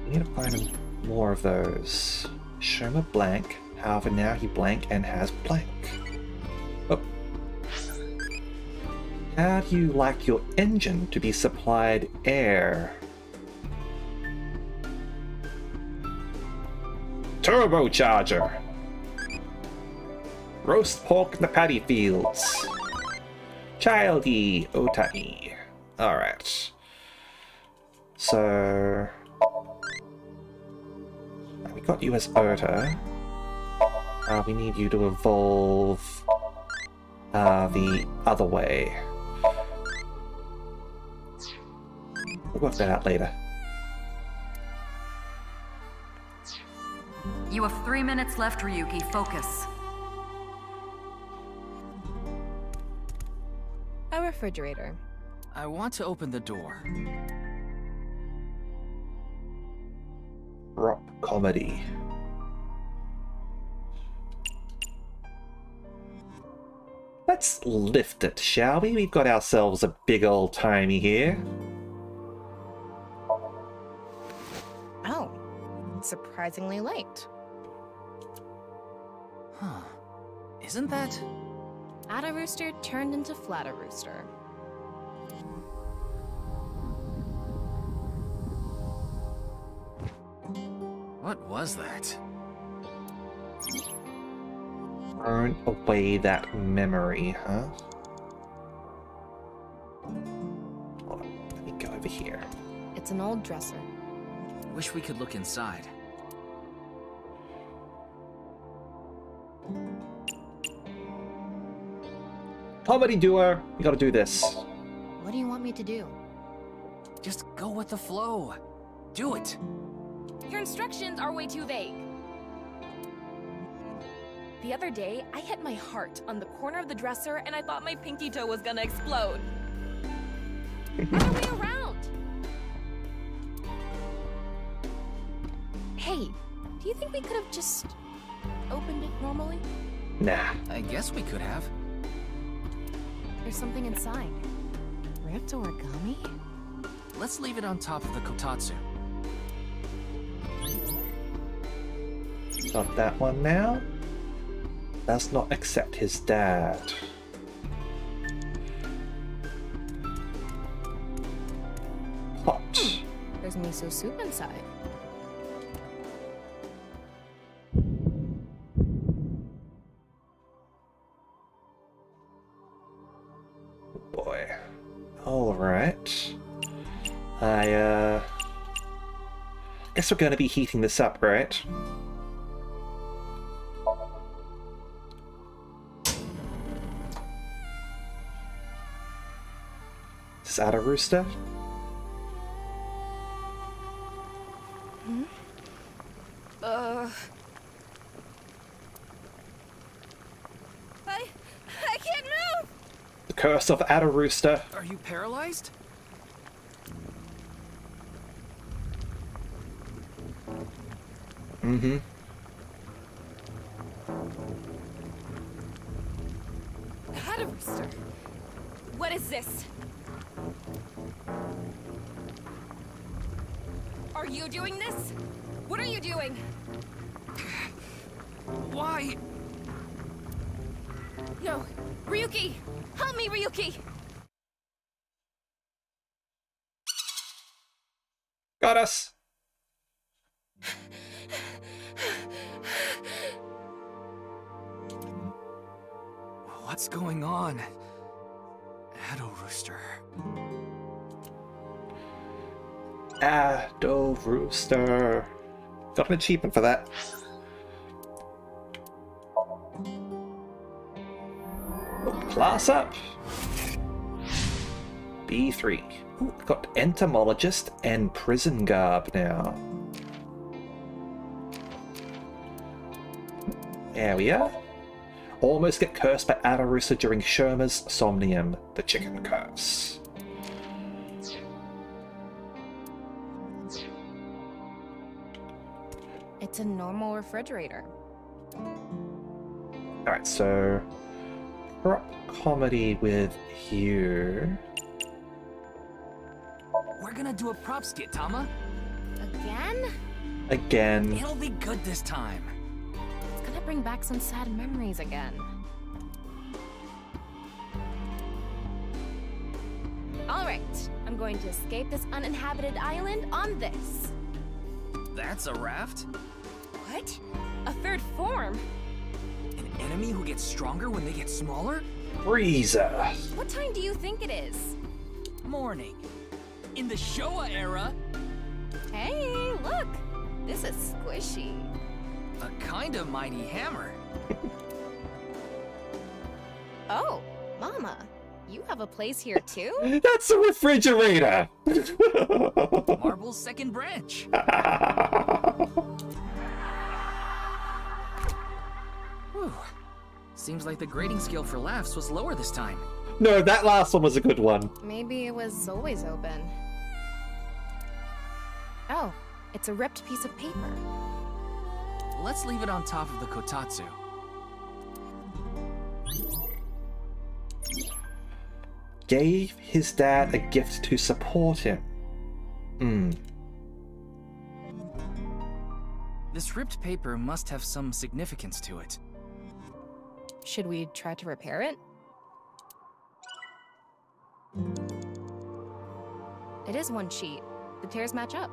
We need to find more of those. Shoma blank, however now he blank and has blank. Oh. How do you like your engine to be supplied air? Turbocharger! Roast pork in the paddy fields. Childy Otani. Alright. So... we got you as Ota. We need you to evolve the other way. We'll work that out later. You have 3 minutes left, Ryuki. Focus. A refrigerator. I want to open the door. Rock comedy. Let's lift it, shall we? We've got ourselves a big old timey here. Oh, surprisingly light. Huh. Isn't that? Ada Rooster turned into Flatter Rooster. What was that? Burn away that memory, huh? Hold on, let me go over here. It's an old dresser. Wish we could look inside. Comedy duo, you gotta do this. What do you want me to do? Just go with the flow. Do it. Your instructions are way too vague. The other day, I hit my heart on the corner of the dresser and I thought my pinky toe was gonna explode. Other way around! Hey, do you think we could have just opened it normally? Nah. I guess we could have. There's something inside. Ripped origami? Let's leave it on top of the kotatsu. Got that one now. Does not accept his dad. Hot. There's miso soup inside. Boy. Alright. Guess we're gonna be heating this up, right? Is that a rooster? Hmm? I can't move! The curse of Ada Rooster. Are you paralyzed? Mm-hmm. Ada Rooster. What is this? Are you doing this? What are you doing? Why? No, Ryuki! Help me, Ryuki! Got us! What's going on? Ado Rooster. Ado Rooster. Got an achievement for that. Class up. B3. Ooh, got entomologist and prison garb now. There we are. Almost get cursed by Ada Rooster during Sherma's Somnium, the chicken curse. It's a normal refrigerator. Alright, so prop comedy with you. We're gonna do a prop skit, Tama. Again? Again. It'll be good this time. It's gonna bring back some sad memories again. Alright, I'm going to escape this uninhabited island on this. That's a raft? What? A third form? An enemy who gets stronger when they get smaller? Freezer. What time do you think it is? Morning. In the Showa era. Hey, look! This is squishy. A kind of mighty hammer. Oh, Mama, you have a place here too? That's a refrigerator! Marble's second branch. Whew. Seems like the grading scale for laughs was lower this time. No, that last one was a good one. Maybe it was always open. Oh, it's a ripped piece of paper. Let's leave it on top of the kotatsu. Gave his dad a gift to support him. This ripped paper must have some significance to it. Should we try to repair it? It is one sheet. The tears match up.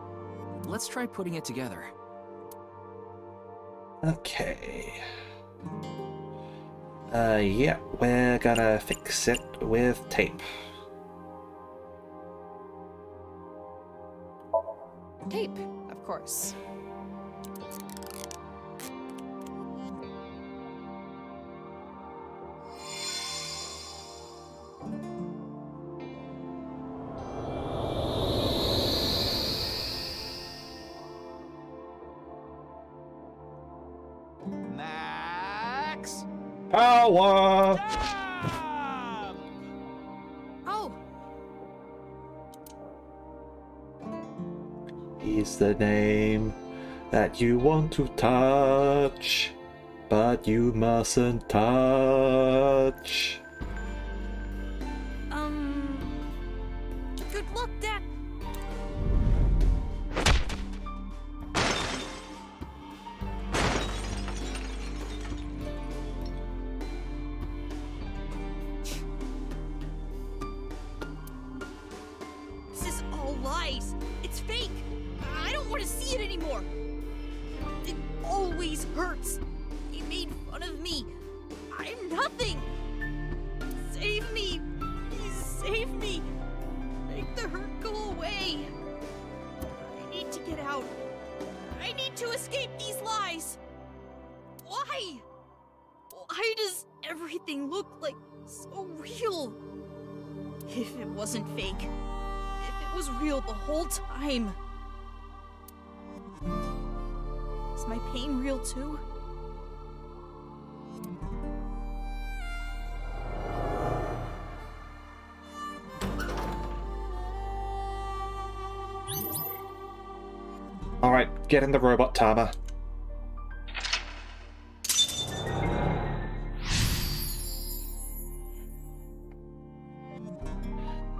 Let's try putting it together. Okay. Yeah, we're gonna fix it with tape. Tape, of course. Max! Power! Oh! He's the name that you want to touch, but you mustn't touch. Good luck, Dad. This is all lies. It's fake. I don't want to see it anymore. It always hurts. He made fun of me. I'm nothing. Save me. Please save me. Make the hurt go away. I need to get out. I need to escape these lies. Why? Why does everything look like so real? If it wasn't fake, if it was real the whole time. Is my pain real too? Alright, get in the robot, Tama.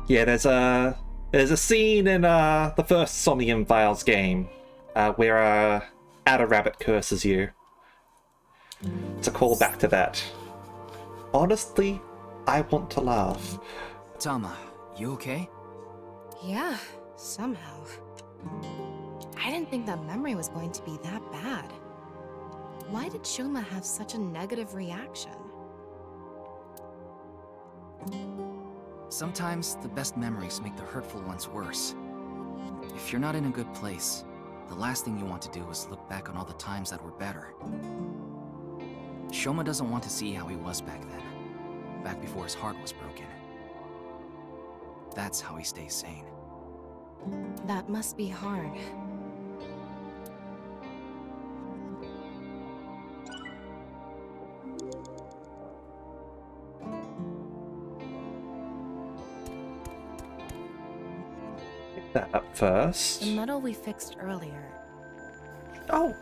Yeah, there's a scene in the first Somnium Files game where Adder Rabbit curses you. It's a callback to that. Honestly, I want to laugh. Tama, you okay? Yeah, somehow. I didn't think that memory was going to be that bad. Why did Shoma have such a negative reaction? Sometimes the best memories make the hurtful ones worse. If you're not in a good place, the last thing you want to do is look back on all the times that were better. Shoma doesn't want to see how he was back then, back before his heart was broken. That's how he stays sane. That must be hard. Pick that up first. The medal we fixed earlier. Oh,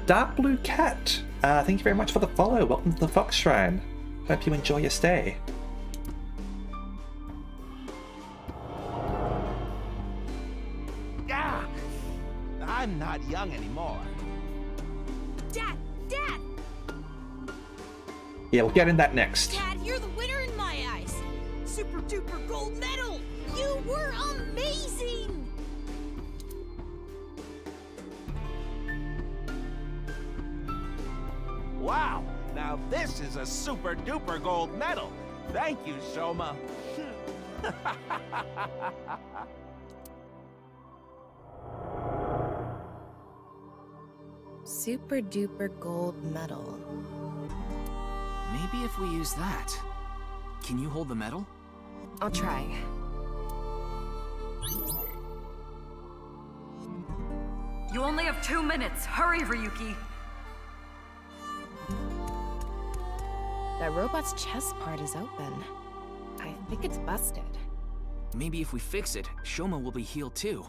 Dark Blue Cat. Thank you very much for the follow. Welcome to the Fox Shrine. Hope you enjoy your stay. Ah! I'm not young anymore. Dad! Dad! Yeah, we'll get in that next. Dad, you're the winner in my eyes! Super duper gold medal! You were amazing! Wow! Now this is a super duper gold medal! Thank you, Shoma! Super duper gold medal. Maybe if we use that. Can you hold the metal? I'll try. You only have 2 minutes. Hurry, Ryuki. That robot's chest part is open. I think it's busted. Maybe if we fix it, Shoma will be healed too.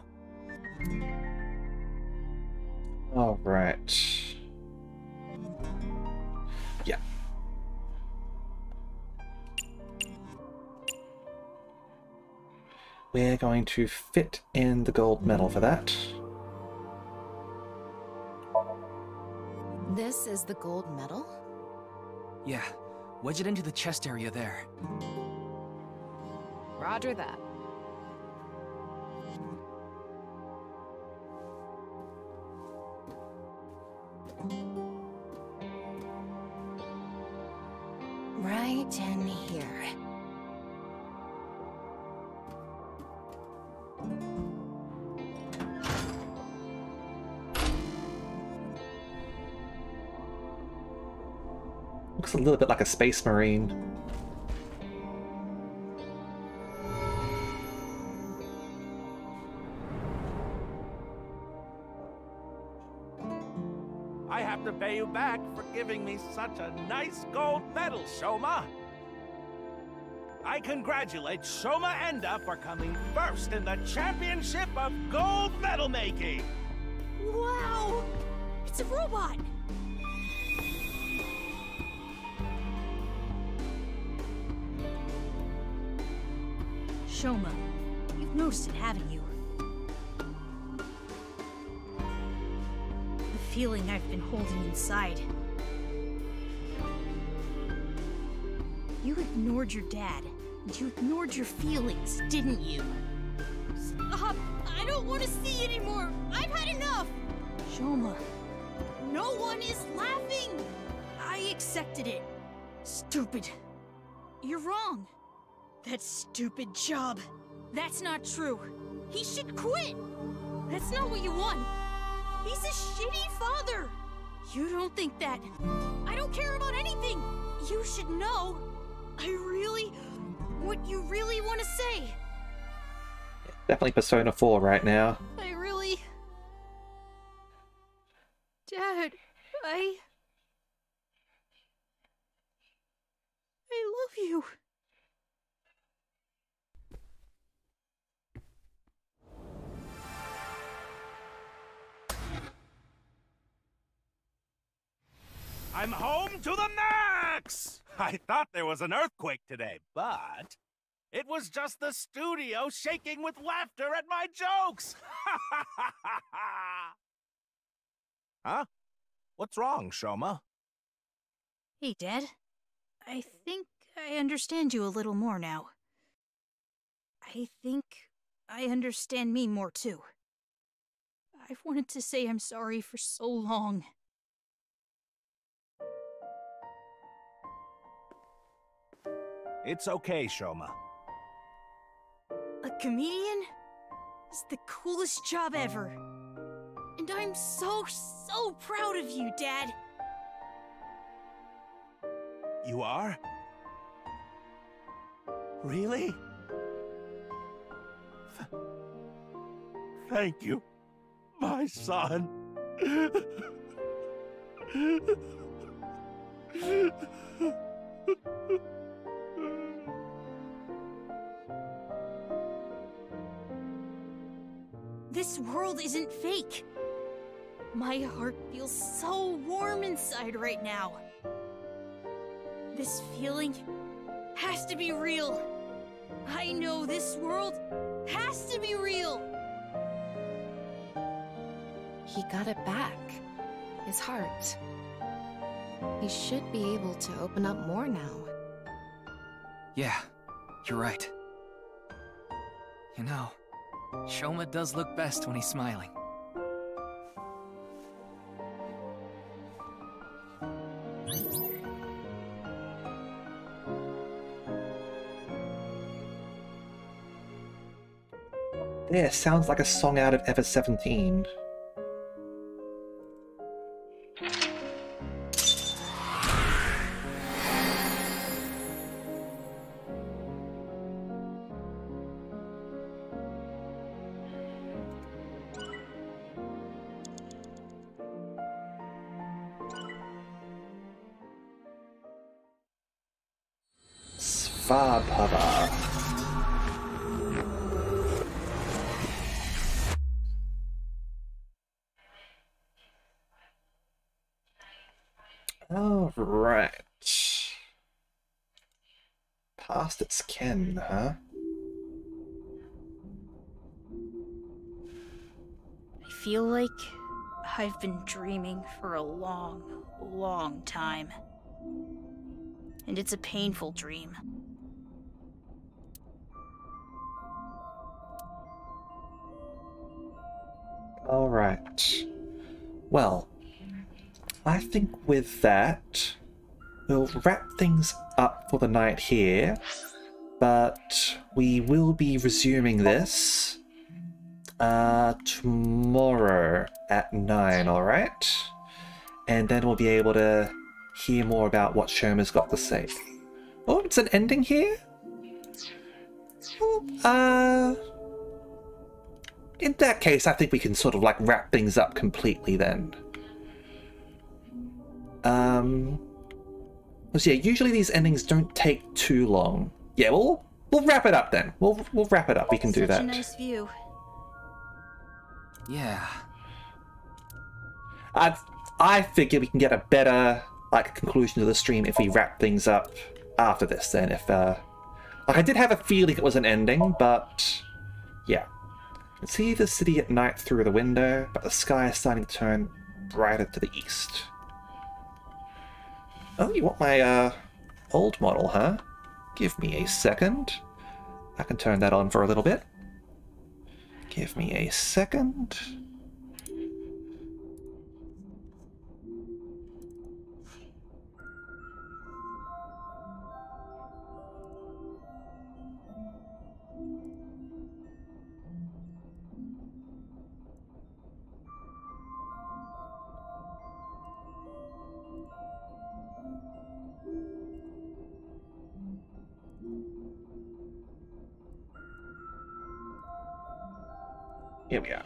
All right. Yeah. We're going to fit in the gold medal for that. This is the gold medal? Yeah, wedge it into the chest area there. Roger that. Right in here. Looks a little bit like a space marine. I have to pay you back for giving me such a nice gold medal, Shoma. I congratulate Shoma Enda for coming first in the championship of gold medal making. Wow! It's a robot! Shoma, you've noticed it, haven't you? The feeling I've been holding inside. You ignored your dad, and you ignored your feelings, didn't you? Stop! I don't want to see anymore! I've had enough! Shoma, no one is laughing! I accepted it. Stupid. You're wrong. That stupid job. That's not true. He should quit. That's not what you want. He's a shitty father. You don't think that. I don't care about anything. You should know. What you really want to say. Definitely Persona 4 right now. Dad, I love you. I'm home to the max! I thought there was an earthquake today, but it was just the studio shaking with laughter at my jokes! Huh? What's wrong, Shoma? Hey, Dad. I think I understand you a little more now. I think I understand me more, too. I've wanted to say I'm sorry for so long. It's okay, Shoma. A comedian is the coolest job ever. And I'm so proud of you, Dad. You are? Really? Thank you, my son. This world isn't fake. My heart feels so warm inside right now. This feeling has to be real. I know this world has to be real. He got it back. His heart. He should be able to open up more now. Yeah, you're right. You know, Shoma does look best when he's smiling. Yeah, sounds like a song out of Ever 17. nirvanA. All right. Past its ken, huh? I feel like I've been dreaming for a long, long time. And it's a painful dream. All right. Well, I think with that, we'll wrap things up for the night here, but we will be resuming this tomorrow at 9, alright? And then we'll be able to hear more about what Shoma's got to say. Oh, it's an ending here? In that case, I think we can sort of like wrap things up completely then. Because yeah, usually these endings don't take too long. Yeah, we'll wrap it up then. We'll wrap it up. We can do that. Such a nice view. Yeah. I figure we can get a better like conclusion to the stream if we wrap things up after this. Then, if like I did have a feeling it was an ending, but yeah, you can see the city at night through the window, but the sky is starting to turn brighter to the east. Oh, you want my old model, huh? Give me a second. I can turn that on for a little bit. Give me a second. Here we are.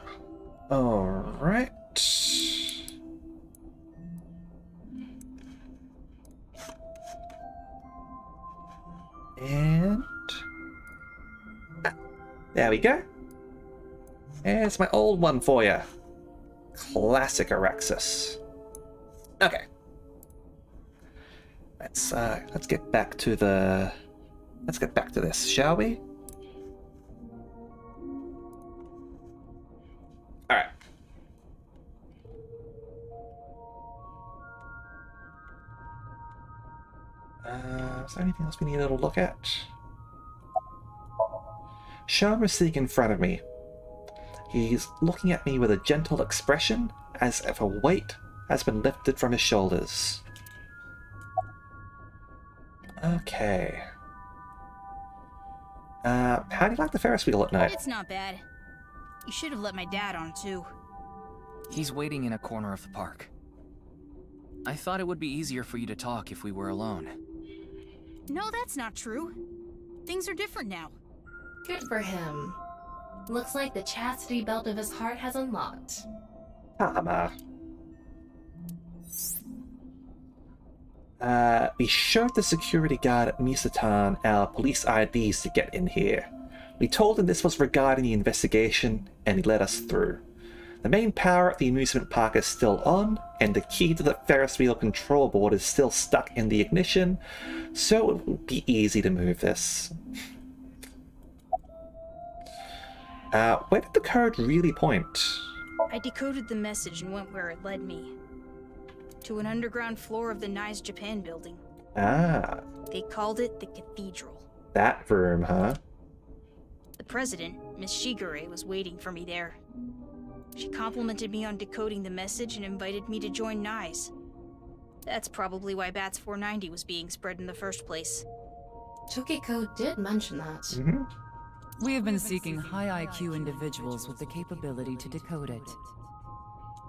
Alright. And... there we go. There's my old one for you. Classic Araxis. Okay. Let's get back to the... let's get back to this, shall we? Alright. Is there anything else we need to look at? Sharm is sitting in front of me. He's looking at me with a gentle expression, as if a weight has been lifted from his shoulders. Okay. How do you like the Ferris wheel at night? It's not bad. You should have let my dad on too. He's waiting in a corner of the park. I thought it would be easier for you to talk if we were alone. No, that's not true. Things are different now. Good for him. Looks like the chastity belt of his heart has unlocked. We showed the security guard at Misatan our police IDs to get in here. We told him this was regarding the investigation, and he let us through. The main power at the amusement park is still on, and the key to the Ferris wheel control board is still stuck in the ignition, so it will be easy to move this. Where did the code really point? I decoded the message and went where it led me. To an underground floor of the Nice Japan building. Ah. They called it the Cathedral. That room, huh? The president, Miss Shigure, was waiting for me there. She complimented me on decoding the message and invited me to join NICE. That's probably why Bats 490 was being spread in the first place. Chokiko did mention that. Mm-hmm. We have been seeking high IQ individuals with the capability to decode it.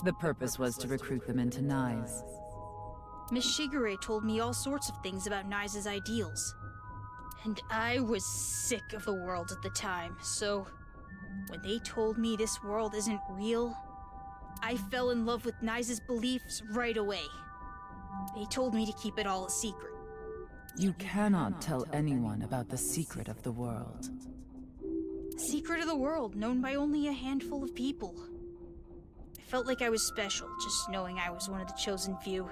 The purpose was to recruit them into NICE. Miss Shigure told me all sorts of things about NICE's ideals. And I was sick of the world at the time, so when they told me this world isn't real, I fell in love with NICE's beliefs right away. They told me to keep it all a secret. You cannot tell anyone about the secret of the world. Secret of the world, known by only a handful of people. I felt like I was special, just knowing I was one of the chosen few.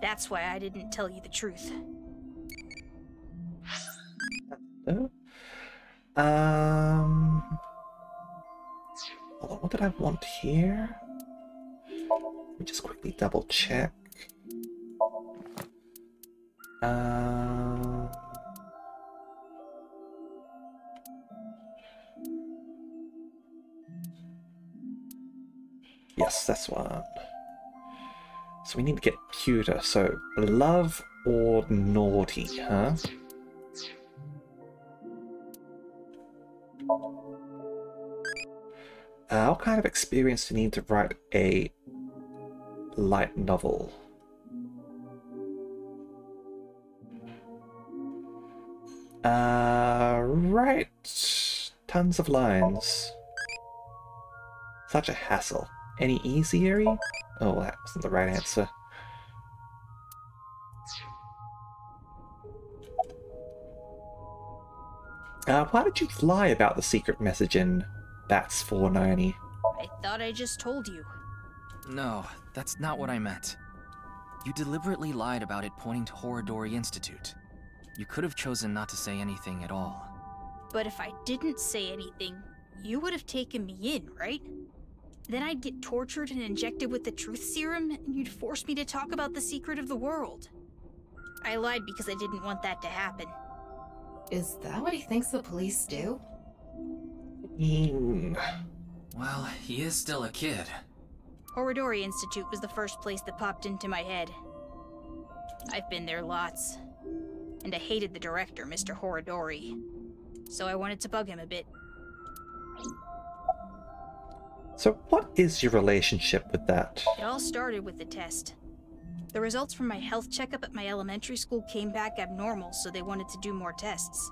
That's why I didn't tell you the truth. Hold on, what did I want here? Let me just quickly double check. Yes, that's one. So we need to get cuter. So, love or naughty, huh? What kind of experience do you need to write a light novel? Right. Tons of lines. Such a hassle. Any easier? Oh, that wasn't the right answer. Why did you lie about the secret message in Bats 490? I thought I just told you. No, that's not what I meant. You deliberately lied about it pointing to Horadori Institute. You could have chosen not to say anything at all. But if I didn't say anything, you would have taken me in, right? Then I'd get tortured and injected with the truth serum, and you'd force me to talk about the secret of the world. I lied because I didn't want that to happen. Is that what he thinks the police do? Well, he is still a kid. Horadori Institute was the first place that popped into my head. I've been there lots. And I hated the director, Mr. Horadori. So I wanted to bug him a bit. So what is your relationship with that? It all started with the test. The results from my health checkup at my elementary school came back abnormal, so they wanted to do more tests.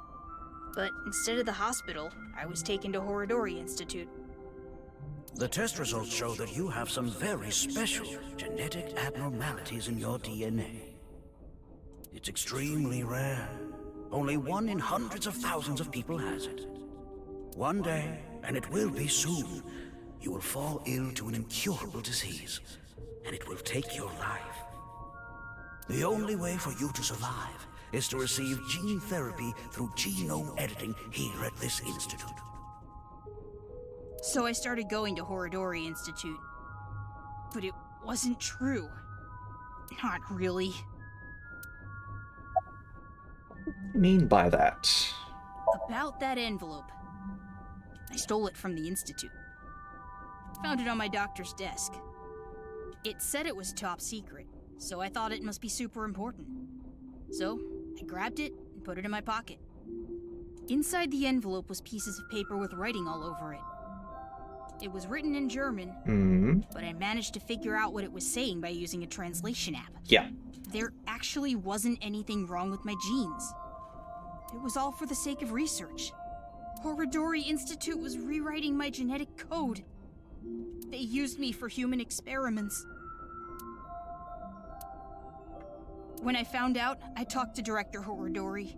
But instead of the hospital, I was taken to Horadori Institute. The test results show that you have some very special genetic abnormalities in your DNA. It's extremely rare. Only 1 in hundreds of thousands of people has it. One day, and it will be soon, you will fall ill to an incurable disease, and it will take your life. The only way for you to survive is to receive gene therapy through genome editing here at this institute. So I started going to Horadori Institute. But it wasn't true. Not really. What do you mean by that? About that envelope. I stole it from the institute. Found it on my doctor's desk. It said it was top secret, so I thought it must be super important. So, I grabbed it and put it in my pocket. Inside the envelope was pieces of paper with writing all over it. It was written in German, but I managed to figure out what it was saying by using a translation app. Yeah. There actually wasn't anything wrong with my genes. It was all for the sake of research. Horadori Institute was rewriting my genetic code. They used me for human experiments. When I found out, I talked to Director Horadori.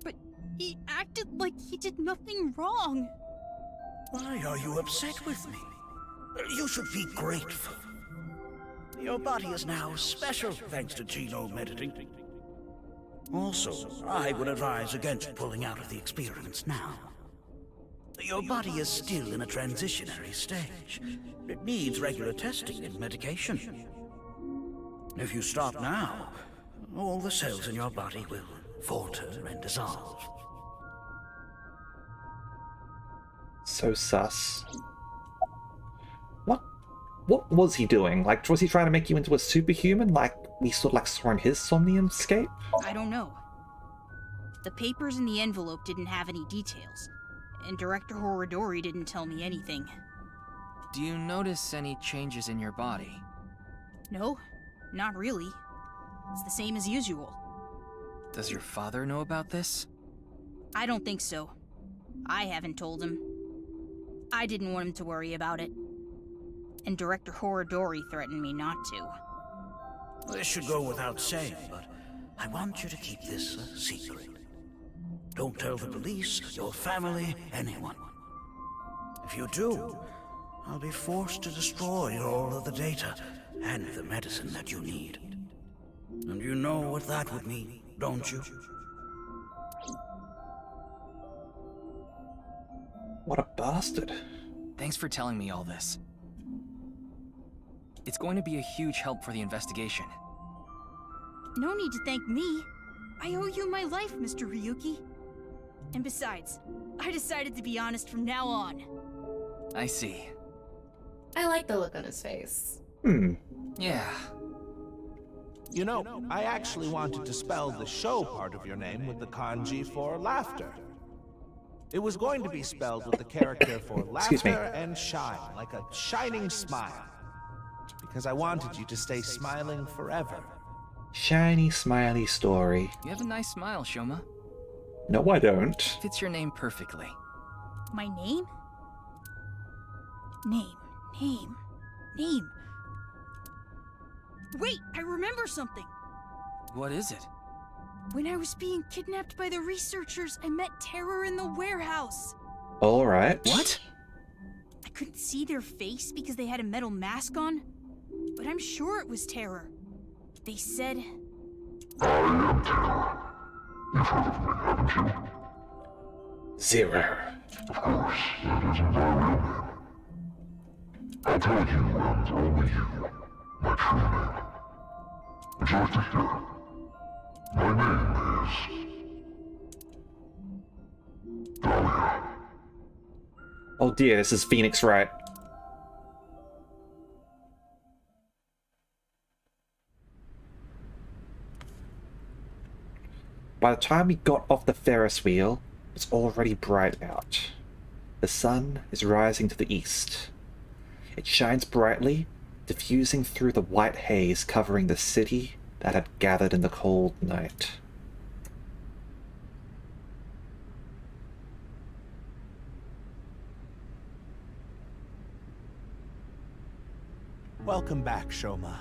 But he acted like he did nothing wrong. Why are you upset with me? You should be grateful. Your body is now special thanks to genome editing. Also, I would advise against pulling out of the experiments now. Your body is still in a transitionary stage. It needs regular testing and medication. If you stop now, all the cells in your body will falter and dissolve. So sus. What was he doing? Like, was he trying to make you into a superhuman, like we sort of like saw in his Somnium scape? I don't know. The papers in the envelope didn't have any details, and Director Horadori didn't tell me anything. Do you notice any changes in your body? No, not really. It's the same as usual. Does your father know about this? I don't think so. I haven't told him. I didn't want him to worry about it. And Director Horadori threatened me not to. This should go without saying, but I want you to keep this a secret. Don't tell the police, your family, anyone. If you do, I'll be forced to destroy all of the data and the medicine that you need. And you know what that would mean, don't you? What a bastard. Thanks for telling me all this. It's going to be a huge help for the investigation. No need to thank me. I owe you my life, Mr. Ryuki. And besides, I decided to be honest from now on. I see. I like the look on his face. Yeah. You know, I actually wanted to spell the show part of your name with the kanji for laughter. It was going to be spelled with the character for laughter and shine, like a shining smile. Because I wanted you to stay smiling forever. Shiny, smiley story. You have a nice smile, Shoma. No, I don't. Fits your name perfectly. My name? Name. Wait, I remember something. What is it? When I was being kidnapped by the researchers, I met Terror in the warehouse. Alright. What? I couldn't see their face because they had a metal mask on, but I'm sure it was Terror. They said... I am Terror. You've heard of me, haven't you? Zero. Of course, that isn't my real name. I'll tell you and only you my true name. Would you like to hear? My name is... Dahlia. Oh dear, this is Phoenix Wright. By the time we got off the Ferris wheel, it's already bright out. The sun is rising to the east. It shines brightly, diffusing through the white haze covering the city that had gathered in the cold night. Welcome back, Shoma.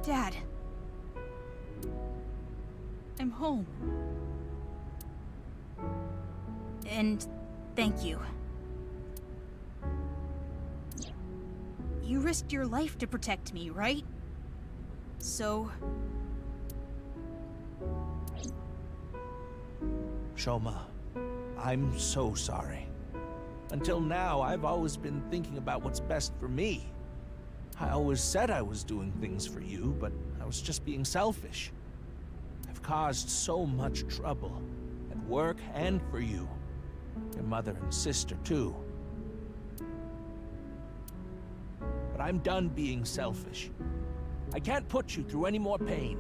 Dad. I'm home. And thank you. You risked your life to protect me, right? So... Shoma, I'm so sorry. Until now, I've always been thinking about what's best for me. I always said I was doing things for you, but I was just being selfish. I've caused so much trouble, at work and for you. Your mother and sister, too. But I'm done being selfish. I can't put you through any more pain.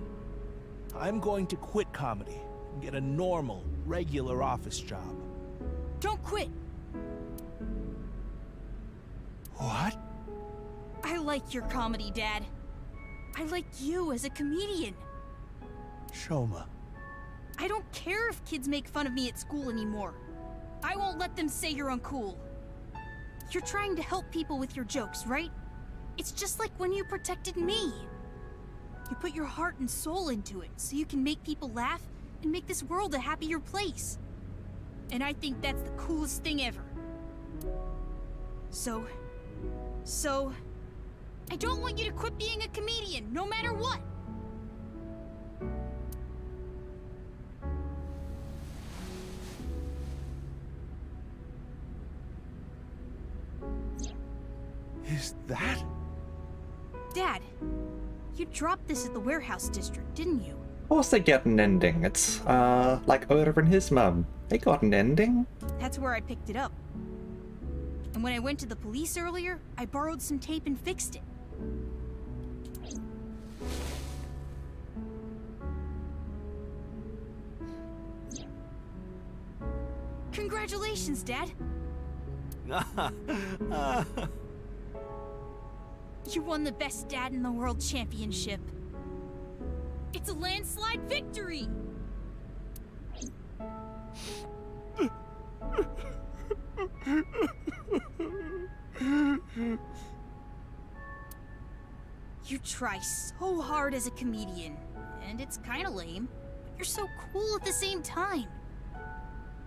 I'm going to quit comedy and get a normal, regular office job. Don't quit! What? I like your comedy, Dad. I like you as a comedian. Shoma. I don't care if kids make fun of me at school anymore. I won't let them say you're uncool. You're trying to help people with your jokes, right? It's just like when you protected me. You put your heart and soul into it so you can make people laugh and make this world a happier place. And I think that's the coolest thing ever. So, I don't want you to quit being a comedian, no matter what. Is that? Dad, you dropped this at the warehouse district, didn't you? Of course they get an ending. It's, like Oda and his mum. They got an ending. That's where I picked it up. And when I went to the police earlier, I borrowed some tape and fixed it. Congratulations, Dad! You won the Best Dad in the World Championship. It's a landslide victory! You try so hard as a comedian, and it's kinda lame, but you're so cool at the same time.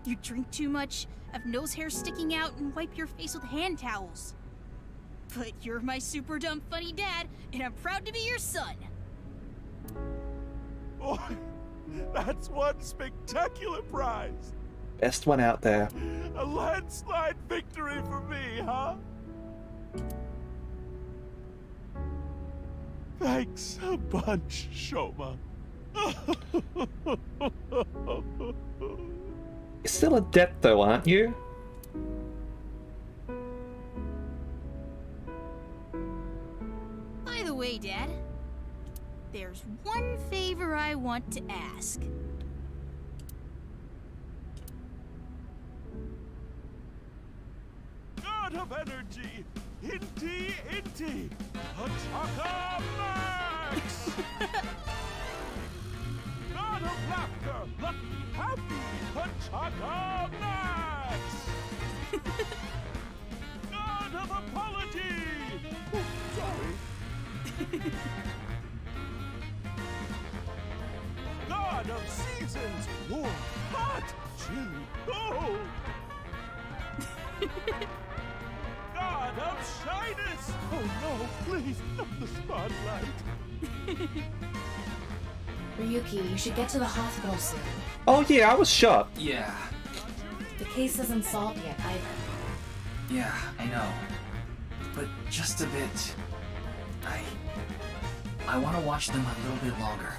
You drink too much, have nose hair sticking out, and wipe your face with hand towels. But you're my super dumb funny dad, and I'm proud to be your son. Boy, that's one spectacular prize. Best one out there. A landslide victory for me, huh? Thanks a bunch, Shoma. You're still a debt though, aren't you? By the way, Dad, there's one favor I want to ask. God of energy, Inti, Hachaka Max! God of laughter, lucky, happy, Hachaka Max! God of apology! Oh, sorry. God of seasons, warm, hot, chilly, cold! God of shyness! Oh no, please, not the spotlight! Ryuki, you should get to the hospital soon. Oh yeah, I was shot. Yeah. The case isn't solved yet either. Yeah, I know. But just a bit. I want to watch them a little bit longer.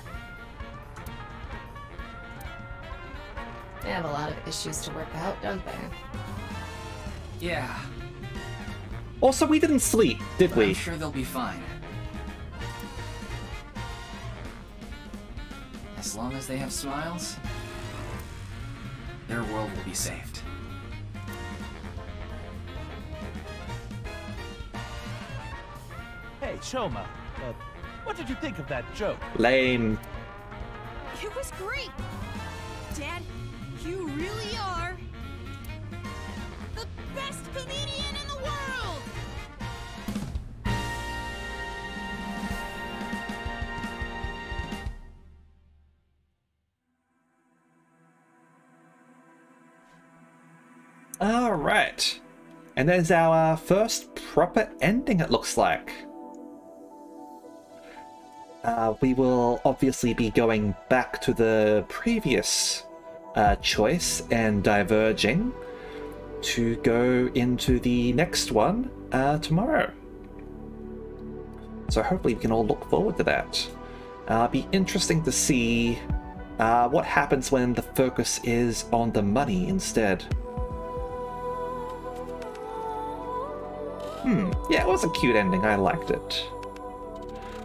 They have a lot of issues to work out, don't they? Yeah. Also, we didn't sleep, did we? I'm sure they'll be fine. As long as they have smiles, their world will be saved. Hey, Shoma, what did you think of that joke? Lame. It was great! Dad, you really are the best comedian in the world! Alright. And there's our first proper ending, it looks like. We will obviously be going back to the previous choice and diverging to go into the next one tomorrow. So hopefully we can all look forward to that. Be interesting to see what happens when the focus is on the money instead. Yeah, it was a cute ending. I liked it.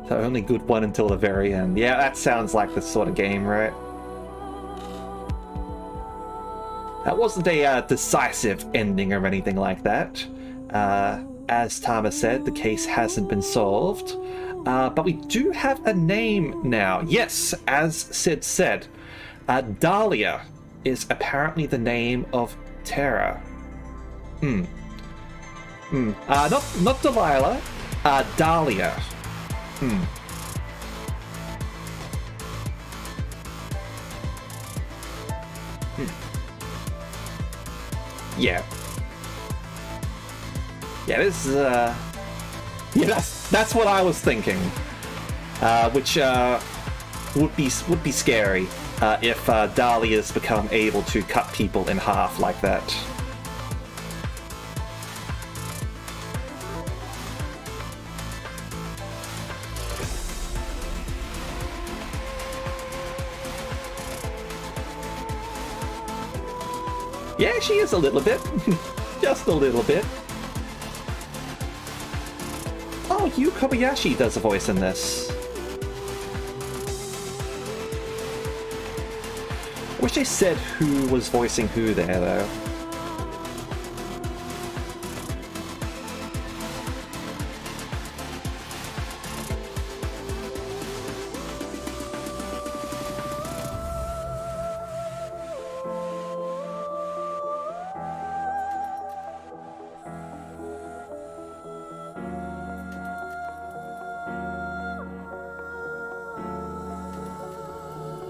The only good one until the very end. Yeah, that sounds like this sort of game, right? That wasn't a decisive ending or anything like that. As Tama said, the case hasn't been solved. But we do have a name now. Yes, as Sid said, Dahlia is apparently the name of Terra. Not Delilah, Dahlia. Yeah. Yeah, this is, yeah, that's what I was thinking. Which, would be scary, if, Dahlia's become able to cut people in half like that. Yeah, she is a little bit. Just a little bit. Oh, Yu Kobayashi does a voice in this. Wish they said who was voicing who there, though.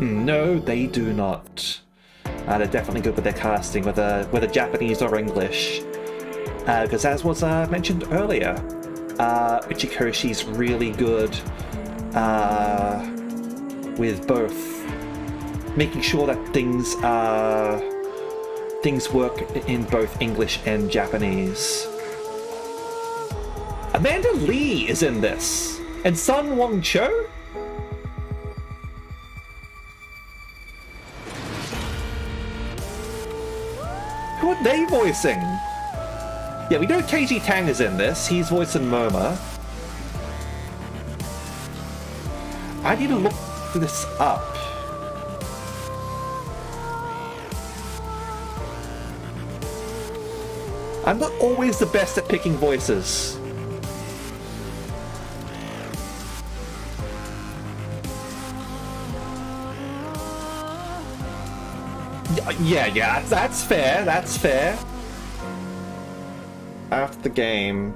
No, they do not. They're definitely good with their casting, whether Japanese or English. Because as was mentioned earlier, Uchikoshi's really good with both making sure that things work in both English and Japanese. Amanda Lee is in this, and Sun Wong Cho. Who are they voicing? Yeah, we know KG Tang is in this. He's voicing Moma. I need to look this up. I'm not always the best at picking voices. Yeah, that's fair, that's fair. After the game.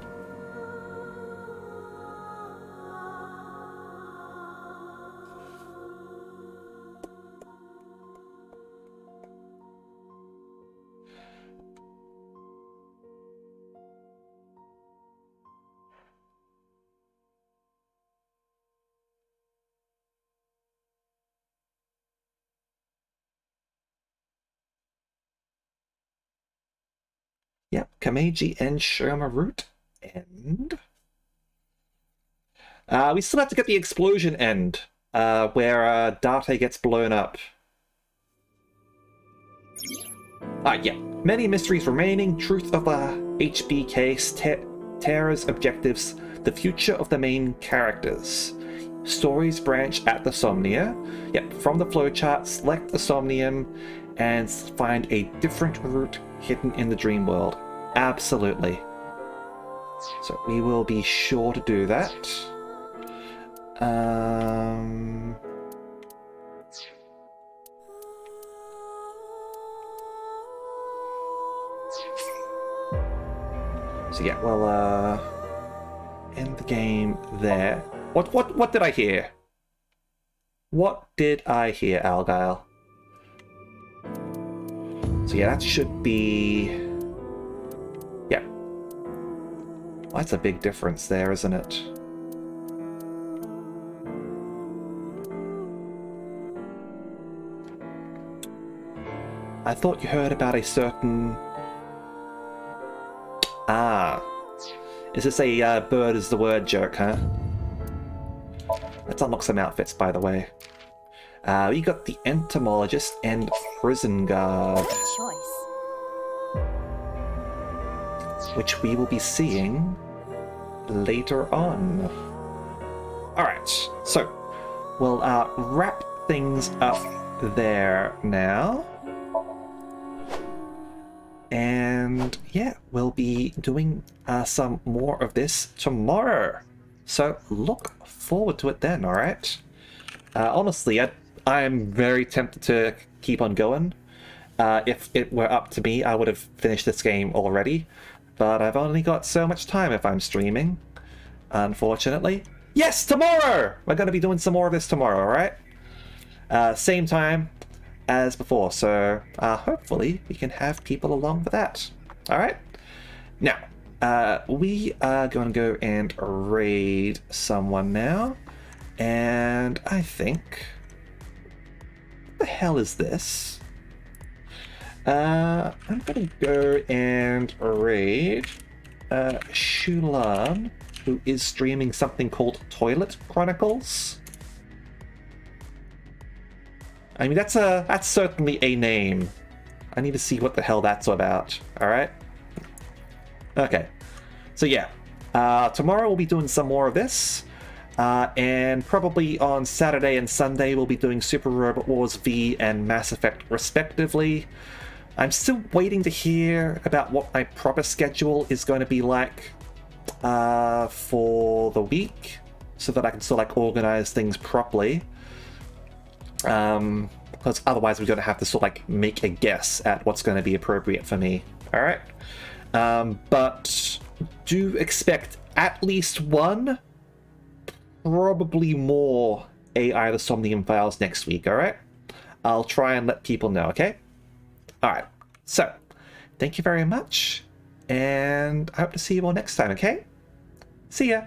Yep, Kameji and Shoma Root end. We still have to get the explosion end, where Date gets blown up. Yeah. Many mysteries remaining, truth of the HB case, Terra's objectives, the future of the main characters. Stories branch at the Somnia. Yep, from the flowchart, select the Somnium and find a different route hidden in the dream world. Absolutely. So we will be sure to do that. So yeah, we'll end the game there. What did I hear? What did I hear, Algyle? So yeah, that should be... Yeah. Well, that's a big difference there, isn't it? I thought you heard about a certain... Ah. Is this a bird is the word joke, huh? Let's unlock some outfits, by the way. We got the entomologist and prison guard. Good choice. Which we will be seeing later on. Alright, so we'll wrap things up there now. And yeah, we'll be doing some more of this tomorrow. So look forward to it then, alright? Honestly, I'm very tempted to keep on going. If it were up to me, I would have finished this game already. But I've only got so much time if I'm streaming, unfortunately. Yes, tomorrow! We're going to be doing some more of this tomorrow, alright? Same time as before, so hopefully we can have people along for that. Alright? Now, we are going to go and raid someone now. And I think... What the hell is this? I'm going to go and raid Shulan, who is streaming something called Toilet Chronicles. I mean, that's certainly a name. I need to see what the hell that's about. Alright? Okay. So yeah. Tomorrow we'll be doing some more of this. And probably on Saturday and Sunday we'll be doing Super Robot Wars V and Mass Effect respectively. I'm still waiting to hear about what my proper schedule is going to be like for the week, so that I can sort of like organize things properly. Because otherwise we're going to have to sort of like make a guess at what's going to be appropriate for me. Alright? But do expect at least one, probably more AI the Somnium files next week, alright? I'll try and let people know, okay? Alright, so thank you very much, and I hope to see you all next time, okay? See ya!